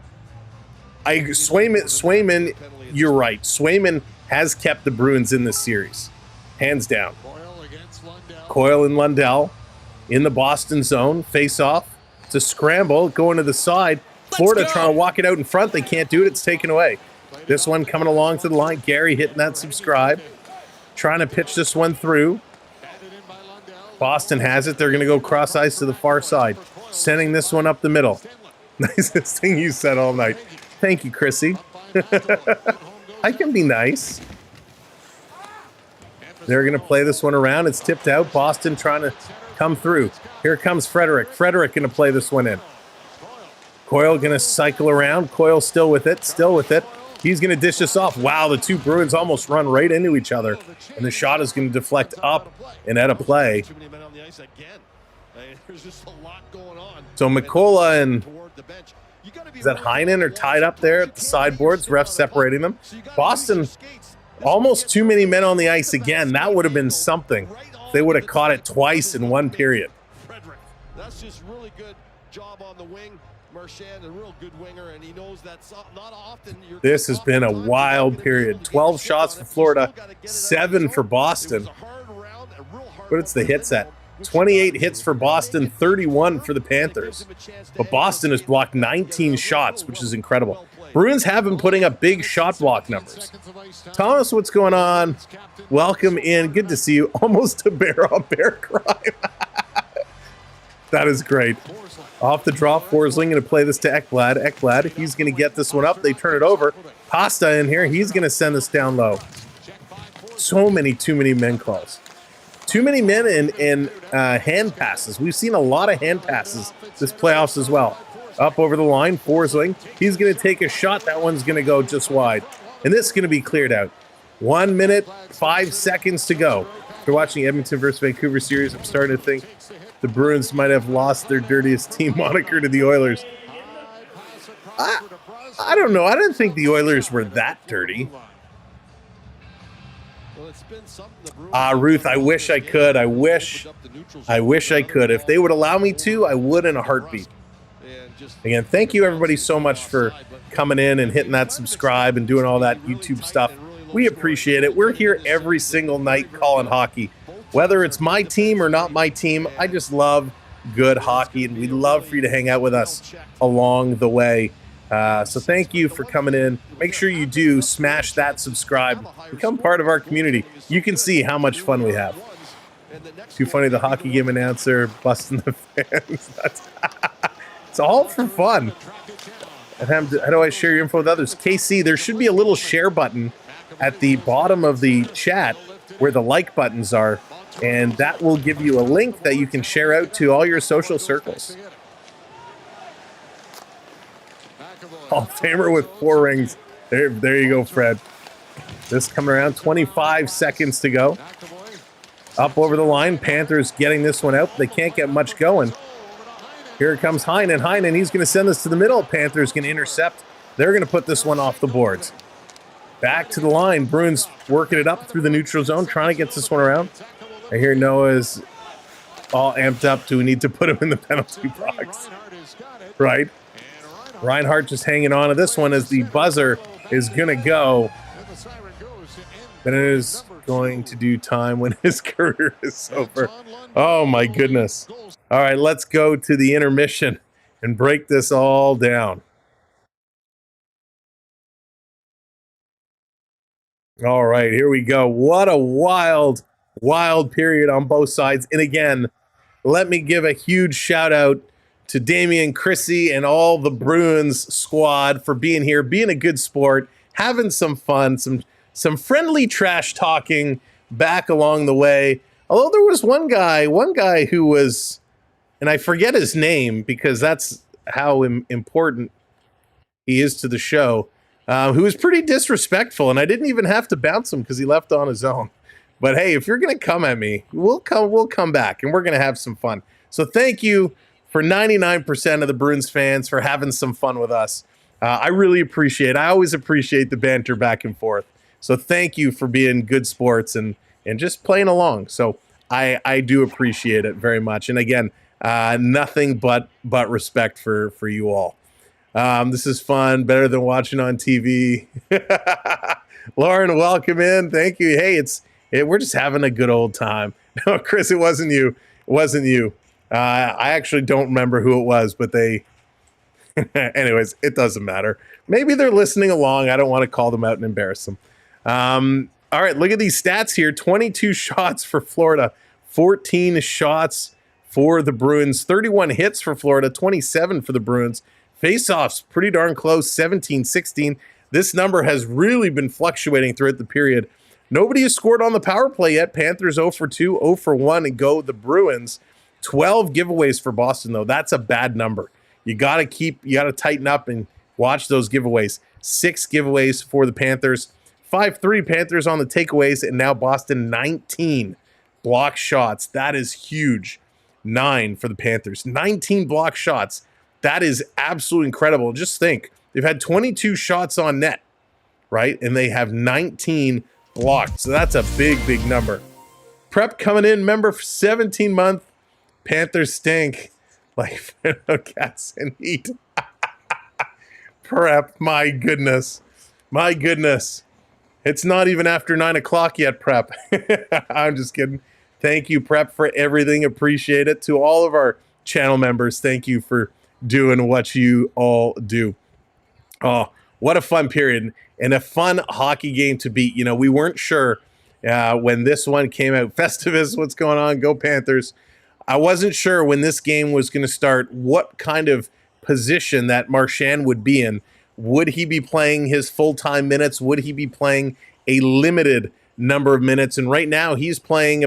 Swayman, you're right. Swayman has kept the Bruins in this series, hands down. Coyle and Lundell in the Boston zone, face off. It's a scramble going to the side. Florida trying to walk it out in front. They can't do it. It's taken away. This one coming along to the line. Gary hitting that subscribe. Trying to pitch this one through. Boston has it. They're going to go cross ice to the far side. Sending this one up the middle. Nicest thing you said all night. Thank you, Chrissy. I can be nice. They're going to play this one around. It's tipped out. Boston trying to come through. Here comes Frederick. Frederick going to play this one in. Coyle going to cycle around. Coyle still with it. Still with it. He's going to dish this off. Wow, the two Bruins almost run right into each other. And the shot is going to deflect up and out of play. So McCullough and is that Heinen are tied up there at the sideboards, refs separating them. Boston, almost too many men on the ice again. That would have been something if they would have caught it twice in one period. That's just really good job on the wing. Marchand, a real good winger, and he knows that's not often. This has been a wild period. 12 shots for Florida, 7 for Boston. But it's the hit set. 28 hits for Boston, 31 for the Panthers. But Boston has blocked 19 shots, which is incredible. Bruins have been putting up big shot block numbers. Thomas, what's going on? Welcome in. Good to see you. Almost a bear-on-bear crime. That is great. Off the drop, Forsling going to play this to Ekblad. Ekblad, he's going to get this one up. They turn it over. Pasta in here. He's going to send this down low. So many, too many men calls. Too many men in hand passes. We've seen a lot of hand passes this playoffs as well. Up over the line, Forsling. He's going to take a shot. That one's going to go just wide. And this is going to be cleared out. 1 minute, 5 seconds to go. After watching Edmonton versus Vancouver series, I'm starting to think the Bruins might have lost their dirtiest team moniker to the Oilers. I don't know. I didn't think the Oilers were that dirty. Ruth, I wish I could. I wish I could. If they would allow me to, I would in a heartbeat. Again, thank you everybody so much for coming in and hitting that subscribe and doing all that YouTube stuff. We appreciate it. We're here every single night calling hockey. Whether it's my team or not my team, I just love good hockey, and we'd love for you to hang out with us along the way. So thank you for coming in. Make sure you do smash that subscribe. Become part of our community. You can see how much fun we have. Too funny, the hockey game announcer busting the fans. It's all for fun. How do I share your info with others? KC, there should be a little share button at the bottom of the chat where the like buttons are, and that will give you a link that you can share out to all your social circles. Hall of Famer with 4 rings. There you go, Fred. This coming around, 25 seconds to go. Up over the line, Panthers getting this one out. They can't get much going. Here comes Heinen. Heinen, he's going to send this to the middle. Panthers can intercept. They're going to put this one off the boards. Back to the line. Bruins working it up through the neutral zone, trying to get this one around. I hear Noah's all amped up. Do we need to put him in the penalty box? Right? Reinhart just hanging on to this one as the buzzer is going to go. Bennett is going to do time when his career is over. Oh my goodness. All right, let's go to the intermission and break this all down. All right, here we go. What a wild, wild period on both sides. And again, let me give a huge shout out to Damian, Chrissy, and all the Bruins squad for being here, being a good sport, having some fun, some friendly trash talking back along the way. Although there was one guy who was, and I forget his name because that's how important he is to the show, who was pretty disrespectful, and I didn't even have to bounce him because he left on his own. But hey, if you're gonna come at me, we'll come back, and we're gonna have some fun. So thank you for 99% of the Bruins fans for having some fun with us. I really appreciate it. I always appreciate the banter back and forth. So thank you for being good sports and just playing along. So I do appreciate it very much. And again, nothing but respect for you all. This is fun, better than watching on TV. Lauren, welcome in. Thank you. Hey, we're just having a good old time. No, Chris, it wasn't you. It wasn't you. I actually don't remember who it was, but they. Anyways, it doesn't matter. Maybe they're listening along. I don't want to call them out and embarrass them. All right, look at these stats here. 22 shots for Florida, 14 shots for the Bruins, 31 hits for Florida, 27 for the Bruins. Face-offs, pretty darn close, 17-16. This number has really been fluctuating throughout the period. Nobody has scored on the power play yet. Panthers 0 for 2, 0 for 1, and go the Bruins. 12 giveaways for Boston, though. That's a bad number. You got to tighten up and watch those giveaways. 6 giveaways for the Panthers. 5-3 Panthers on the takeaways, and now Boston 19 block shots. That is huge. 9 for the Panthers. 19 block shots. That is absolutely incredible. Just think, they've had 22 shots on net, right? And they have 19 blocked. So that's a big, big number. Prep coming in, member for 17 months. Panthers stink like cats and heat. Prep, my goodness. My goodness. It's not even after 9 o'clock yet, Prep. I'm just kidding. Thank you, Prep, for everything. Appreciate it. To all of our channel members, thank you for doing what you all do. Oh, what a fun period and a fun hockey game to beat. You know, we weren't sure when this one came out. Festivus, what's going on? Go Panthers. I wasn't sure when this game was going to start what kind of position that Marchand would be in. Would he be playing his full-time minutes? Would he be playing a limited number of minutes? And right now he's playing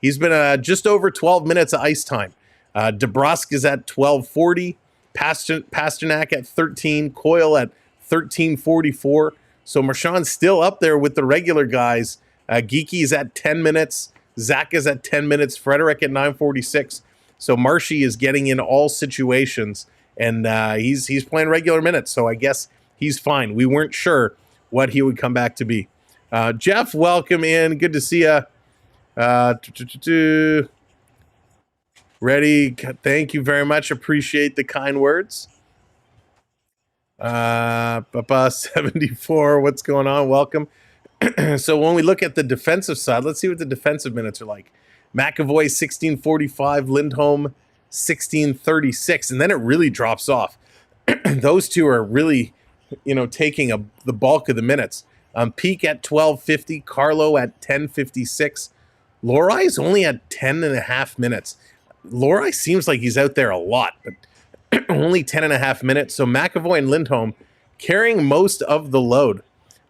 he's been just over 12 minutes of ice time. DeBrusk is at 12:40, Pasternak at 13, Coyle at 13:44. So Marchand's still up there with the regular guys. Geeky's at 10 minutes. Zach is at 10 minutes. Frederick at 9:46. So Marshy is getting in all situations, and he's playing regular minutes. So I guess he's fine. We weren't sure what he would come back to be. Jeff, welcome in. Good to see you. Ready. Thank you very much. Appreciate the kind words. Papa 74. What's going on? Welcome. So when we look at the defensive side, let's see what the defensive minutes are like. McAvoy 16:45, Lindholm 16:36, and then it really drops off. Those two are really, taking the bulk of the minutes. Peak at 12:50, Carlo at 10:56. Lohrei is only at 10 and a half minutes. Lohrei seems like he's out there a lot, but only 10 and a half minutes. So McAvoy and Lindholm carrying most of the load.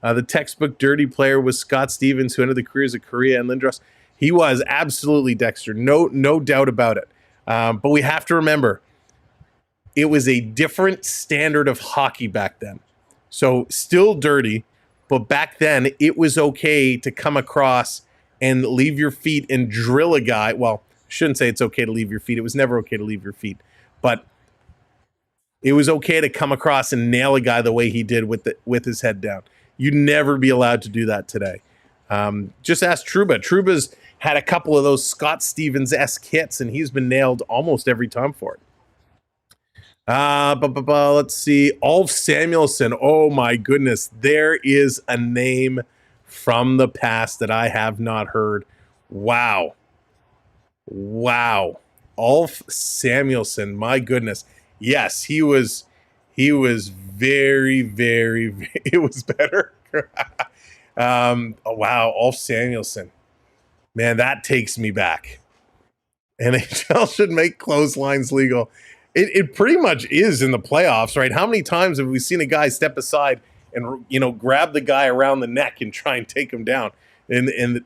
The textbook dirty player was Scott Stevens, who ended the careers of Korea and Lindros. He was absolutely Dexter, no doubt about it. But we have to remember, it was a different standard of hockey back then. So still dirty, but back then it was okay to come across and leave your feet and drill a guy. Well, I shouldn't say it's okay to leave your feet. It was never okay to leave your feet. But it was okay to come across and nail a guy the way he did with his head down. You'd never be allowed to do that today. Just ask Trouba. Trouba's had a couple of those Scott Stevens-esque hits, and he's been nailed almost every time for it. Let's see. Ulf Samuelsson. Oh, my goodness. There is a name from the past that I have not heard. Wow. Ulf Samuelsson, my goodness. Yes, he was very, very, it was better. Oh, wow, Ulf Samuelsson. Man, that takes me back. NHL should make clotheslines legal. It pretty much is in the playoffs, right? How many times have we seen a guy step aside and, grab the guy around the neck and try and take him down? And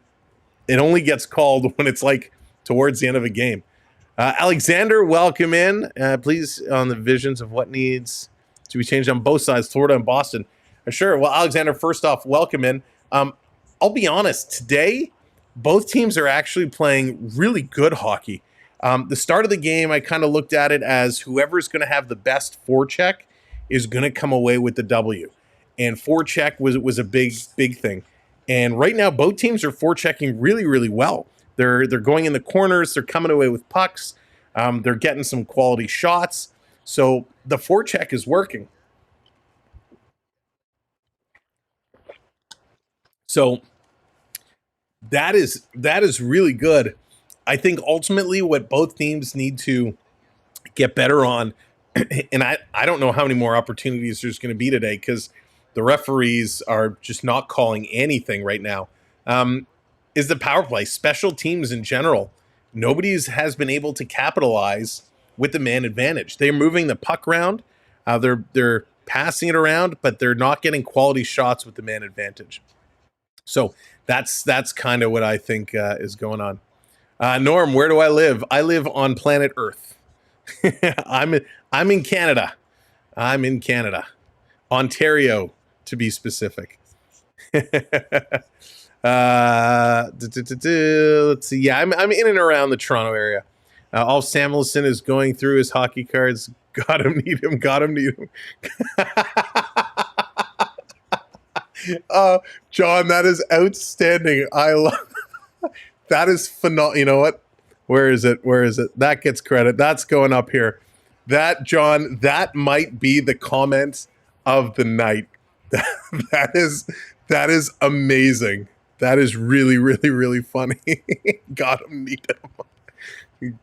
it only gets called when it's like towards the end of a game. Alexander, welcome in. Please, on the visions of what needs to be changed on both sides, Florida and Boston. Sure. Well, Alexander, first off, welcome in. I'll be honest, today, both teams are actually playing really good hockey. The start of the game, I kind of looked at it as whoever's going to have the best forecheck is going to come away with the W. And forecheck was a big thing. And right now, both teams are forechecking really, really well. They're going in the corners. They're coming away with pucks. They're getting some quality shots. So the forecheck is working. So that is really good. I think ultimately what both teams need to get better on, and I don't know how many more opportunities there's going to be today because the referees are just not calling anything right now, is the power play. Special teams in general, nobody has been able to capitalize with the man advantage. They're moving the puck around, they're passing it around, but they're not getting quality shots with the man advantage. So that's kind of what I think is going on. Norm, where do I live? I live on planet Earth. I'm in Canada. I'm in Canada, Ontario, to be specific. Let's see. Yeah, I'm in and around the Toronto area. All Samuelson is going through his hockey cards. Got him, need him. Got him, need him. John, that is outstanding. I love that. Is phenomenal. You know what? Where is it? That gets credit. That's going up here. That, John, that might be the comment of the night. That is amazing. That is really, really, really funny. Got him, need him.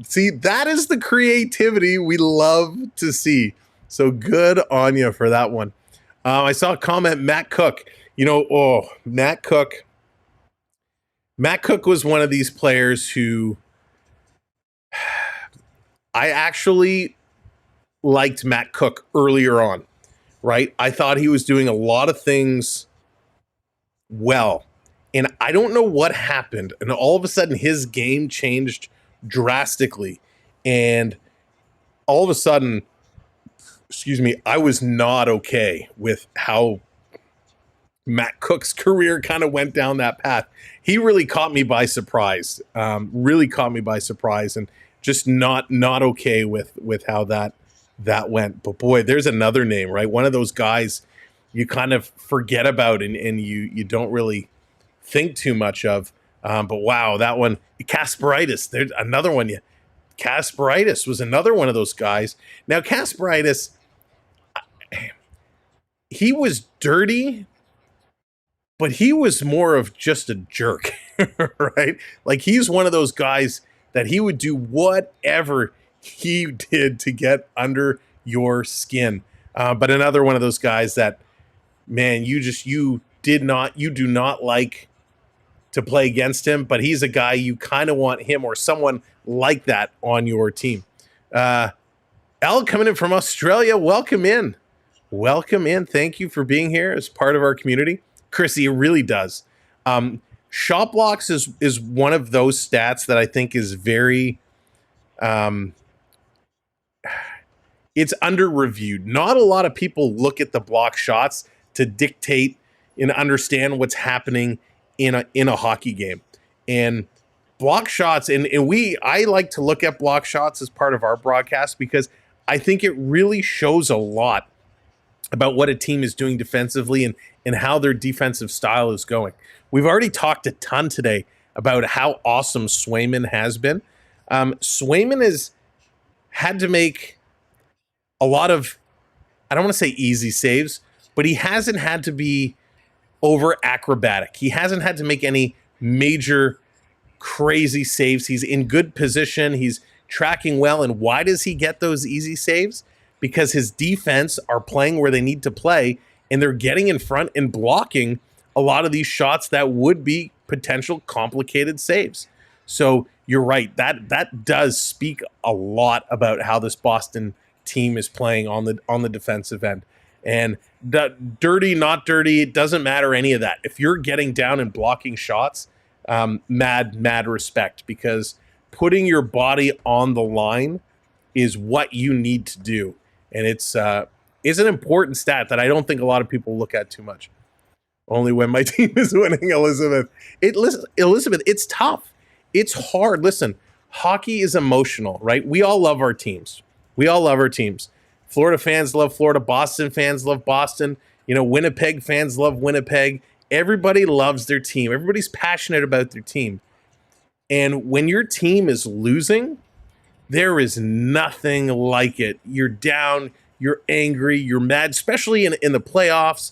See, that is the creativity we love to see. So good on you for that one. I saw a comment, Matt Cook. Matt Cook. Matt Cook was one of these players who I actually liked Matt Cook earlier on, right? I thought he was doing a lot of things well. And I don't know what happened. And all of a sudden, his game changed drastically. And all of a sudden, I was not okay with how Matt Cook's career kind of went down that path. He really caught me by surprise. And just not okay with how that went. But boy, there's another name, right? One of those guys you kind of forget about and you don't really think too much of. But wow, that one, Kasparaitis, there's another one. Kasparaitis was another one of those guys. Now, Kasparaitis, he was dirty, but he was more of just a jerk, right? Like, he's one of those guys that he would do whatever he did to get under your skin. But another one of those guys that, man, you do not like to play against him, but he's a guy you kind of want him or someone like that on your team. Al coming in from Australia, welcome in. Thank you for being here as part of our community. Chrissy, it really does. Shot blocks is one of those stats that I think is very, it's under-reviewed. Not a lot of people look at the block shots to dictate and understand what's happening in a hockey game. And block shots, I like to look at block shots as part of our broadcast because I think it really shows a lot about what a team is doing defensively and how their defensive style is going. We've already talked a ton today about how awesome Swayman has been. Swayman has had to make a lot of, I don't want to say easy saves, but he hasn't had to be over acrobatic. He hasn't had to make any major crazy saves. He's in good position. He's tracking well. And why does he get those easy saves? Because his defense are playing where they need to play, and they're getting in front and blocking a lot of these shots that would be potential complicated saves. So you're right. That does speak a lot about how this Boston team is playing on the defensive end. And dirty, not dirty, it doesn't matter any of that. If you're getting down and blocking shots, mad respect, because putting your body on the line is what you need to do. And it's an important stat that I don't think a lot of people look at too much. Only when my team is winning, Elizabeth. Elizabeth, it's tough. It's hard. Listen, hockey is emotional, right? We all love our teams. Florida fans love Florida. Boston fans love Boston. Winnipeg fans love Winnipeg. Everybody loves their team. Everybody's passionate about their team. And when your team is losing, there is nothing like it. You're down, you're angry, you're mad, especially in the playoffs.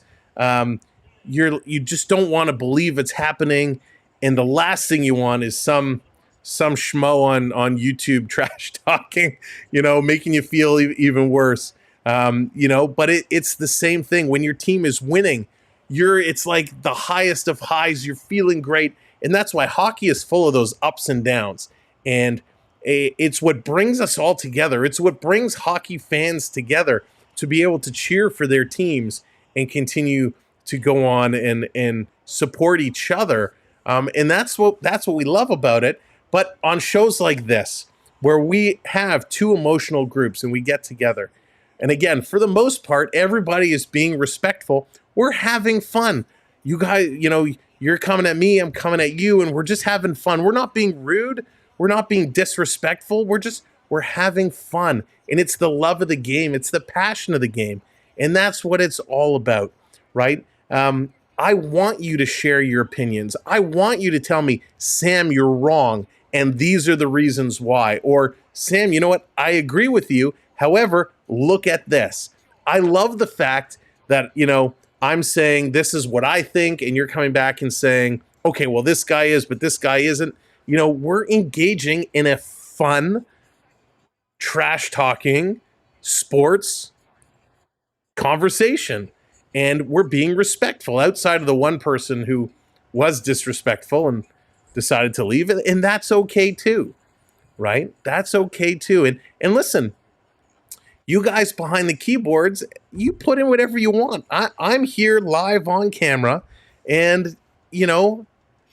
You just don't want to believe it's happening. And the last thing you want is some schmo on YouTube trash talking, making you feel even worse. But it's the same thing when your team is winning. It's like the highest of highs. You're feeling great. And that's why hockey is full of those ups and downs. And it's what brings us all together. It's what brings hockey fans together to be able to cheer for their teams and continue to go on and support each other. And that's what we love about it. But on shows like this, where we have two emotional groups and we get together, and again, for the most part, everybody is being respectful. We're having fun. You guys, you're coming at me, I'm coming at you, and we're just having fun. We're not being rude. We're not being disrespectful. We're having fun. And it's the love of the game. It's the passion of the game. And that's what it's all about, right? I want you to share your opinions. I want you to tell me, Sam, you're wrong, and these are the reasons why. Or, Sam, you know what? I agree with you. However, look at this. I love the fact that, I'm saying this is what I think, and you're coming back and saying, okay, well, this guy is, but this guy isn't. We're engaging in a fun, trash-talking sports conversation, and we're being respectful outside of the one person who was disrespectful and decided to leave, and that's okay too, right? That's okay too. And listen, you guys behind the keyboards, you put in whatever you want. I'm here live on camera, and,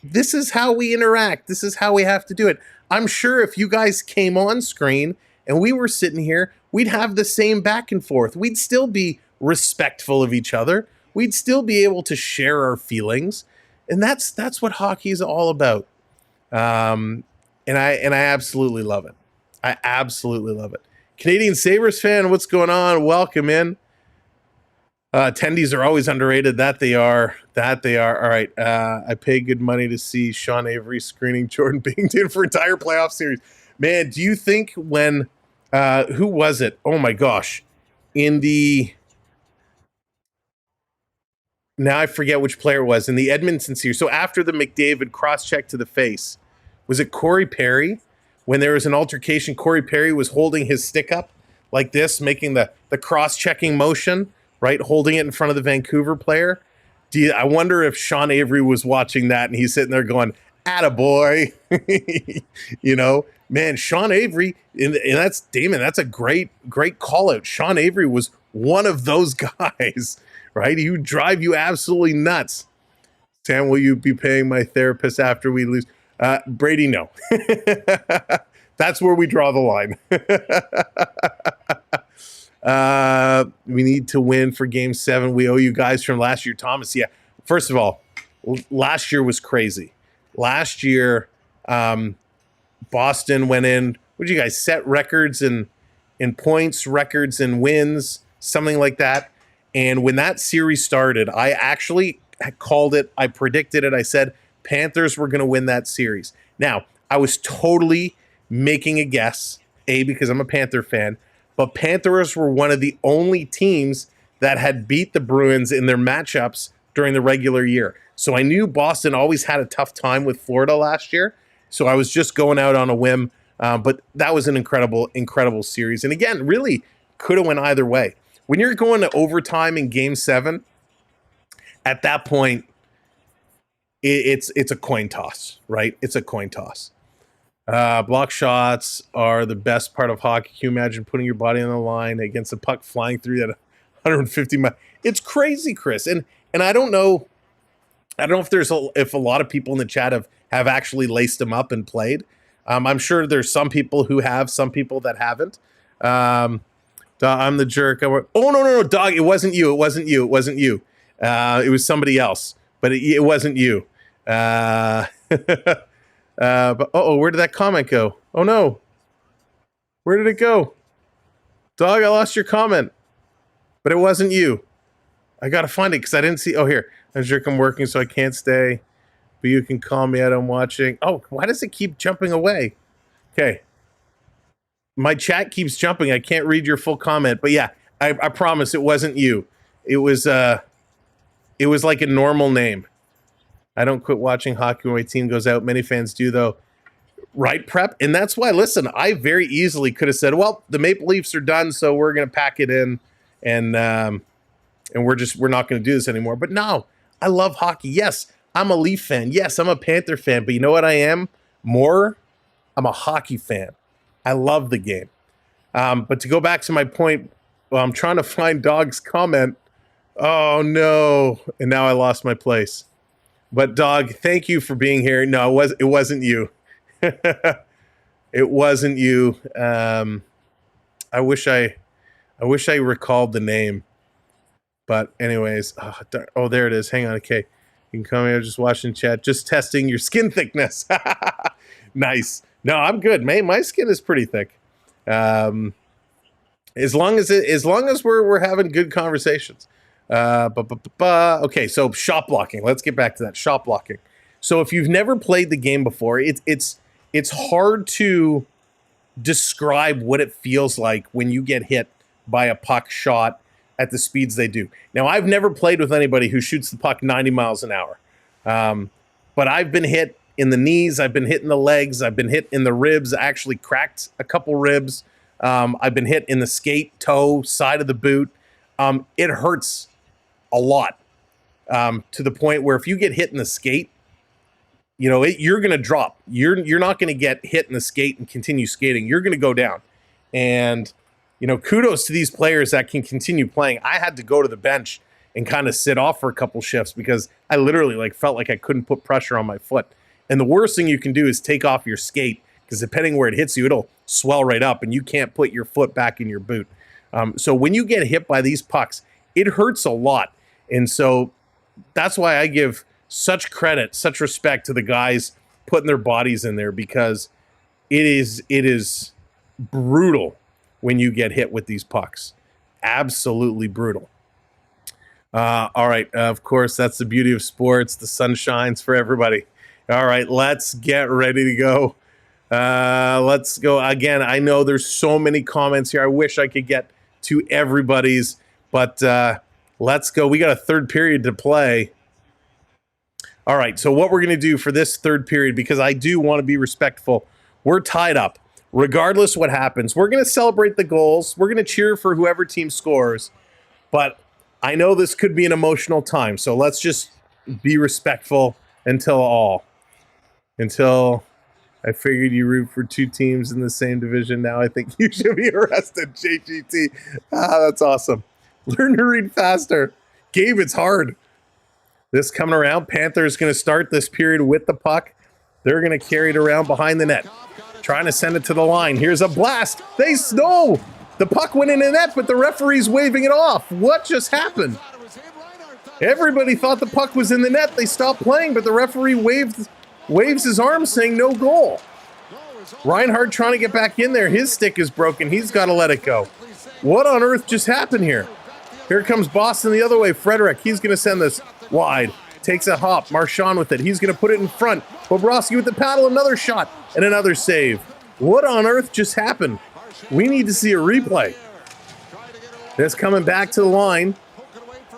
this is how we interact. This is how we have to do it. I'm sure if you guys came on screen and we were sitting here, we'd have the same back and forth. We'd still be respectful of each other. We'd still be able to share our feelings. And that's what hockey is all about. And I absolutely love it. I absolutely love it. Canadian Sabres fan, what's going on? Welcome in. Attendees are always underrated. That they are. All right. I pay good money to see Sean Avery screening Jordan Binnington for entire playoff series. Man, do you think when who was it? Oh my gosh. Now I forget which player it was in the Edmonton series. So after the McDavid cross-check to the face, was it Corey Perry? When there was an altercation, Corey Perry was holding his stick up like this, making the cross-checking motion, right? Holding it in front of the Vancouver player. I wonder if Sean Avery was watching that and he's sitting there going, attaboy. Man, Sean Avery, and that's Damon, that's a great call out. Sean Avery was one of those guys, right? He would drive you absolutely nuts. Sam, will you be paying my therapist after we lose? Brady, no. That's where we draw the line. We need to win for Game 7. We owe you guys from last year. Thomas, yeah. First of all, last year was crazy. Last year, Boston went in. What did you guys set records in points, records in wins, something like that? And when that series started, I actually called it. I predicted it. I said Panthers were going to win that series. Now, I was totally making a guess, because I'm a Panther fan, but Panthers were one of the only teams that had beat the Bruins in their matchups during the regular year. So I knew Boston always had a tough time with Florida last year. So I was just going out on a whim. But that was an incredible, incredible series. And again, really could have went either way. When you're going to overtime in Game 7, at that point, it's a coin toss, right? It's a coin toss. Block shots are the best part of hockey. Can you imagine putting your body on the line against a puck flying through that 150 miles? It's crazy, Chris. And I don't know if a lot of people in the chat have actually laced them up and played. I'm sure there's some people who have, some people that haven't. I'm the jerk. Oh, no, dog. It wasn't you. It wasn't you. It wasn't you. It was somebody else, but it wasn't you. But where did that comment go? Oh no. Where did it go? Dog, I lost your comment. But it wasn't you. I got to find it because I didn't see. Oh, here. I'm jerk. I'm working, so I can't stay. But you can call me out. I'm watching. Oh, why does it keep jumping away? Okay. My chat keeps jumping. I can't read your full comment. But yeah, I promise it wasn't you. It was like a normal name. I don't quit watching hockey when my team goes out. Many fans do, though. Right, Prep? And that's why, listen, I very easily could have said, well, the Maple Leafs are done, so we're going to pack it in, and we're not going to do this anymore. But no, I love hockey. Yes, I'm a Leaf fan. Yes, I'm a Panther fan. But you know what I am more? I'm a hockey fan. I love the game. But to go back to my point, well, I'm trying to find Dog's comment. Oh, no. And now I lost my place. But Dog, thank you for being here. No, it wasn't you. It wasn't you. I wish I recalled the name. But anyways, oh, there it is. Hang on. Okay. You can come here, just watching chat, just testing your skin thickness. Nice. No, I'm good, man. My skin is pretty thick. As long as we're having good conversations. Okay, so shot blocking. Let's get back to that shot blocking. So if you've never played the game before, it's hard to describe what it feels like when you get hit by a puck shot at the speeds they do. Now, I've never played with anybody who shoots the puck 90 miles an hour. But I've been hit in the knees. I've been hit in the legs. I've been hit in the ribs. I actually cracked a couple ribs. I've been hit in the skate, toe, side of the boot. It hurts a lot to the point where if you get hit in the skate, you know, you're going to drop. You're not going to get hit in the skate and continue skating. You're going to go down. And, you know, kudos to these players that can continue playing. I had to go to the bench and kind of sit off for a couple shifts because I literally felt like I couldn't put pressure on my foot. And the worst thing you can do is take off your skate because depending where it hits you, it'll swell right up and you can't put your foot back in your boot. So when you get hit by these pucks, it hurts a lot. And so that's why I give such credit, such respect to the guys putting their bodies in there because it is brutal when you get hit with these pucks. Absolutely brutal. All right. Of course, that's the beauty of sports. The sun shines for everybody. All right. Let's get ready to go. Let's go. Again, I know there's so many comments here. I wish I could get to everybody's, but let's go. We got a third period to play. All right. So what we're going to do for this third period, because I do want to be respectful, we're tied up. Regardless what happens, we're going to celebrate the goals. We're going to cheer for whoever team scores. But I know this could be an emotional time, so let's just be respectful until I figured you root for two teams in the same division. Now I think you should be arrested, JGT. That's awesome. Learn to read faster. Gabe, it's hard. This coming around, Panthers going to start this period with the puck. They're going to carry it around behind the net. Trying to send it to the line. Here's a blast. No! The puck went in the net, but the referee's waving it off. What just happened? Everybody thought the puck was in the net. They stopped playing, but the referee waves his arm saying no goal. Reinhardt trying to get back in there. His stick is broken. He's got to let it go. What on earth just happened here? Here comes Boston the other way. Frederick, he's going to send this wide. Takes a hop. Marchand with it. He's going to put it in front. Bobrovsky with the paddle. Another shot and another save. What on earth just happened? We need to see a replay. This coming back to the line.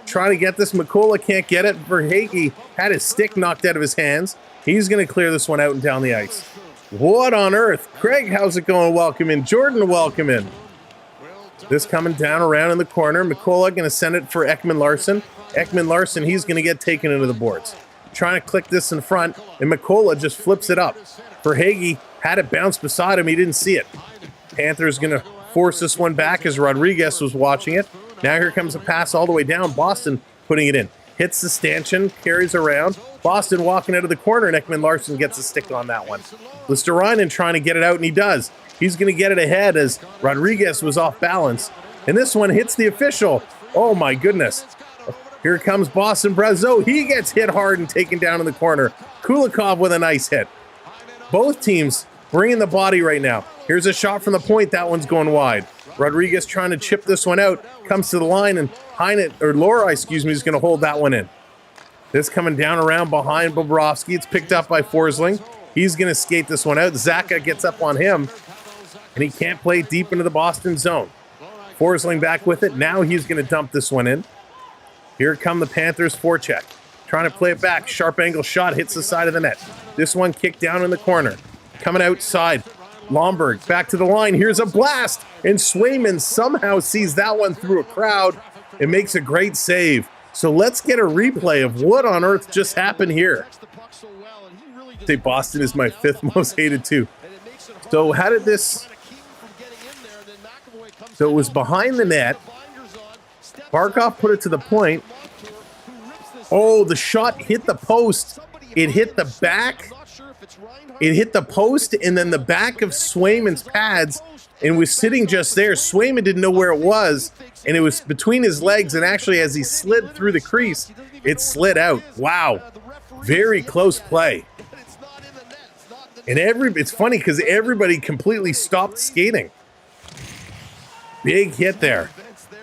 trying to get this. McCullough can't get it. Verhaeghe had his stick knocked out of his hands. He's going to clear this one out and down the ice. What on earth? Craig, how's it going? Welcome in. Jordan, welcome in. This coming down around in the corner. McCullough going to send it for Ekman Larsson. Ekman Larsson, he's going to get taken into the boards. Trying to click this in front, and McCullough just flips it up. Verhaeghe had it bounce beside him. He didn't see it. Panthers going to force this one back as Rodriguez was watching it. Now here comes a pass all the way down. Boston putting it in. Hits the stanchion, carries around. Boston walking out of the corner, and Ekman Larsson gets a stick on that one. Listerainen trying to get it out, and he does. He's going to get it ahead as Rodriguez was off balance. And this one hits the official. Oh, my goodness. Here comes Boston Brazeau. He gets hit hard and taken down in the corner. Kulikov with a nice hit. Both teams bringing the body right now. Here's a shot from the point. That one's going wide. Rodriguez trying to chip this one out. Comes to the line, and Laura, is going to hold that one in. This coming down around behind Bobrovsky. It's picked up by Forsling. He's going to skate this one out. Zaka gets up on him, and he can't play deep into the Boston zone. Forsling back with it. Now he's going to dump this one in. Here come the Panthers forecheck. Trying to play it back. Sharp angle shot hits the side of the net. This one kicked down in the corner. Coming outside. Lomberg back to the line. Here's a blast. And Swayman somehow sees that one through a crowd and makes a great save. So let's get a replay of what on earth just happened here. I say Boston is my 5th most hated too. So how did this... So it was behind the net. Barkov put it to the point. Oh, the shot hit the post. It hit the back. It hit the post and then the back of Swayman's pads and was sitting just there. Swayman didn't know where it was, and it was between his legs, and actually as he slid through the crease, it slid out. Wow. Very close play. And it's funny because everybody completely stopped skating. Big hit there.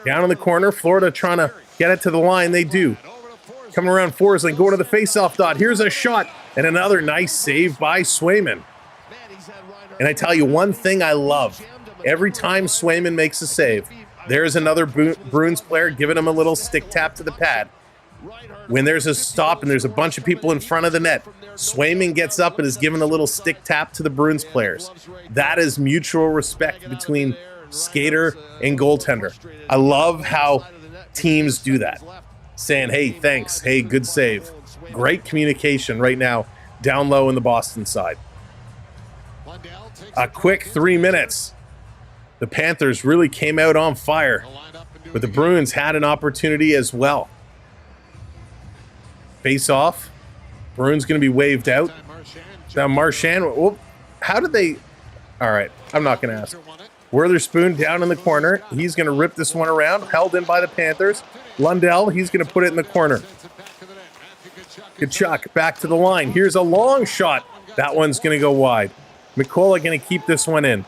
Down in the corner, Florida trying to get it to the line. They do. Coming around Forsling, going to the faceoff dot. Here's a shot, and another nice save by Swayman. And I tell you one thing I love. Every time Swayman makes a save, there's another Bruins player giving him a little stick tap to the pad. When there's a stop and there's a bunch of people in front of the net, Swayman gets up and is given a little stick tap to the Bruins players. That is mutual respect between skater and goaltender. I love how teams do that. Saying, hey, thanks. Hey, good save. Great communication right now down low in the Boston side. A quick 3 minutes. The Panthers really came out on fire, but the Bruins had an opportunity as well. Face off. Bruins going to be waved out. Now Marchand, how did they... All right, I'm not going to ask. Witherspoon down in the corner. He's going to rip this one around. Held in by the Panthers. Lundell, he's going to put it in the corner. Kachuk back to the line. Here's a long shot. That one's going to go wide. McCullough going to keep this one in.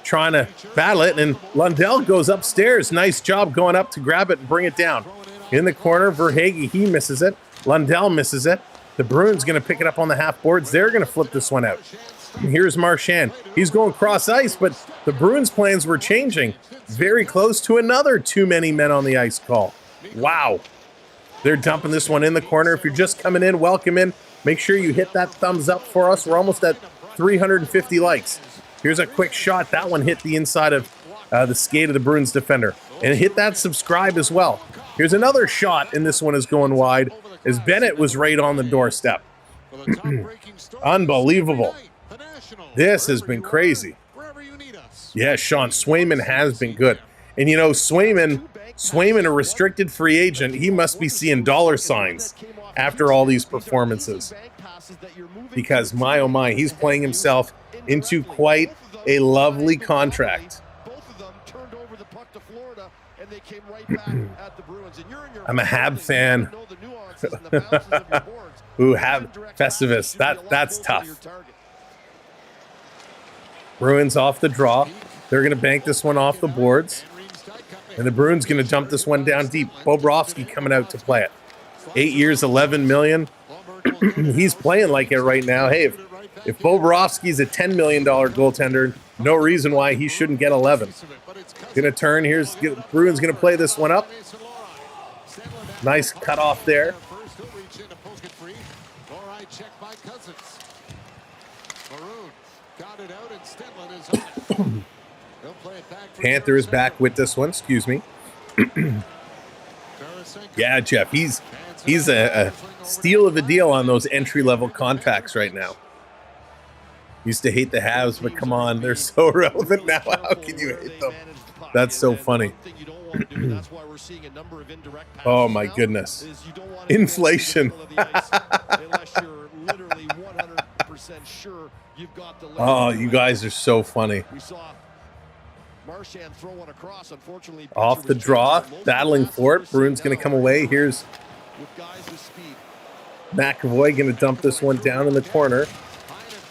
Trying to battle it, and Lundell goes upstairs. Nice job going up to grab it and bring it down. In the corner, Verhaeghe, he misses it. Lundell misses it. The Bruins going to pick it up on the half boards. They're going to flip this one out. And here's Marchand. He's going cross ice, but the Bruins' plans were changing. Very close to another too many men on the ice call. Wow. They're dumping this one in the corner. If you're just coming in, welcome in. Make sure you hit that thumbs up for us. We're almost at 350 likes. Here's a quick shot. That one hit the inside of the skate of the Bruins defender. And hit that subscribe as well. Here's another shot, and this one is going wide as Bennett was right on the doorstep. Unbelievable. This has been crazy. Yeah, Sean, Swayman has been good. And you know, Swayman, a restricted free agent, he must be seeing dollar signs after all these performances. Because, my oh my, he's playing himself into quite a lovely contract. I'm a Hab fan. Ooh, Hab Festivus. That's tough. Bruins off the draw. They're going to bank this one off the boards. And the Bruins going to dump this one down deep. Bobrovsky coming out to play it. 8 years, $11 million. He's playing like it right now. Hey, if Bobrovsky's a $10 million goaltender, no reason why he shouldn't get 11. Going to turn. Here's Bruins going to play this one up. Nice cut off there. First, he'll reach in to poke it free. All right, check by Cousins. Maroon got it out, and Stenlin is on it. He'll play it back for Panthers Tarasenko. back with this one. Excuse me. Tarasenko. Yeah, Jeff, he's a steal of a deal on those entry-level contacts right now. Used to hate the Habs, but come on, they're so relevant now. How can you hate them? That's so funny. Oh my goodness. Inflation. Oh, you guys are so funny. Off the draw, battling for it. Bruins going to come away. Here's McAvoy going to dump this one down in the corner.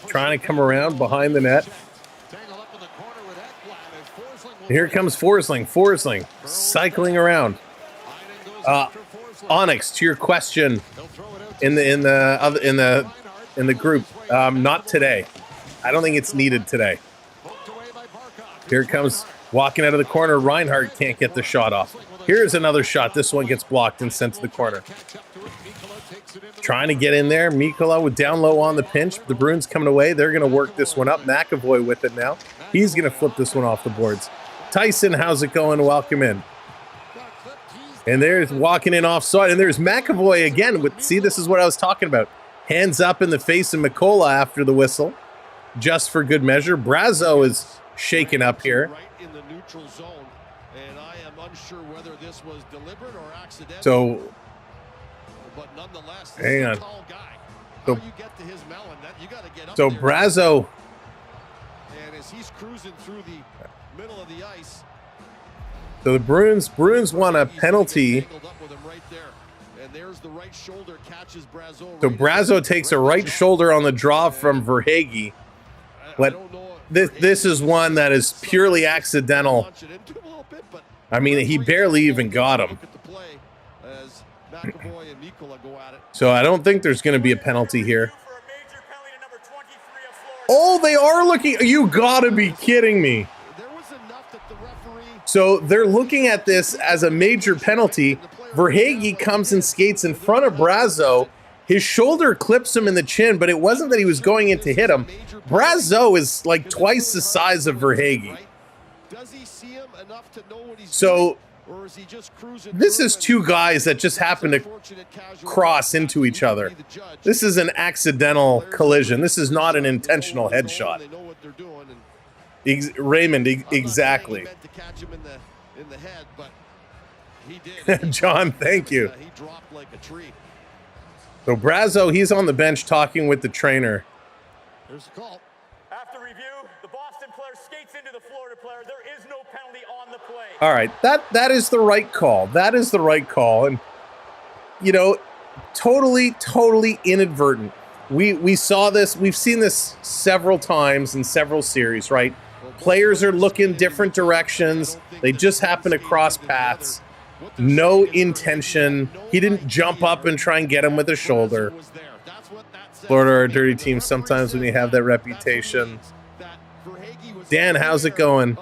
Trying to come around behind the net. Here comes Forsling. Forsling cycling around. Onyx, to your question in the group, not today. I don't think it's needed today. Here comes walking out of the corner. Reinhardt can't get the shot off. Here's another shot. This one gets blocked and sent to the corner. Trying to get in there. Mikkola with down low on the pinch. The Bruins coming away. They're going to work this one up. McAvoy with it now. He's going to flip this one off the boards. Tyson, how's it going? Welcome in. And there's walking in offside. And there's McAvoy again. See, this is what I was talking about. Hands up in the face of Mikkola after the whistle. Just for good measure. Brazo is shaken up here. So, hang on. So Brazo. And as he's cruising through the middle of the ice. So the Bruins want a penalty. So Brazo takes a right shoulder on the draw from Verhaeghe. But this is one that is purely accidental. I mean, he barely even got him. So I don't think there's going to be a penalty here. Oh, they are looking. You gotta be kidding me. So they're looking at this as a major penalty. Verhaeghe comes and skates in front of Brazo. His shoulder clips him in the chin, but it wasn't that he was going in to hit him. Brazo is like twice the size of Verhaeghe. So this is two guys that just happen to cross into each other. This is an accidental collision. This is not an intentional headshot. Raymond, exactly. John, thank you. So Brazo, he's on the bench talking with the trainer. Here's the call. After review, the Boston player skates into the Florida player. There is no penalty on the play. All right, that is the right call. That is the right call. And, you know, totally inadvertent. We saw this. We've seen this several times in several series, right? Players are looking different directions. They just happen to cross paths. No intention. He didn't jump up and try and get him with a shoulder. Florida are a dirty team sometimes when you have that reputation. Dan, how's it going?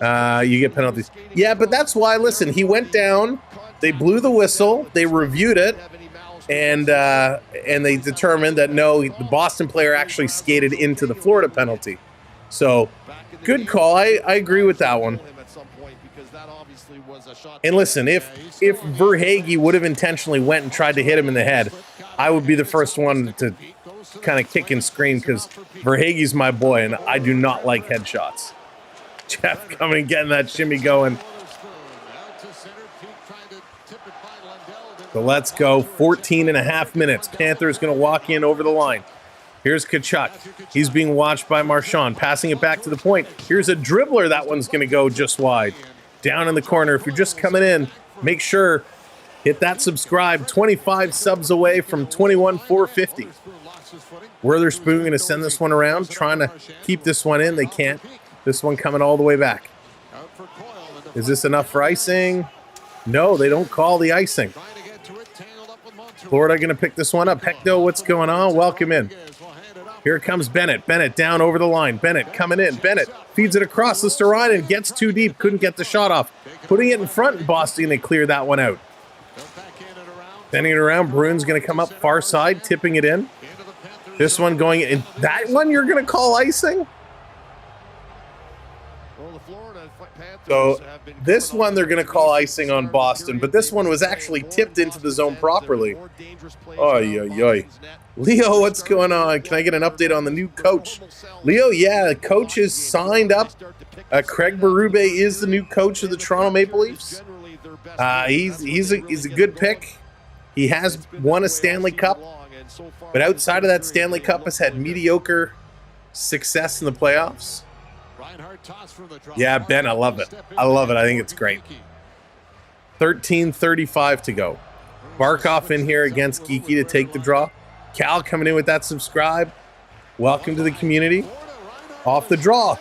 You get penalties. Yeah, but that's why, listen, he went down. They blew the whistle. They reviewed it. And they determined that, no, the Boston player actually skated into the Florida penalty. So, good call. I agree with that one. And listen, if Verhaeghe would have intentionally went and tried to hit him in the head, I would be the first one to kind of kick and scream because Verhaeghe's my boy, and I do not like headshots. Jeff coming and getting that shimmy going. So let's go. 14 and a half minutes. Panthers going to walk in over the line. Here's Tkachuk. He's being watched by Marchand. Passing it back to the point. Here's a dribbler. That one's going to go just wide. Down in the corner. If you're just coming in, make sure hit that subscribe. 25 subs away from 21,450. Witherspoon going to send this one around. Trying to keep this one in. They can't. This one coming all the way back. Is this enough for icing? No, they don't call the icing. Florida going to pick this one up. Hecto, what's going on? Welcome in. Here comes Bennett. Bennett down over the line. Bennett coming in. Bennett feeds it across the Starainen. Gets too deep. Couldn't get the shot off. Putting it in front in Boston. They clear that one out. Sending it around. Bruins going to come up far side, tipping it in. This one going in. That one you're going to call icing? Well, the Florida Panthers So have been this coming one on they're going to call the icing on start Boston, period. but this one was actually tipped into the zone properly. More dangerous plays Oy, around oy, oy. Boston's net. Leo, what's going on? Can I get an update on the new coach? Leo, yeah, the coach is signed up. Craig Berube is the new coach of the Toronto Maple Leafs. He's a good pick. He has won a Stanley Cup, but outside of that Stanley Cup has had mediocre success in the playoffs. Yeah, Ben, I love it. I love it. I think it's great. 13:35 to go. Barkov in here against Geeky to take the draw. Cal coming in with that subscribe. Welcome to the community. Off the draw.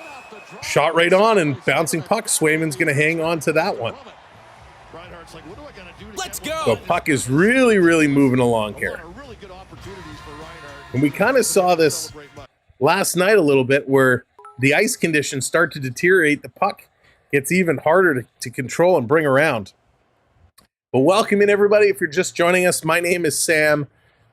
Shot right on and bouncing puck. Swayman's going to hang on to that one. Let's go. The puck is really, really moving along here. And we kind of saw this last night a little bit where the ice conditions start to deteriorate. The puck gets even harder to control and bring around. But welcome in, everybody. If you're just joining us, my name is Sam.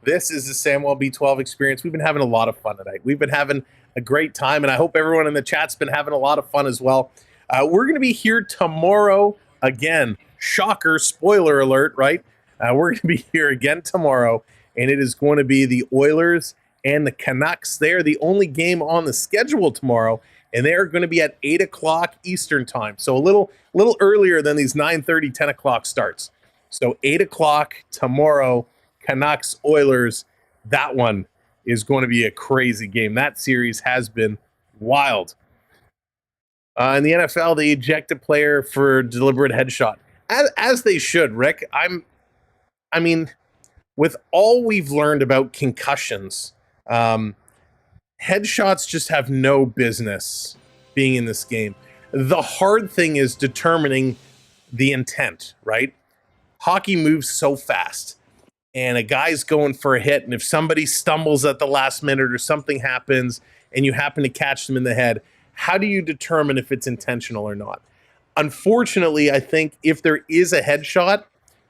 This is the Samwelb B12 experience. We've been having a lot of fun tonight. We've been having a great time, and I hope everyone in the chat's been having a lot of fun as well. We're going to be here tomorrow again. Shocker, spoiler alert, right? We're going to be here again tomorrow, and it is going to be the Oilers and the Canucks. They are the only game on the schedule tomorrow, and they are going to be at 8 o'clock Eastern time. So a little earlier than these 9:30, 10 o'clock starts. So 8 o'clock tomorrow, Canucks, Oilers. That one is going to be a crazy game. That series has been wild. In the NFL, they eject a player for deliberate headshot. As they should, Rick. I mean, with all we've learned about concussions, headshots just have no business being in this game. The hard thing is determining the intent, right? Hockey moves so fast, and a guy's going for a hit, and if somebody stumbles at the last minute or something happens and you happen to catch them in the head, how do you determine if it's intentional or not? Unfortunately, I think if there is a headshot,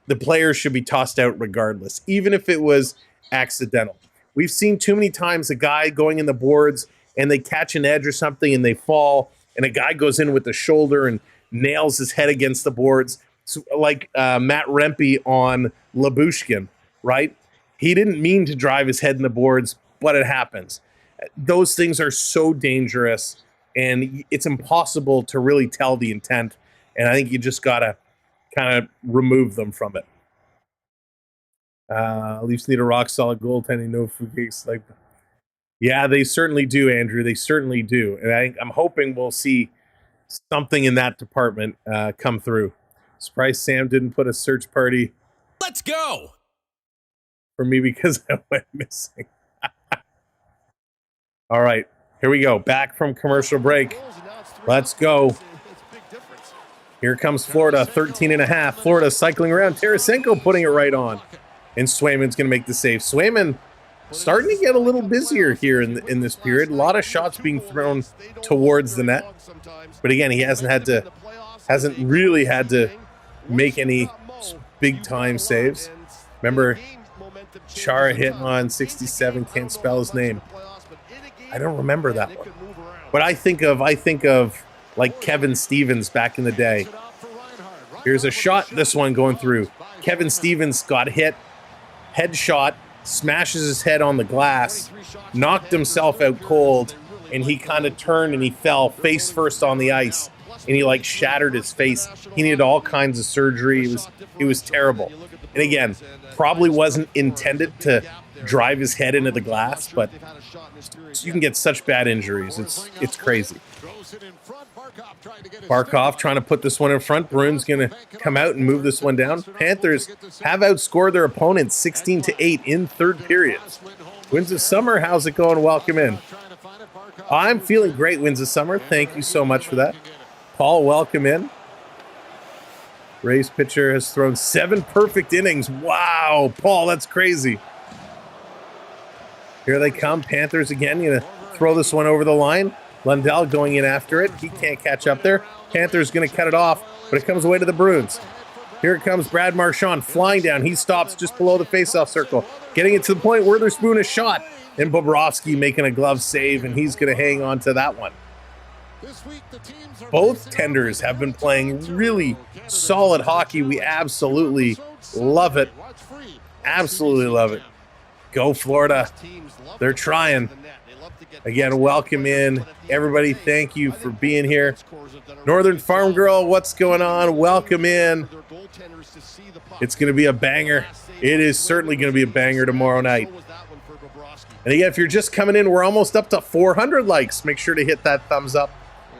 the player should be tossed out regardless, even if it was accidental. We've seen too many times a guy going in the boards and they catch an edge or something and they fall, and a guy goes in with the shoulder and nails his head against the boards. So, like Matt Rempe on Labushkin, right? He didn't mean to drive his head in the boards, but it happens. Those things are so dangerous, and it's impossible to really tell the intent. And I think you just got to kind of remove them from it. Leafs need a rock-solid goaltending, no fruitcakes. Like, yeah, they certainly do, Andrew. They certainly do. And I'm hoping we'll see something in that department come through. Surprised Sam didn't put a search party Let's go. for me because I went missing. All right, here we go. Back from commercial break. Let's go. Here comes Florida, 13.5. Florida cycling around. Tarasenko putting it right on. And Swayman's going to make the save. Swayman starting to get a little busier here in this period. A lot of shots being thrown towards the net. But again, he hasn't really had to make any big-time saves. Remember, Chara hit on 67, can't spell his name. I don't remember that one. But I think of like Kevin Stevens back in the day. Here's a shot, this one going through. Kevin Stevens got hit, headshot, smashes his head on the glass, knocked himself out cold, and he kind of turned and he fell face first on the ice, and he like shattered his face. He needed all kinds of surgery. It was terrible. And again, probably wasn't intended to drive his head into the glass, but you can get such bad injuries. It's crazy. Barkov trying to put this one in front. Bruins going to come out and move this one down. Panthers have outscored their opponents 16-8 in third period. Winds of Summer, how's it going? Welcome in. I'm feeling great, Winds of Summer. Thank you so much for that. Paul, welcome in. Ray's pitcher has thrown 7 perfect innings. Wow, Paul, that's crazy. Here they come. Panthers again. Going to throw this one over the line. Lundell going in after it. He can't catch up there. Panthers going to cut it off, but it comes away to the Bruins. Here comes Brad Marchand flying down. He stops just below the faceoff circle, getting it to the point where there's Spoon a shot. And Bobrovsky making a glove save, and he's going to hang on to that one. Both tenders have been playing really solid hockey. We absolutely love it. Absolutely love it. Go Florida. They're trying. Again, welcome in. Everybody, thank you for being here. Northern Farm Girl, what's going on? Welcome in. It's going to be a banger. It is certainly going to be a banger tomorrow night. And again, if you're just coming in, we're almost up to 400 likes. Make sure to hit that thumbs up.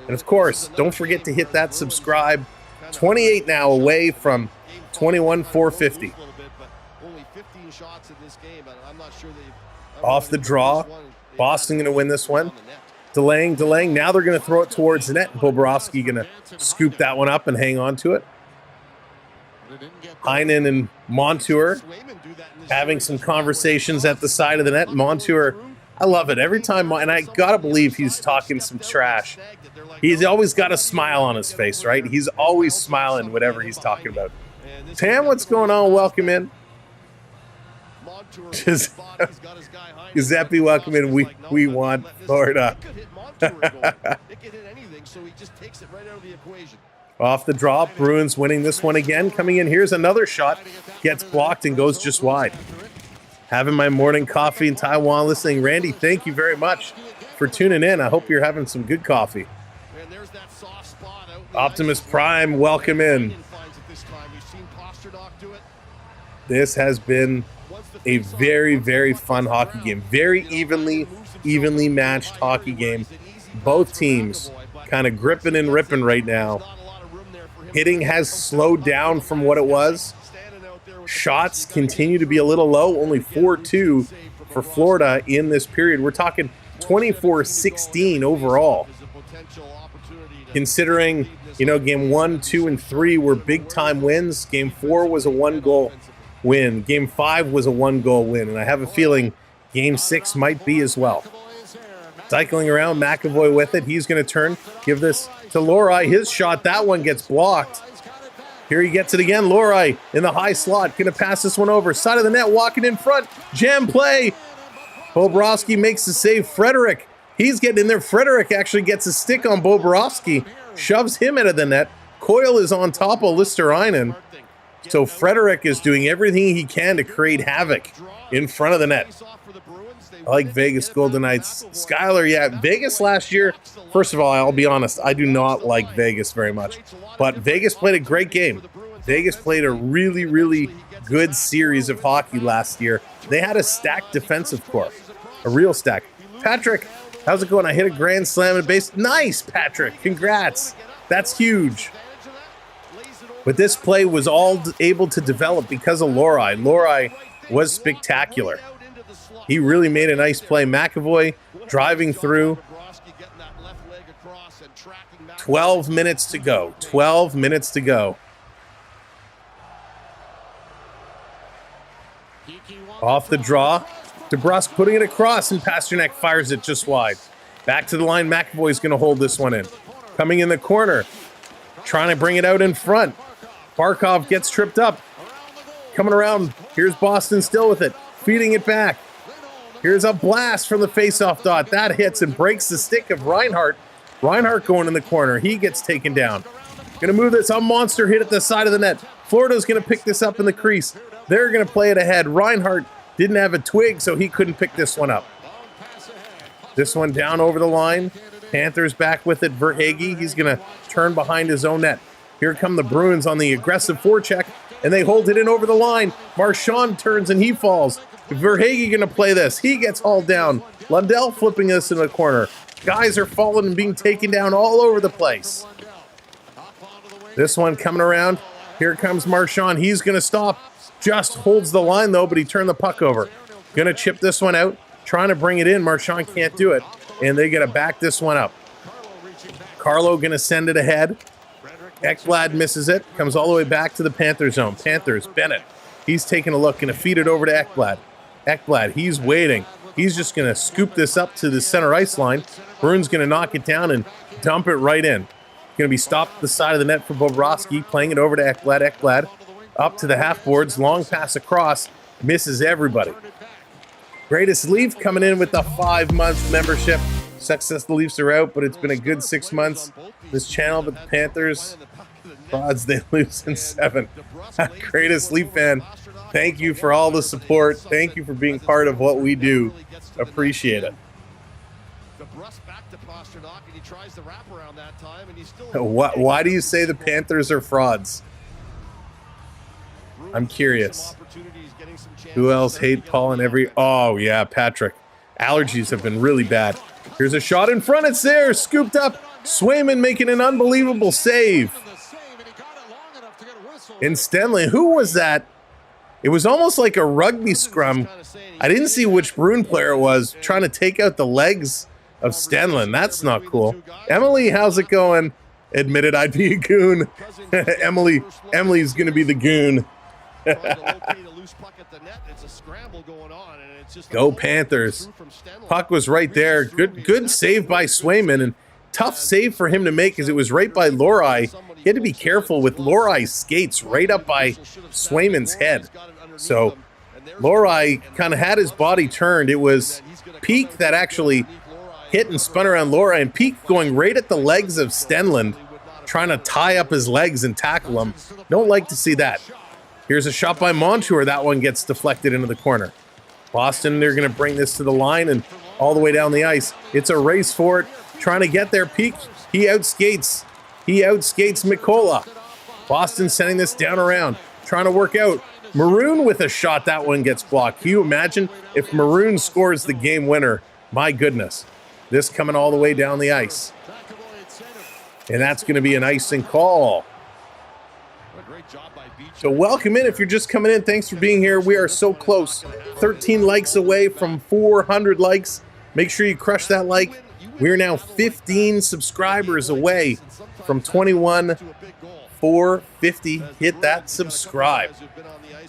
And of course, don't forget to hit that subscribe. 28 now away from 21,450. Off the draw. Boston going to win this one. Delaying. Now they're going to throw it towards the net. Bobrovsky going to scoop that one up and hang on to it. Heinen and Montour having some conversations at the side of the net. Montour, I love it. Every time, and I got to believe he's talking some trash. He's always got a smile on his face, right? He's always smiling whatever he's talking about. Tam, what's going on? Welcome in. Giuseppe, welcome in. We want Florida. Off the draw, Bruins winning this one again. Coming in, here's another shot. Gets blocked and goes just wide. Having my morning coffee in Taiwan listening. Randy, thank you very much for tuning in. I hope you're having some good coffee. Optimus Prime, welcome in. This has been a very, very fun hockey game. Very evenly matched hockey game. Both teams kind of gripping and ripping right now. Hitting has slowed down from what it was. Shots continue to be a little low. Only 4-2 for Florida in this period. We're talking 24-16 overall. Considering, game 1, 2, and 3 were big-time wins. Game 4 was a 1-goal win. Game 5 was a 1-goal win. And I have a feeling Game 6 might be as well. Cycling around, McAvoy with it. He's going to turn, give this to Lohrei. His shot, that one gets blocked. Here he gets it again. Lohrei in the high slot. Going to pass this one over. Side of the net, walking in front. Jam play. Bobrovsky makes the save. Frederick, he's getting in there. Frederick actually gets a stick on Bobrovsky. Shoves him out of the net. Coyle is on top of Listerainen. So Frederick is doing everything he can to create havoc in front of the net. I like Vegas Golden Knights. Skyler, yeah, Vegas last year, first of all, I'll be honest, I do not like Vegas very much. But Vegas played a great game. Vegas played a really, really good series of hockey last year. They had a stacked defensive core, a real stack. Patrick, how's it going? I hit a grand slam at base. Nice, Patrick. Congrats. That's huge. But this play was all able to develop because of Lohrei. Lohrei was spectacular. He really made a nice play. McAvoy driving through. 12 minutes to go. 12 minutes to go. Off the draw. DeBrusque putting it across, and Pasternak fires it just wide. Back to the line. McAvoy's going to hold this one in. Coming in the corner. Trying to bring it out in front. Barkov gets tripped up. Coming around. Here's Boston still with it. Feeding it back. Here's a blast from the faceoff dot. That hits and breaks the stick of Reinhart. Reinhart going in the corner. He gets taken down. Going to move this. A monster hit at the side of the net. Florida's going to pick this up in the crease. They're going to play it ahead. Reinhart didn't have a twig, so he couldn't pick this one up. This one down over the line. Panthers back with it. Verhaeghe, he's going to turn behind his own net. Here come the Bruins on the aggressive forecheck, and they hold it in over the line. Marchand turns and he falls. Verhaeghe going to play this. He gets hauled down. Lundell flipping this in the corner. Guys are falling and being taken down all over the place. This one coming around. Here comes Marchand. He's going to stop. Just holds the line, though, but he turned the puck over. Going to chip this one out. Trying to bring it in. Marchand can't do it. And they got to back this one up. Carlo going to send it ahead. Ekblad misses it. Comes all the way back to the Panther zone. Panthers, Bennett. He's taking a look. Going to feed it over to Ekblad. Ekblad, he's waiting. He's just going to scoop this up to the center ice line. Bruins going to knock it down and dump it right in. Going to be stopped at the side of the net for Bobrovsky. Playing it over to Ekblad. Ekblad Up to the half boards, long pass across, misses everybody. Greatest Leaf coming in with the 5-month membership. Sucks us the Leafs are out, but it's been a good 6 months. This channel, but the Panthers, odds they lose in 7. Greatest Leaf fan, thank you for all the support. Thank you for being part of what we do. Appreciate it. Why do you say the Panthers are frauds? I'm curious. Who else hate Paul and every... Oh, yeah, Patrick. Allergies have been really bad. Here's a shot in front. It's there. Scooped up. Swayman making an unbelievable save. And Stenley, who was that? It was almost like a rugby scrum. I didn't see which Bruin player it was trying to take out the legs of Stenlin. That's not cool. Emily, how's it going? Admitted I'd be a goon. Emily's going to be the goon. Go Panthers. Puck was right there. Good save by Swayman, and tough save for him to make because it was right by Lohrei. He had to be careful with Lohrai's skates right up by Swayman's head. So Lohrei kind of had his body turned. It was Peak that actually hit and spun around Lohrei, and Peak going right at the legs of Stenlund, trying to tie up his legs and tackle him. Don't like to see that. Here's a shot by Montour. That one gets deflected into the corner. Boston, they're going to bring this to the line and all the way down the ice. It's a race for it. Trying to get there. Peak. He outskates Mikola. Boston sending this down around. Trying to work out. Maroon with a shot. That one gets blocked. Can you imagine if Maroon scores the game winner? My goodness. This coming all the way down the ice. And that's going to be an icing call. So welcome in if you're just coming in. Thanks for being here. We are so close. 13 likes away from 400 likes. Make sure you crush that like. We're now 15 subscribers away from 21,450. Hit that subscribe.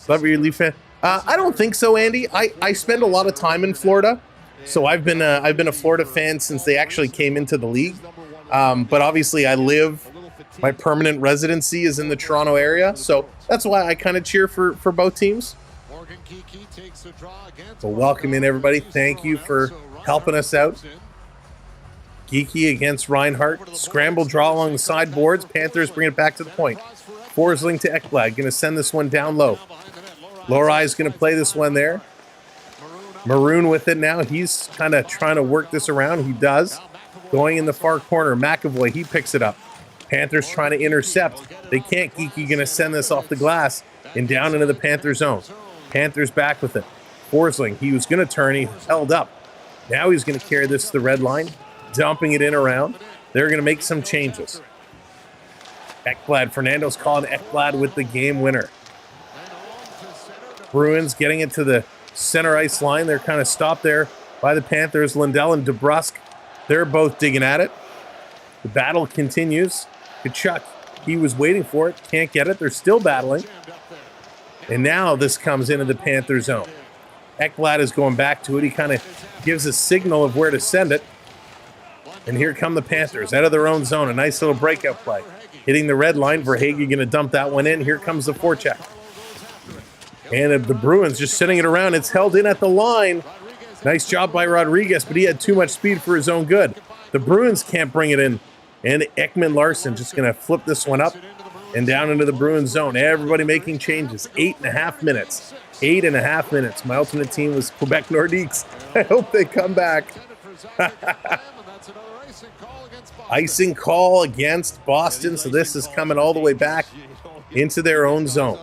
Love your Leaf fan. I don't think so, Andy. I spend a lot of time in Florida, so I've been a Florida fan since they actually came into the league. But obviously, my permanent residency is in the Toronto area, so that's why I kind of cheer for both teams. Well, welcome in, everybody. Thank you for helping us out. Geeky against Reinhart. Scramble draw along the sideboards. Panthers bring it back to the point. Forsling to Ekblad. Going to send this one down low. Lohrei is going to play this one there. Maroon with it now. He's kind of trying to work this around. He does. Going in the far corner. McAvoy, he picks it up. Panthers trying to intercept. They can't. Geeky going to send this off the glass and down into the Panther zone. Panthers back with it. Forsling, he was going to turn. He held up. Now he's going to carry this to the red line, dumping it in around. They're going to make some changes. Ekblad, Fernando's calling Ekblad with the game winner. Bruins getting it to the center ice line. They're kind of stopped there by the Panthers. Lindell and DeBrusk, they're both digging at it. The battle continues. Kachuk, he was waiting for it. Can't get it. They're still battling. And now this comes into the Panther zone. Ekblad is going back to it. He kind of gives a signal of where to send it. And here come the Panthers out of their own zone. A nice little breakout play. Hitting the red line. Verhaeghe going to dump that one in. Here comes the forecheck. And the Bruins just sitting it around. It's held in at the line. Nice job by Rodriguez, but he had too much speed for his own good. The Bruins can't bring it in. And Ekman Larson just going to flip this one up and down into the Bruins zone. Everybody making changes. 8.5 minutes. 8.5 minutes. My alternate team was Quebec Nordiques. I hope they come back. Icing call against Boston. So this is coming all the way back into their own zone.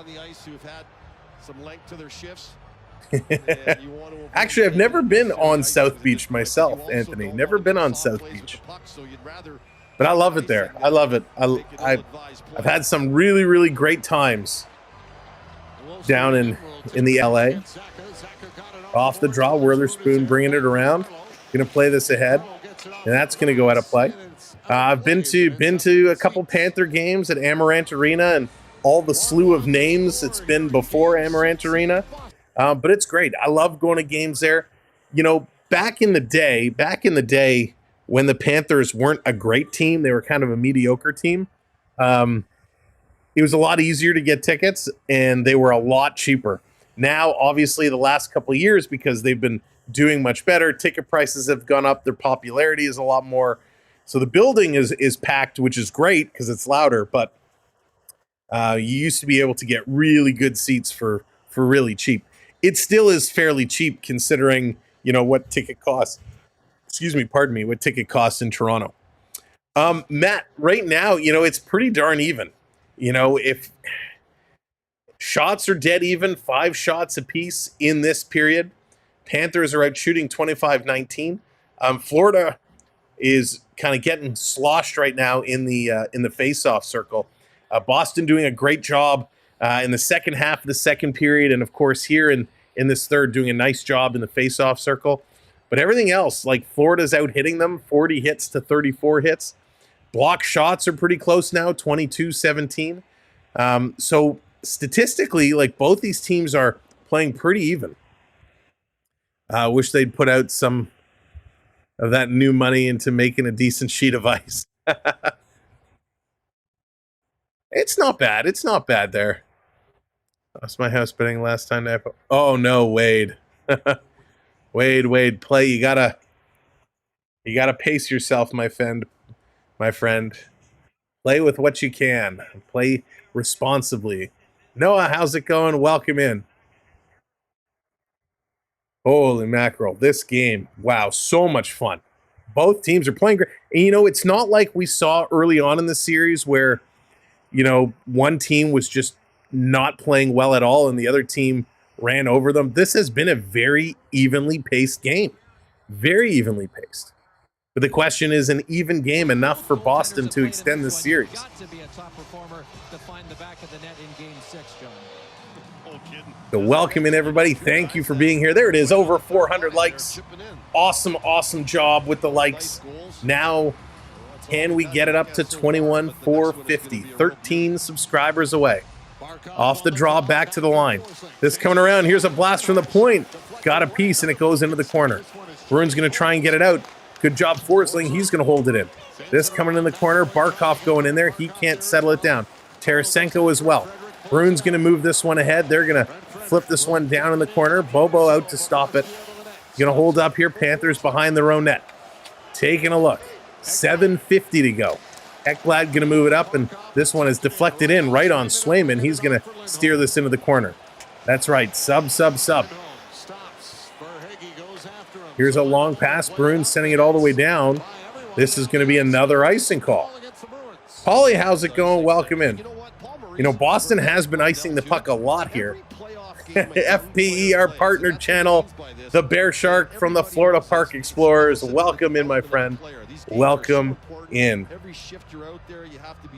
Actually, I've never been on South Beach myself, Anthony. Never been on South Beach. But I love it there. I love it. I've had some really, really great times down in the LA. Off the draw, Witherspoon bringing it around. Going to play this ahead, and that's going to go out of play. I've been to a couple Panther games at Amarant Arena and all the slew of names it's been before Amarant Arena. But it's great. I love going to games there. You know, back in the day when the Panthers weren't a great team, they were kind of a mediocre team. it was a lot easier to get tickets, and they were a lot cheaper. Now, obviously, the last couple of years, because they've been doing much better, ticket prices have gone up, their popularity is a lot more. So the building is packed, which is great because it's louder, but you used to be able to get really good seats for really cheap. It still is fairly cheap considering, what ticket costs. What ticket costs in Toronto. Matt, right now, it's pretty darn even. If shots are dead even, 5 shots apiece in this period. Panthers are out shooting 25-19. Florida is kind of getting sloshed right now in the face-off circle. Boston doing a great job in the second half of the second period, and of course here in this third doing a nice job in the face-off circle. But everything else, like Florida's out hitting them, 40 hits to 34 hits. Block shots are pretty close now, 22-17. So statistically, like both these teams are playing pretty even. Wish they'd put out some of that new money into making a decent sheet of ice. It's not bad. It's not bad there. Lost my house betting last time. Oh no, Wade. Wade, play. You gotta pace yourself, my friend. Play with what you can. Play responsibly. Noah, how's it going? Welcome in. Holy mackerel. This game. Wow, so much fun. Both teams are playing great. And it's not like we saw early on in the series where, one team was just not playing well at all and the other team ran over them. This has been a very evenly paced game. Very evenly paced. But the question is, an even game enough for Boston to extend this series? So welcome in, everybody. Thank you for being here. There it is, over 400 likes. Awesome job with the likes. Now, can we get it up to 21,450? 13 subscribers away. Off the draw, back to the line. This coming around. Here's a blast from the point. Got a piece, and it goes into the corner. Bruins going to try and get it out. Good job, Forsling. He's going to hold it in. This coming in the corner. Barkov going in there. He can't settle it down. Tarasenko as well. Bruins going to move this one ahead. They're going to flip this one down in the corner. Bobo out to stop it. Going to hold up here. Panthers behind their own net. Taking a look. 7:50 to go. Ekblad going to move it up, and this one is deflected in right on Swayman. He's going to steer this into the corner. That's right. Sub. Here's a long pass. Bruins sending it all the way down. This is going to be another icing call. Paulie, how's it going? Welcome in. Boston has been icing the puck a lot here. FPE, our partner channel, the Bear Shark from the Florida Park Explorers. Welcome in, my friend. Welcome in.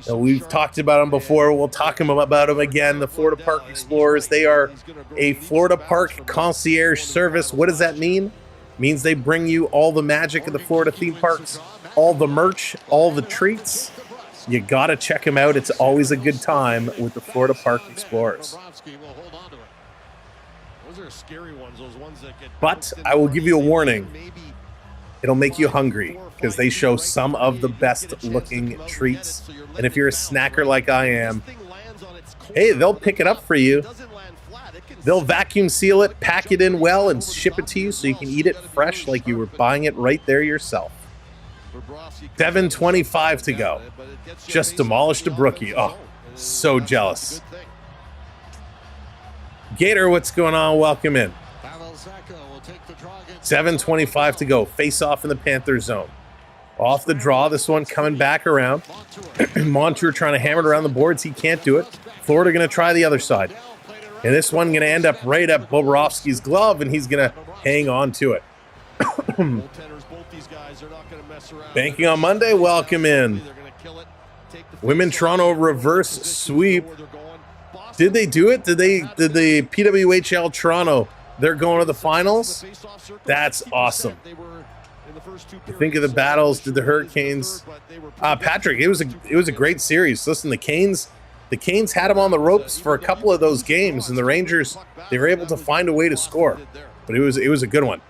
We've talked about them before. We'll talk about them again. The Florida Park Explorers. They are a Florida Park concierge service. What does that mean? It means they bring you all the magic of the Florida theme parks, all the merch, all the treats. You got to check them out. It's always a good time with the Florida Park Explorers. But I will give you a warning. It'll make you hungry because they show some of the best looking treats. And if you're a snacker like I am, hey, they'll pick it up for you. They'll vacuum seal it, pack it in well, and ship it to you so you can eat it fresh like you were buying it right there yourself. 7:25 to go. Just demolished a brookie. Oh, so jealous. Gator, what's going on? Welcome in. 7:25 to go. Face off in the Panther zone. Off the draw. This one coming back around. Montour trying to hammer it around the boards. He can't do it. Florida going to try the other side. And this one going to end up right at Bobrovsky's glove, and he's going to hang on to it. Banking on Monday. Welcome in. Women Toronto reverse sweep. Did they do it? Did the PWHL Toronto? They're going to the finals? That's awesome. You think of the battles, did the Hurricanes? Patrick, it was a great series. Listen, the Canes had them on the ropes for a couple of those games, and the Rangers, they were able to find a way to score. But it was a good one.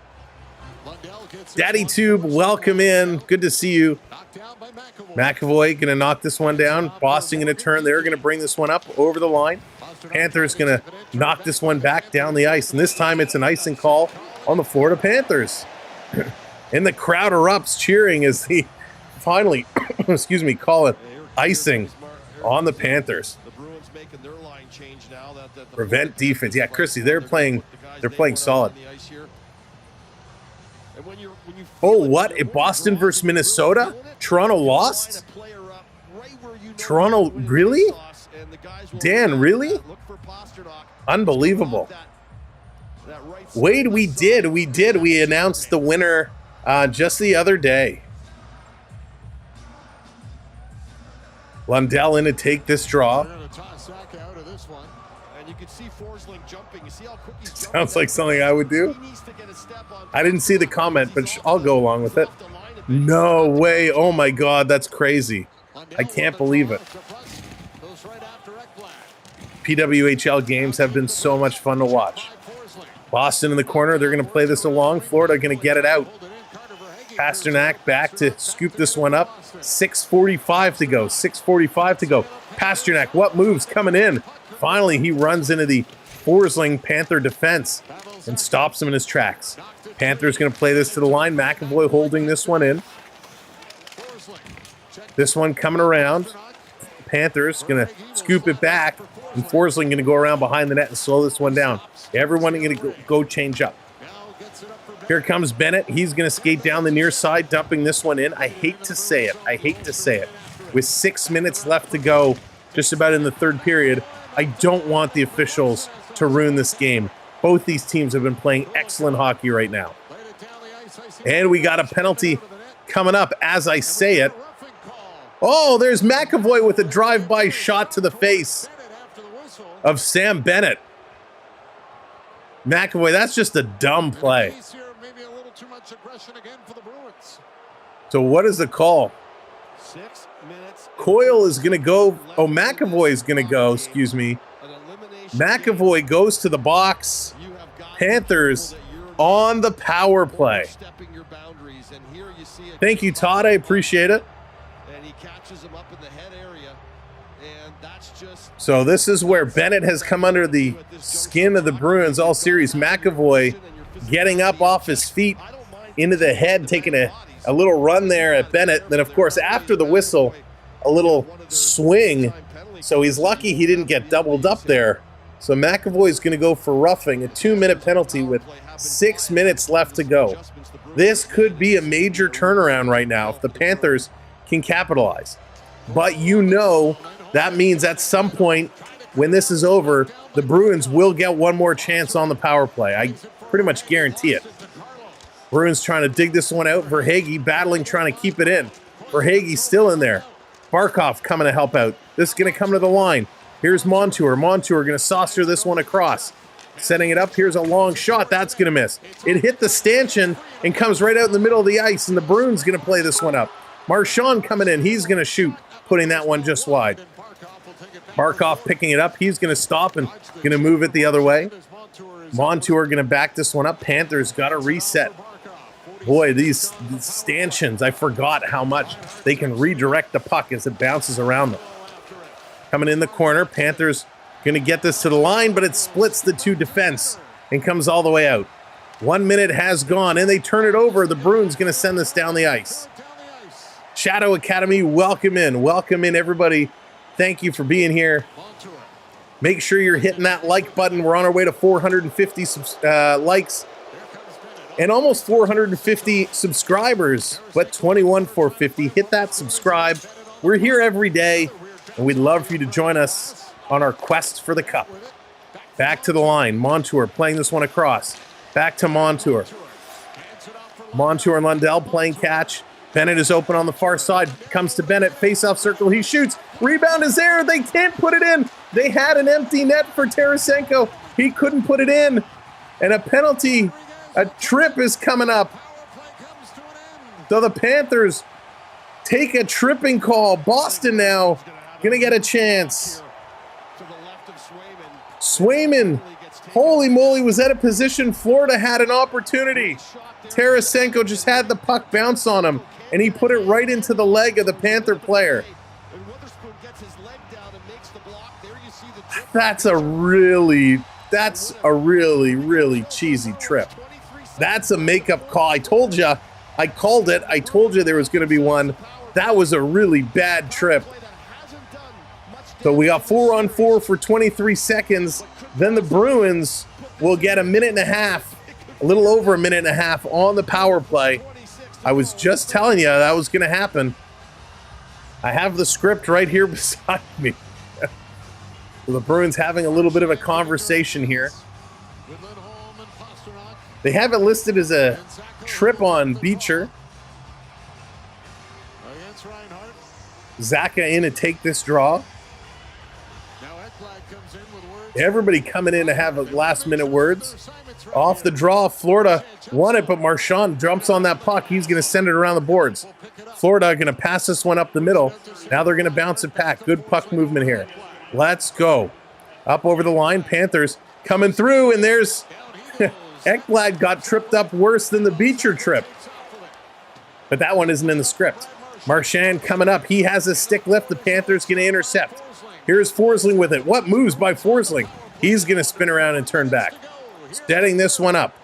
Daddy Tube, welcome in. Good to see you. down by McAvoy. McAvoy going to knock this one down. Boston going to turn. They're going to bring this one up over the line. Panthers going to knock this one back down the ice. And this time it's an icing call on the Florida Panthers. And the crowd erupts cheering as they finally, excuse me, call it icing on the Panthers. The Bruins making their line change now. That Prevent defense. Yeah, Chrissy, they're playing solid. Oh, what? A Boston versus Minnesota? Toronto lost? Toronto, really? Dan, really? Unbelievable. Wade, we did. We announced the winner just the other day. Lundell in to take this draw. Sounds like something I would do. I didn't see the comment, but I'll go along with it. No way. Oh my God, that's crazy. I can't believe it. PWHL games have been so much fun to watch. Boston in the corner. They're going to play this along. Florida going to get it out. Pasternak back to scoop this one up. 6:45 to go. 6:45 to go. Pasternak, what moves coming in? Finally, he runs into the Forsling Panther defense and stops him in his tracks. Panthers going to play this to the line. McAvoy holding this one in. This one coming around. Panthers going to scoop it back. And Forsling going to go around behind the net and slow this one down. Everyone going to go change up. Here comes Bennett. He's going to skate down the near side, dumping this one in. I hate to say it. With 6 minutes left to go, just about in the third period, I don't want the officials to ruin this game. Both these teams have been playing excellent hockey right now. And we got a penalty coming up as I say it. Oh, there's McAvoy with a drive-by shot to the face of Sam Bennett. McAvoy, that's just a dumb play. So what is the call? Coyle is going to go. Oh, McAvoy is going to go. Excuse me. McAvoy goes to the box. Panthers on the power play. Thank you, Todd. I appreciate it. So this is where Bennett has come under the skin of the Bruins all series. McAvoy getting up off his feet into the head, taking a little run there at Bennett. Then, of course, after the whistle, a little swing. So he's lucky he didn't get doubled up there. So McAvoy's going to go for roughing, a 2-minute penalty with 6 minutes left to go. This could be a major turnaround right now if the Panthers can capitalize. But you know that means at some point when this is over, the Bruins will get one more chance on the power play. I pretty much guarantee it. Bruins trying to dig this one out. Verhaeghe battling, trying to keep it in. Verhaeghe still in there. Barkov coming to help out. This is going to come to the line. Here's Montour. Montour going to saucer this one across. Setting it up. Here's a long shot. That's going to miss. It hit the stanchion and comes right out in the middle of the ice, and the Bruins going to play this one up. Marchand coming in. He's going to shoot, putting that one just wide. Barkov picking it up. He's going to stop and going to move it the other way. Montour going to back this one up. Panthers got to reset. Boy, these stanchions, I forgot how much they can redirect the puck as it bounces around them. Coming in the corner, Panthers going to get this to the line, but it splits the two defense and comes all the way out. 1 minute has gone, and they turn it over. The Bruins going to send this down the ice. Shadow Academy, welcome in. Welcome in, everybody. Thank you for being here. Make sure you're hitting that like button. We're on our way to 450 likes and almost 450 subscribers, but 21,450. Hit that subscribe. We're here every day, and we'd love for you to join us on our quest for the cup. Back to the line. Montour playing this one across. Back to Montour. Montour and Lundell playing catch. Bennett is open on the far side. Comes to Bennett. Face-off circle. He shoots. Rebound is there. They can't put it in. They had an empty net for Tarasenko. He couldn't put it in. And a penalty, a trip is coming up. So the Panthers take a tripping call. Boston now going to get a chance. Swayman. Holy moly, was that a position? Florida had an opportunity. Tarasenko just had the puck bounce on him, and he put it right into the leg of the Panther player. And Witherspoon gets his leg down and makes the block. There you see the trip. That's a really cheesy trip. That's a makeup call. I told you, I called it. I told you there was going to be one. That was a really bad trip. So we got 4-on-4 for 23 seconds. Then the Bruins will get a minute and a half, a little over a minute and a half on the power play. I was just telling you that was going to happen. I have the script right here beside me. The Bruins having a little bit of a conversation here. They have it listed as a trip on Beecher. Zaka in to take this draw. Everybody coming in to have last-minute words. Off the draw, Florida won it, but Marchand jumps on that puck. He's going to send it around the boards. Florida going to pass this one up the middle. Now they're going to bounce it back. Good puck movement here. Let's go. Up over the line, Panthers coming through, and there's Ekblad got tripped up worse than the Beecher trip. But that one isn't in the script. Marchand coming up. He has a stick lift. The Panthers going to intercept. Here's Forsling with it. What moves by Forsling? He's going to spin around and turn back. Setting this one up.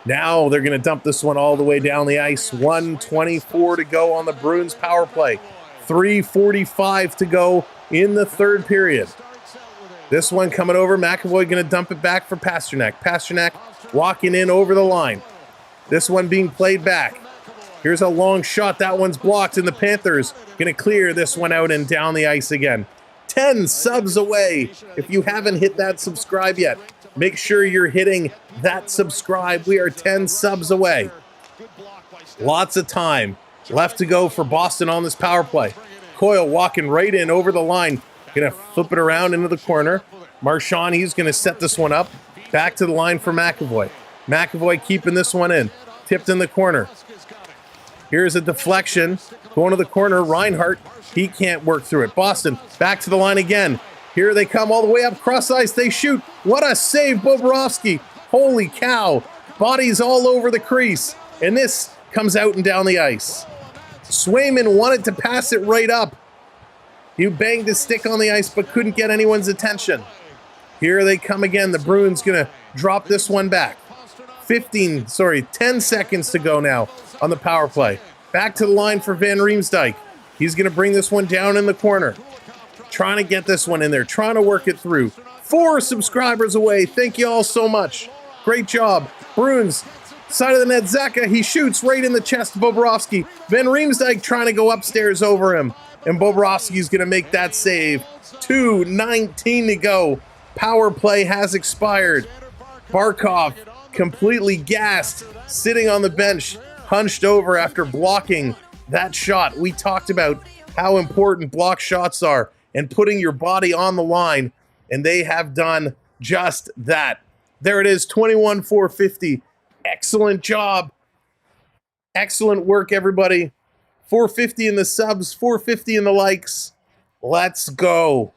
Now they're going to dump this one all the way down the ice. 1:24 to go on the Bruins power play. 3:45 to go in the third period. This one coming over. McAvoy going to dump it back for Pasternak. Pasternak walking in over the line. This one being played back. Here's a long shot. That one's blocked, and the Panthers going to clear this one out and down the ice again. 10 subs away. If you haven't hit that subscribe yet, make sure you're hitting that subscribe. We are 10 subs away. Lots of time left to go for Boston on this power play. Coyle walking right in over the line. Going to flip it around into the corner. Marchand, he's going to set this one up. Back to the line for McAvoy. McAvoy keeping this one in. Tipped in the corner. Here's a deflection. Going to the corner. Reinhart, he can't work through it. Boston, back to the line again. Here they come all the way up. Cross ice, they shoot. What a save, Bobrovsky. Holy cow. Bodies all over the crease. And this comes out and down the ice. Swayman wanted to pass it right up. He banged his stick on the ice but couldn't get anyone's attention. Here they come again. The Bruins going to drop this one back. 10 seconds to go now on the power play. Back to the line for Van Riemsdyk. He's going to bring this one down in the corner. Trying to get this one in there. Trying to work it through. 4 subscribers away. Thank you all so much. Great job. Bruins, side of the net. Zaka, he shoots right in the chest of Bobrovsky. Van Riemsdyk trying to go upstairs over him. And Bobrovsky's going to make that save. 2:19 to go. Power play has expired. Barkov completely gassed, sitting on the bench, hunched over after blocking that shot. We talked about how important block shots are and putting your body on the line, and they have done just that. There it is, 21-450. Excellent job. Excellent work, everybody. 450 in the subs, 450 in the likes. Let's go.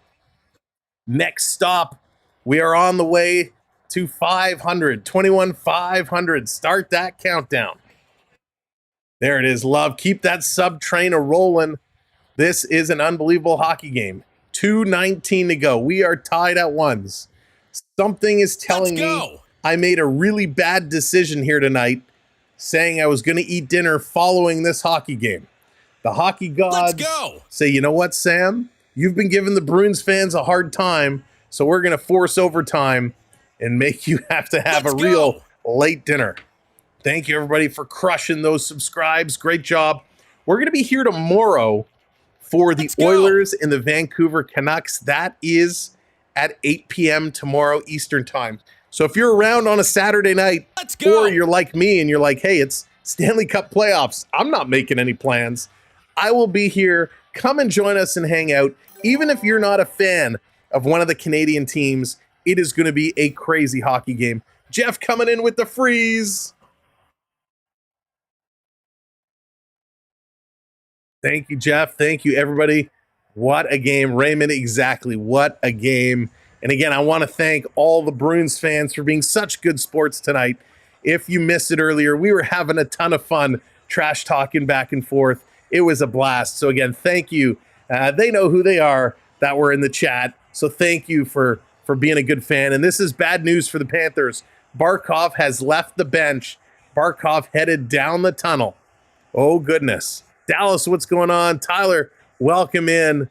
Next stop, we are on the way to 500, 21-500. Start that countdown. There it is, love. Keep that sub train a-rolling. This is an unbelievable hockey game. 2:19 to go. We are tied at ones. Something is telling me I made a really bad decision here tonight, saying I was going to eat dinner following this hockey game. The hockey gods say, you know what, Sam? You've been giving the Bruins fans a hard time, so we're going to force overtime and make you have to have a real late dinner. Thank you, everybody, for crushing those subscribes. Great job. We're going to be here tomorrow for the Oilers and the Vancouver Canucks. That is at 8 p.m. tomorrow Eastern time. So if you're around on a Saturday night, or you're like me and you're like, hey, it's Stanley Cup playoffs, I'm not making any plans. I will be here. Come and join us and hang out. Even if you're not a fan of one of the Canadian teams, it is going to be a crazy hockey game. Jeff coming in with the freeze. Thank you, Jeff. Thank you, everybody. What a game. Raymond, exactly. What a game. And again, I want to thank all the Bruins fans for being such good sports tonight. If you missed it earlier, we were having a ton of fun trash talking back and forth. It was a blast. So again, thank you. They know who they are that were in the chat. So thank you for being a good fan. And this is bad news for the Panthers. Barkov has left the bench. Barkov headed down the tunnel. Oh, goodness. Dallas, what's going on? Tyler, welcome in.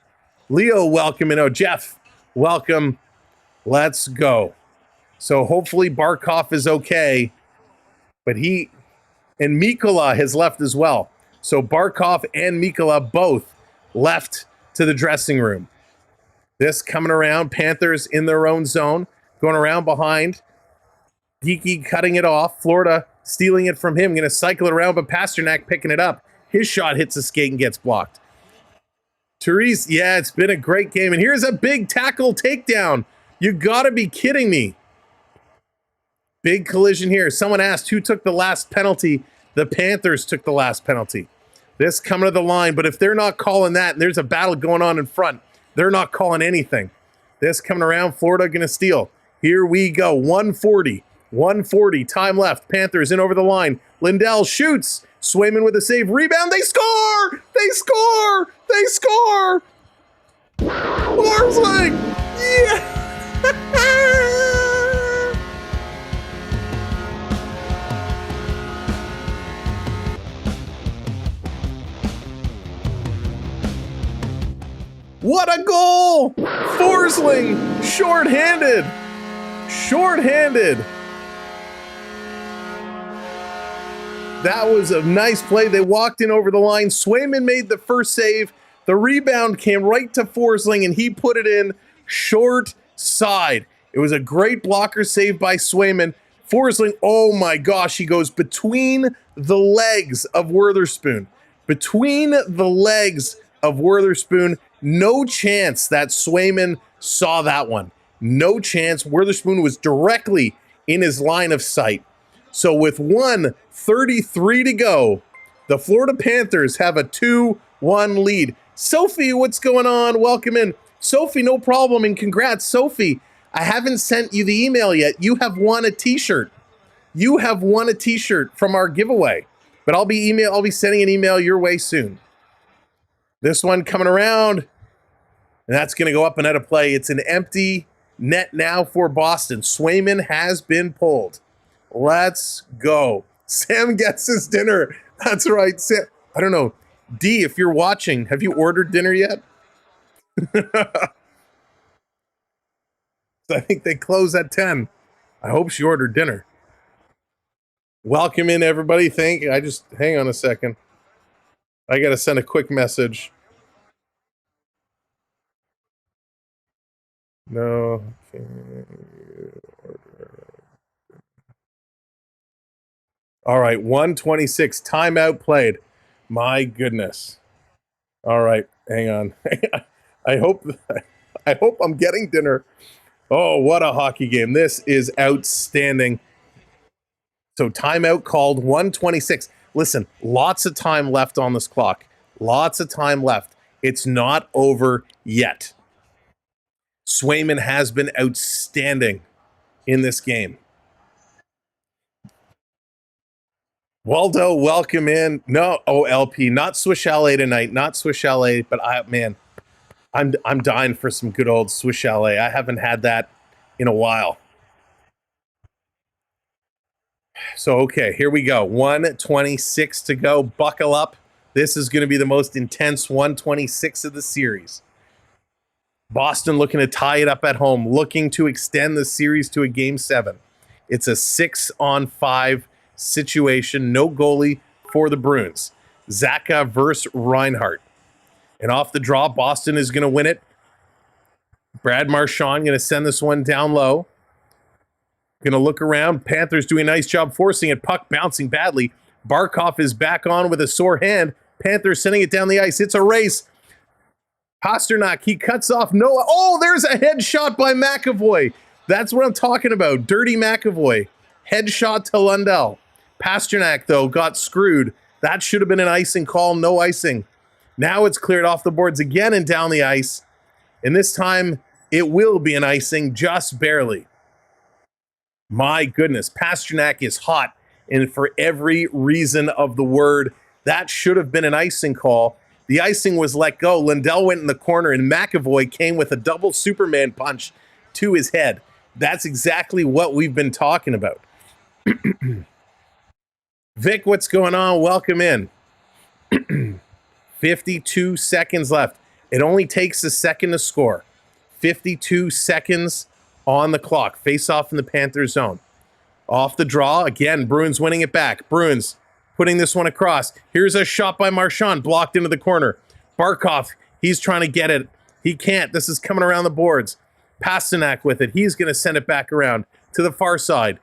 Leo, welcome in. Oh, Jeff, welcome. Let's go. So hopefully Barkov is okay. But and Mikkola has left as well. So Barkov and Mikkola both left to the dressing room. This coming around, Panthers in their own zone, going around behind. Geeky cutting it off. Florida stealing it from him. Going to cycle it around, but Pasternak picking it up. His shot hits the skate and gets blocked. Therese, yeah, it's been a great game. And here's a big tackle takedown. You got to be kidding me. Big collision here. Someone asked who took the last penalty. The Panthers took the last penalty. This coming to the line, but if they're not calling that, and there's a battle going on in front, they're not calling anything. This coming around, Florida going to steal. Here we go, 140, time left. Panthers in over the line. Lindell shoots. Swayman with a save. Rebound. They score! They score! They score! Forsling! Yeah! What a goal! Forsling, short-handed. That was a nice play. They walked in over the line. Swayman made the first save. The rebound came right to Forsling, and he put it in short side. It was a great blocker save by Swayman. Forsling, oh my gosh, he goes between the legs of Witherspoon. No chance that Swayman saw that one. No chance. Witherspoon was directly in his line of sight. So with 1:33 to go, the Florida Panthers have a 2-1 lead. Sophie, what's going on? Welcome in. Sophie, no problem, and congrats. Sophie, I haven't sent you the email yet. You have won a t-shirt. From our giveaway. But I'll be sending an email your way soon. This one coming around, and that's going to go up and out of play. It's an empty net now for Boston. Swayman has been pulled. Let's go. Sam gets his dinner. That's right, Sam. I don't know. D, if you're watching, have you ordered dinner yet? I think they close at 10. I hope she ordered dinner. Welcome in, everybody. Hang on a second. I got to send a quick message. No. All right, 126. Timeout played. My goodness. All right, hang on. I hope I'm getting dinner. Oh, what a hockey game. This is outstanding. So timeout called, 126. Listen, lots of time left on this clock. Lots of time left. It's not over yet. Swayman has been outstanding in this game. Waldo, welcome in. No, LP, not Swiss Chalet tonight. Not Swiss Chalet, but I'm dying for some good old Swiss Chalet. I haven't had that in a while. So, okay, here we go. 126 to go. Buckle up. This is going to be the most intense 126 of the series. Boston looking to tie it up at home, looking to extend the series to a Game 7. It's a 6-on-5 situation. No goalie for the Bruins. Zaka versus Reinhart. And off the draw, Boston is going to win it. Brad Marchand going to send this one down low. Going to look around. Panthers doing a nice job forcing it. Puck bouncing badly. Barkov is back on with a sore hand. Panthers sending it down the ice. It's a race. Pasternak, he cuts off Noah. Oh, there's a headshot by McAvoy. That's what I'm talking about. Dirty McAvoy. Headshot to Lundell. Pasternak, though, got screwed. That should have been an icing call. No icing. Now it's cleared off the boards again and down the ice. And this time, it will be an icing, just barely. My goodness, Pasternak is hot. And for every reason of the word, That should have been an icing call. The icing was let go. Lindell went in the corner, and McAvoy came with a double Superman punch to his head. That's exactly what we've been talking about. Vic, what's going on? Welcome in. 52 seconds left. It only takes a second to score. 52 seconds on the clock. Face off in the Panthers zone. Off the draw. Again, Bruins winning it back. Bruins putting this one across. Here's a shot by Marchand, blocked into the corner. Barkov, he's trying to get it. He can't. This is coming around the boards. Pasternak with it. He's going to send it back around to the far side.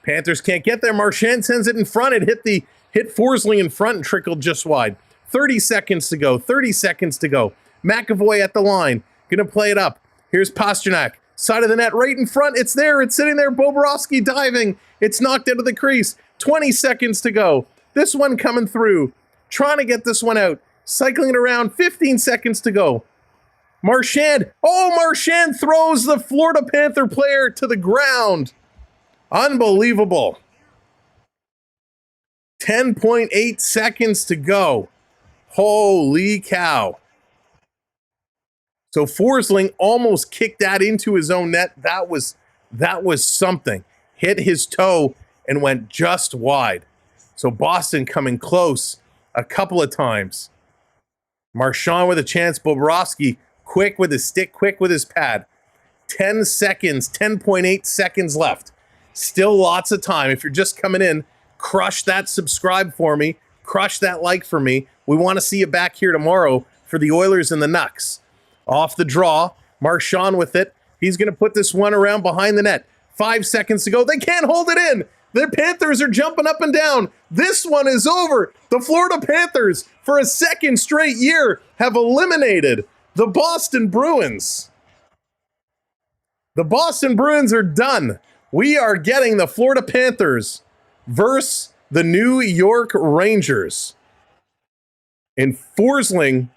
Panthers can't get there. Marchand sends it in front. It hit Forsling in front and trickled just wide. 30 seconds to go. 30 seconds to go. McAvoy at the line. Going to play it up. Here's Pasternak. Side of the net right in front. It's there. It's sitting there. Bobrovsky diving. It's knocked out of the crease. 20 seconds to go. This one coming through. Trying to get this one out. Cycling it around. 15 seconds to go. Marchand. Oh, Marchand throws the Florida Panther player to the ground. Unbelievable. 10.8 seconds to go. Holy cow. So Forsling almost kicked that into his own net. That was something. Hit his toe and went just wide. So Boston coming close a couple of times. Marchand with a chance. Bobrovsky quick with his stick, quick with his pad. 10 seconds, 10.8 seconds left. Still lots of time. If you're just coming in, crush that subscribe for me. Crush that like for me. We want to see you back here tomorrow for the Oilers and the Canucks. Off the draw, Marchand with it. He's going to put this one around behind the net. 5 seconds to go. They can't hold it in. The Panthers are jumping up and down. This one is over. The Florida Panthers, for a second straight year, have eliminated the Boston Bruins. The Boston Bruins are done. We are getting the Florida Panthers versus the New York Rangers. In Forsling,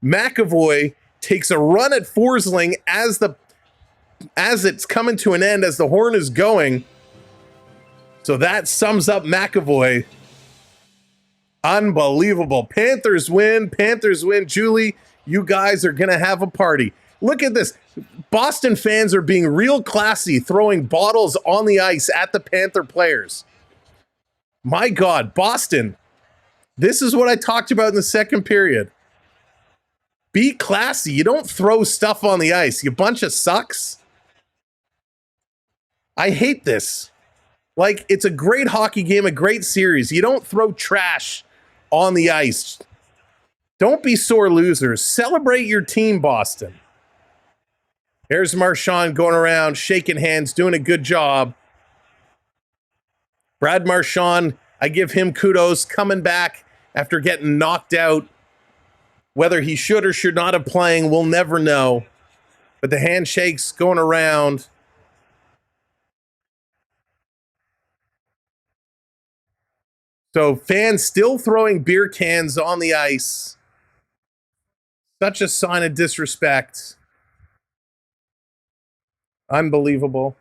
McAvoy takes a run at Forsling as it's coming to an end, as the horn is going. So that sums up McAvoy. Unbelievable. Panthers win. Panthers win. Julie, you guys are going to have a party. Look at this. Boston fans are being real classy, throwing bottles on the ice at the Panther players. My God, Boston. This is what I talked about in the second period. Be classy. You don't throw stuff on the ice. You bunch of sucks. I hate this. Like, it's a great hockey game, a great series. You don't throw trash on the ice. Don't be sore losers. Celebrate your team, Boston. Here's Marchand going around, shaking hands, doing a good job. Brad Marchand, I give him kudos, coming back after getting knocked out. Whether he should or should not have playing, we'll never know. But the handshakes going around. So fans still throwing beer cans on the ice. Such a sign of disrespect. Unbelievable.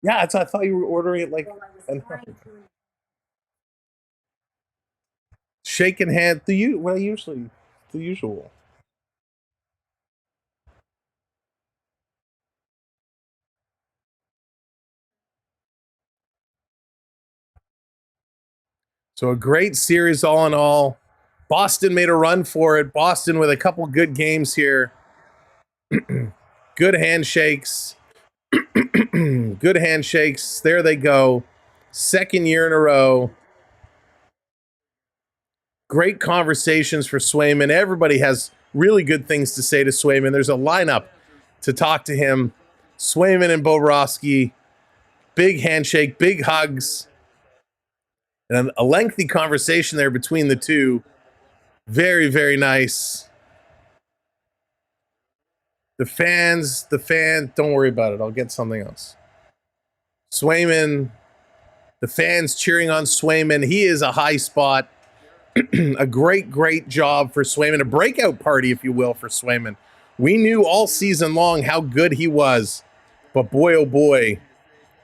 Yeah, I thought you were ordering it like... Shaking hand, the usual. So a great series all in all. Boston made a run for it. Boston with a couple good games here. Good handshakes. Good handshakes. There they go. Second year in a row. Great conversations for Swayman. Everybody has really good things to say to Swayman. There's a lineup to talk to him. Swayman and Bobrovsky. Big handshake, big hugs. And a lengthy conversation there between the two. Very, very nice. The fans, don't worry about it. I'll get something else. Swayman, the fans cheering on Swayman. He is a high spot. A great job for Swayman. A breakout party, if you will, for Swayman. We knew all season long how good he was. But boy, oh boy,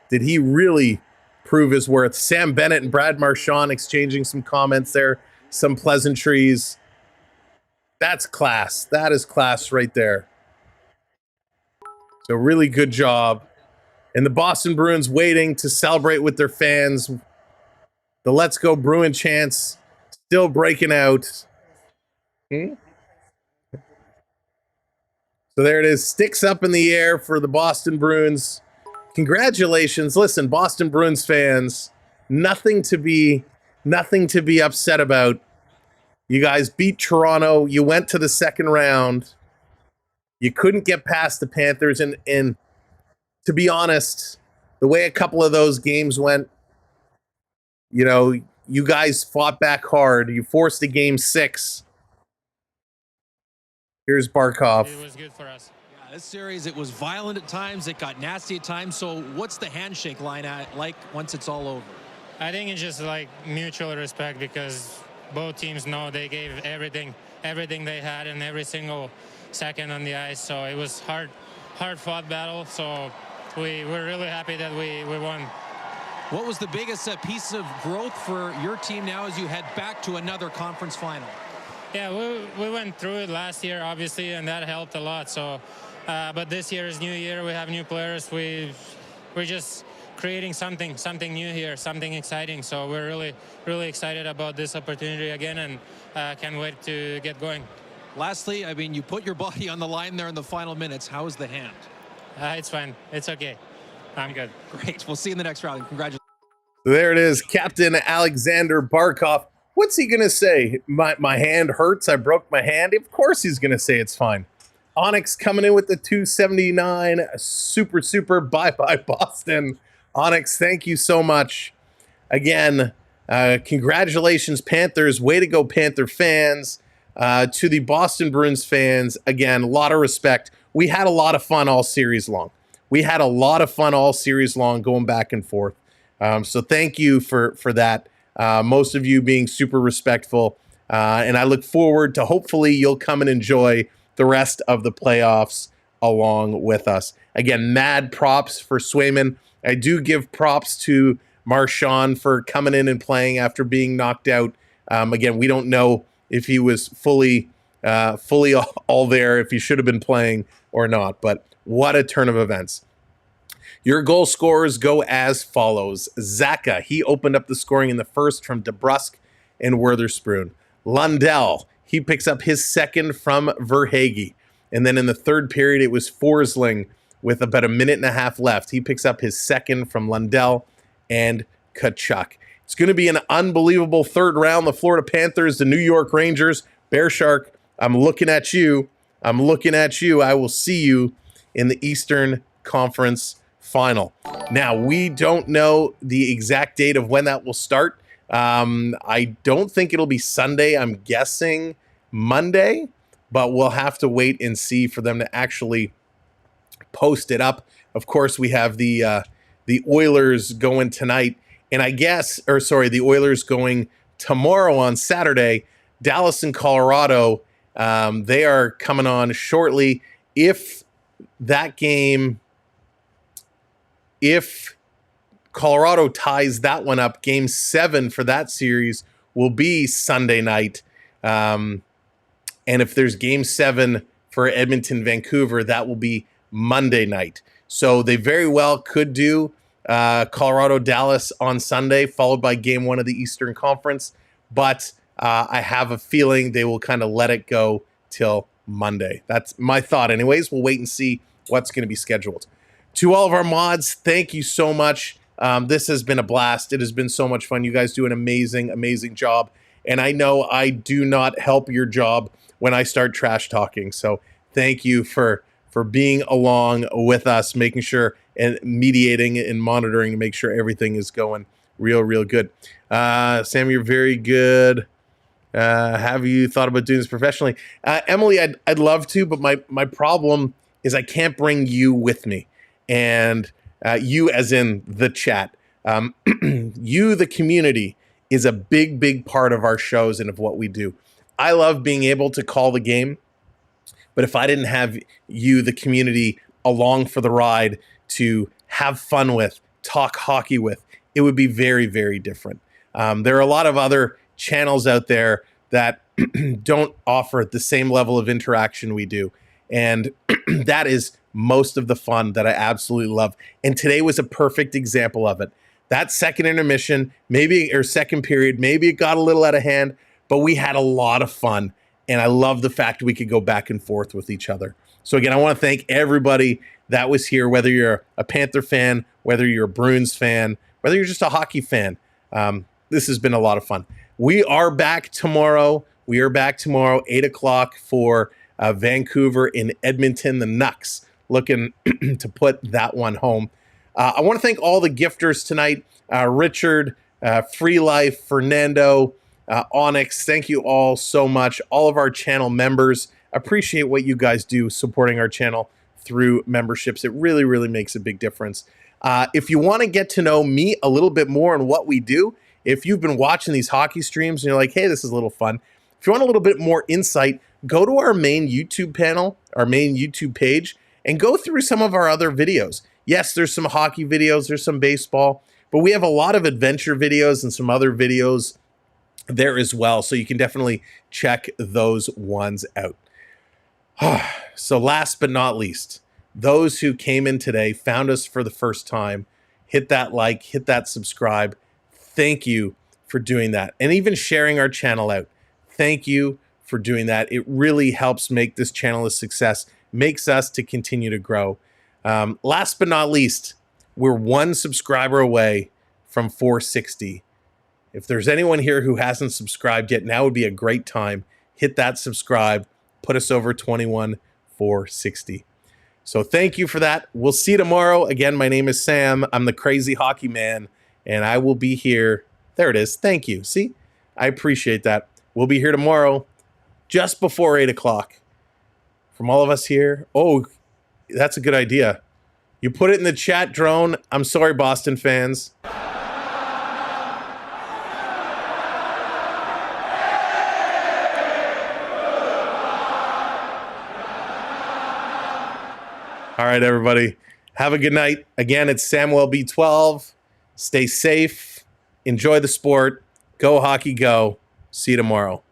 did he really prove his worth. Sam Bennett and Brad Marchand exchanging some comments there, some pleasantries. That's class. That is class right there. So really good job. And the Boston Bruins waiting to celebrate with their fans. The Let's Go Bruin chants still breaking out. So there it is. Sticks up in the air for the Boston Bruins. Congratulations. Listen, Boston Bruins fans, nothing to be upset about. You guys beat Toronto. You went to the second round. You couldn't get past the Panthers. And to be honest, the way a couple of those games went, you know, you guys fought back hard. You forced a game 6. Here's Barkov. It was good for us. Yeah, this series, it was violent at times. It got nasty at times. So what's the handshake line like once it's all over? I think it's just like mutual respect because both teams know they gave everything they had in every single second on the ice. So it was hard-fought battle. So we're really happy that we won. What was the biggest piece of growth for your team now as you head back to another conference final? Yeah, we went through it last year, obviously, and that helped a lot. So, but this year is new year. We have new players. We're just creating something new here, something exciting. So we're really excited about this opportunity again, and can't wait to get going. Lastly, I mean, you put your body on the line there in the final minutes. How is the hand? It's fine. It's okay. I'm good. Great. We'll see you in the next round. Congratulations. There it is, Captain Alexander Barkov. What's he going to say? My hand hurts. I broke my hand. Of course he's going to say it's fine. Onyx coming in with the 279. Super. Bye-bye, Boston. Onyx, thank you so much. Again, congratulations, Panthers. Way to go, Panther fans. To the Boston Bruins fans, again, a lot of respect. We had a lot of fun all series long. Going back and forth. So thank you for that. Most of you being super respectful. And I look forward to hopefully you'll come and enjoy the rest of the playoffs along with us. Again, mad props for Swayman. I do give props to Marchand for coming in and playing after being knocked out. Again, we don't know if he was fully all there, if he should have been playing or not. But what a turn of events. Your goal scorers go as follows. Zaka, he opened up the scoring in the first from DeBrusk and Witherspoon. Lundell, he picks up his second from Verhaeghe. And then in the third period, it was Forsling with about a minute and a half left. He picks up his second from Lundell and Tkachuk. It's going to be an unbelievable third round. The Florida Panthers, the New York Rangers. Bear Shark, I'm looking at you. I will see you in the Eastern Conference Final. Now, we don't know the exact date of when that will start. I don't think it'll be Sunday. I'm guessing Monday, but we'll have to wait and see for them to actually post it up. Of course, we have the Oilers going tonight, and the Oilers going tomorrow on Saturday. Dallas and Colorado, they are coming on shortly. If Colorado ties that one up, game 7 for that series will be Sunday night. And if there's game 7 for Edmonton, Vancouver, that will be Monday night. So they very well could do Colorado, Dallas on Sunday, followed by game 1 of the Eastern Conference. But I have a feeling they will kind of let it go till Monday. That's my thought. Anyways, we'll wait and see what's going to be scheduled. To all of our mods, thank you so much. This has been a blast. It has been so much fun. You guys do an amazing job. And I know I do not help your job when I start trash talking. So thank you for being along with us, making sure and mediating and monitoring to make sure everything is going real good. Sam, you're very good. Have you thought about doing this professionally? Emily, I'd love to, but my problem is I can't bring you with me. And you as in the chat. You, the community, is a big part of our shows and of what we do. I love being able to call the game, but if I didn't have you, the community, along for the ride to have fun with, talk hockey with, it would be very, very different. There are a lot of other channels out there that don't offer the same level of interaction we do. And that is most of the fun that I absolutely love. And today was a perfect example of it. That second intermission, or second period, maybe it got a little out of hand, but we had a lot of fun. And I love the fact we could go back and forth with each other. So again, I want to thank everybody that was here, whether you're a Panther fan, whether you're a Bruins fan, whether you're just a hockey fan. This has been a lot of fun. We are back tomorrow. 8 o'clock for Vancouver in Edmonton. The Canucks looking to put that one home. I want to thank all the gifters tonight. Richard, Free Life, Fernando, Onyx. Thank you all so much. All of our channel members. Appreciate what you guys do supporting our channel through memberships. It really, really makes a big difference. If you want to get to know me a little bit more and what we do, if you've been watching these hockey streams and you're like, hey, this is a little fun. If you want a little bit more insight, go to our main YouTube panel, our main YouTube page, and go through some of our other videos. Yes, there's some hockey videos, there's some baseball, but we have a lot of adventure videos and some other videos there as well. So you can definitely check those ones out. So last but not least, those who came in today, found us for the first time, hit that like, hit that subscribe. Thank you for doing that. And even sharing our channel out. Thank you for doing that. It really helps make this channel a success, makes us to continue to grow. Last but not least, we're 1 subscriber away from 460. If there's anyone here who hasn't subscribed yet, now would be a great time. Hit that subscribe, put us over 21,460. So thank you for that. We'll see you tomorrow. Again, my name is Sam. I'm the Crazy Hockey Man, and I will be here. There it is. Thank you. See, I appreciate that. We'll be here tomorrow just before 8 o'clock. From all of us here. Oh, that's a good idea. You put it in the chat, Drone. I'm sorry, Boston fans. All right, everybody. Have a good night. Again, it's Samwelb B12. Stay safe. Enjoy the sport. Go hockey, go. See you tomorrow.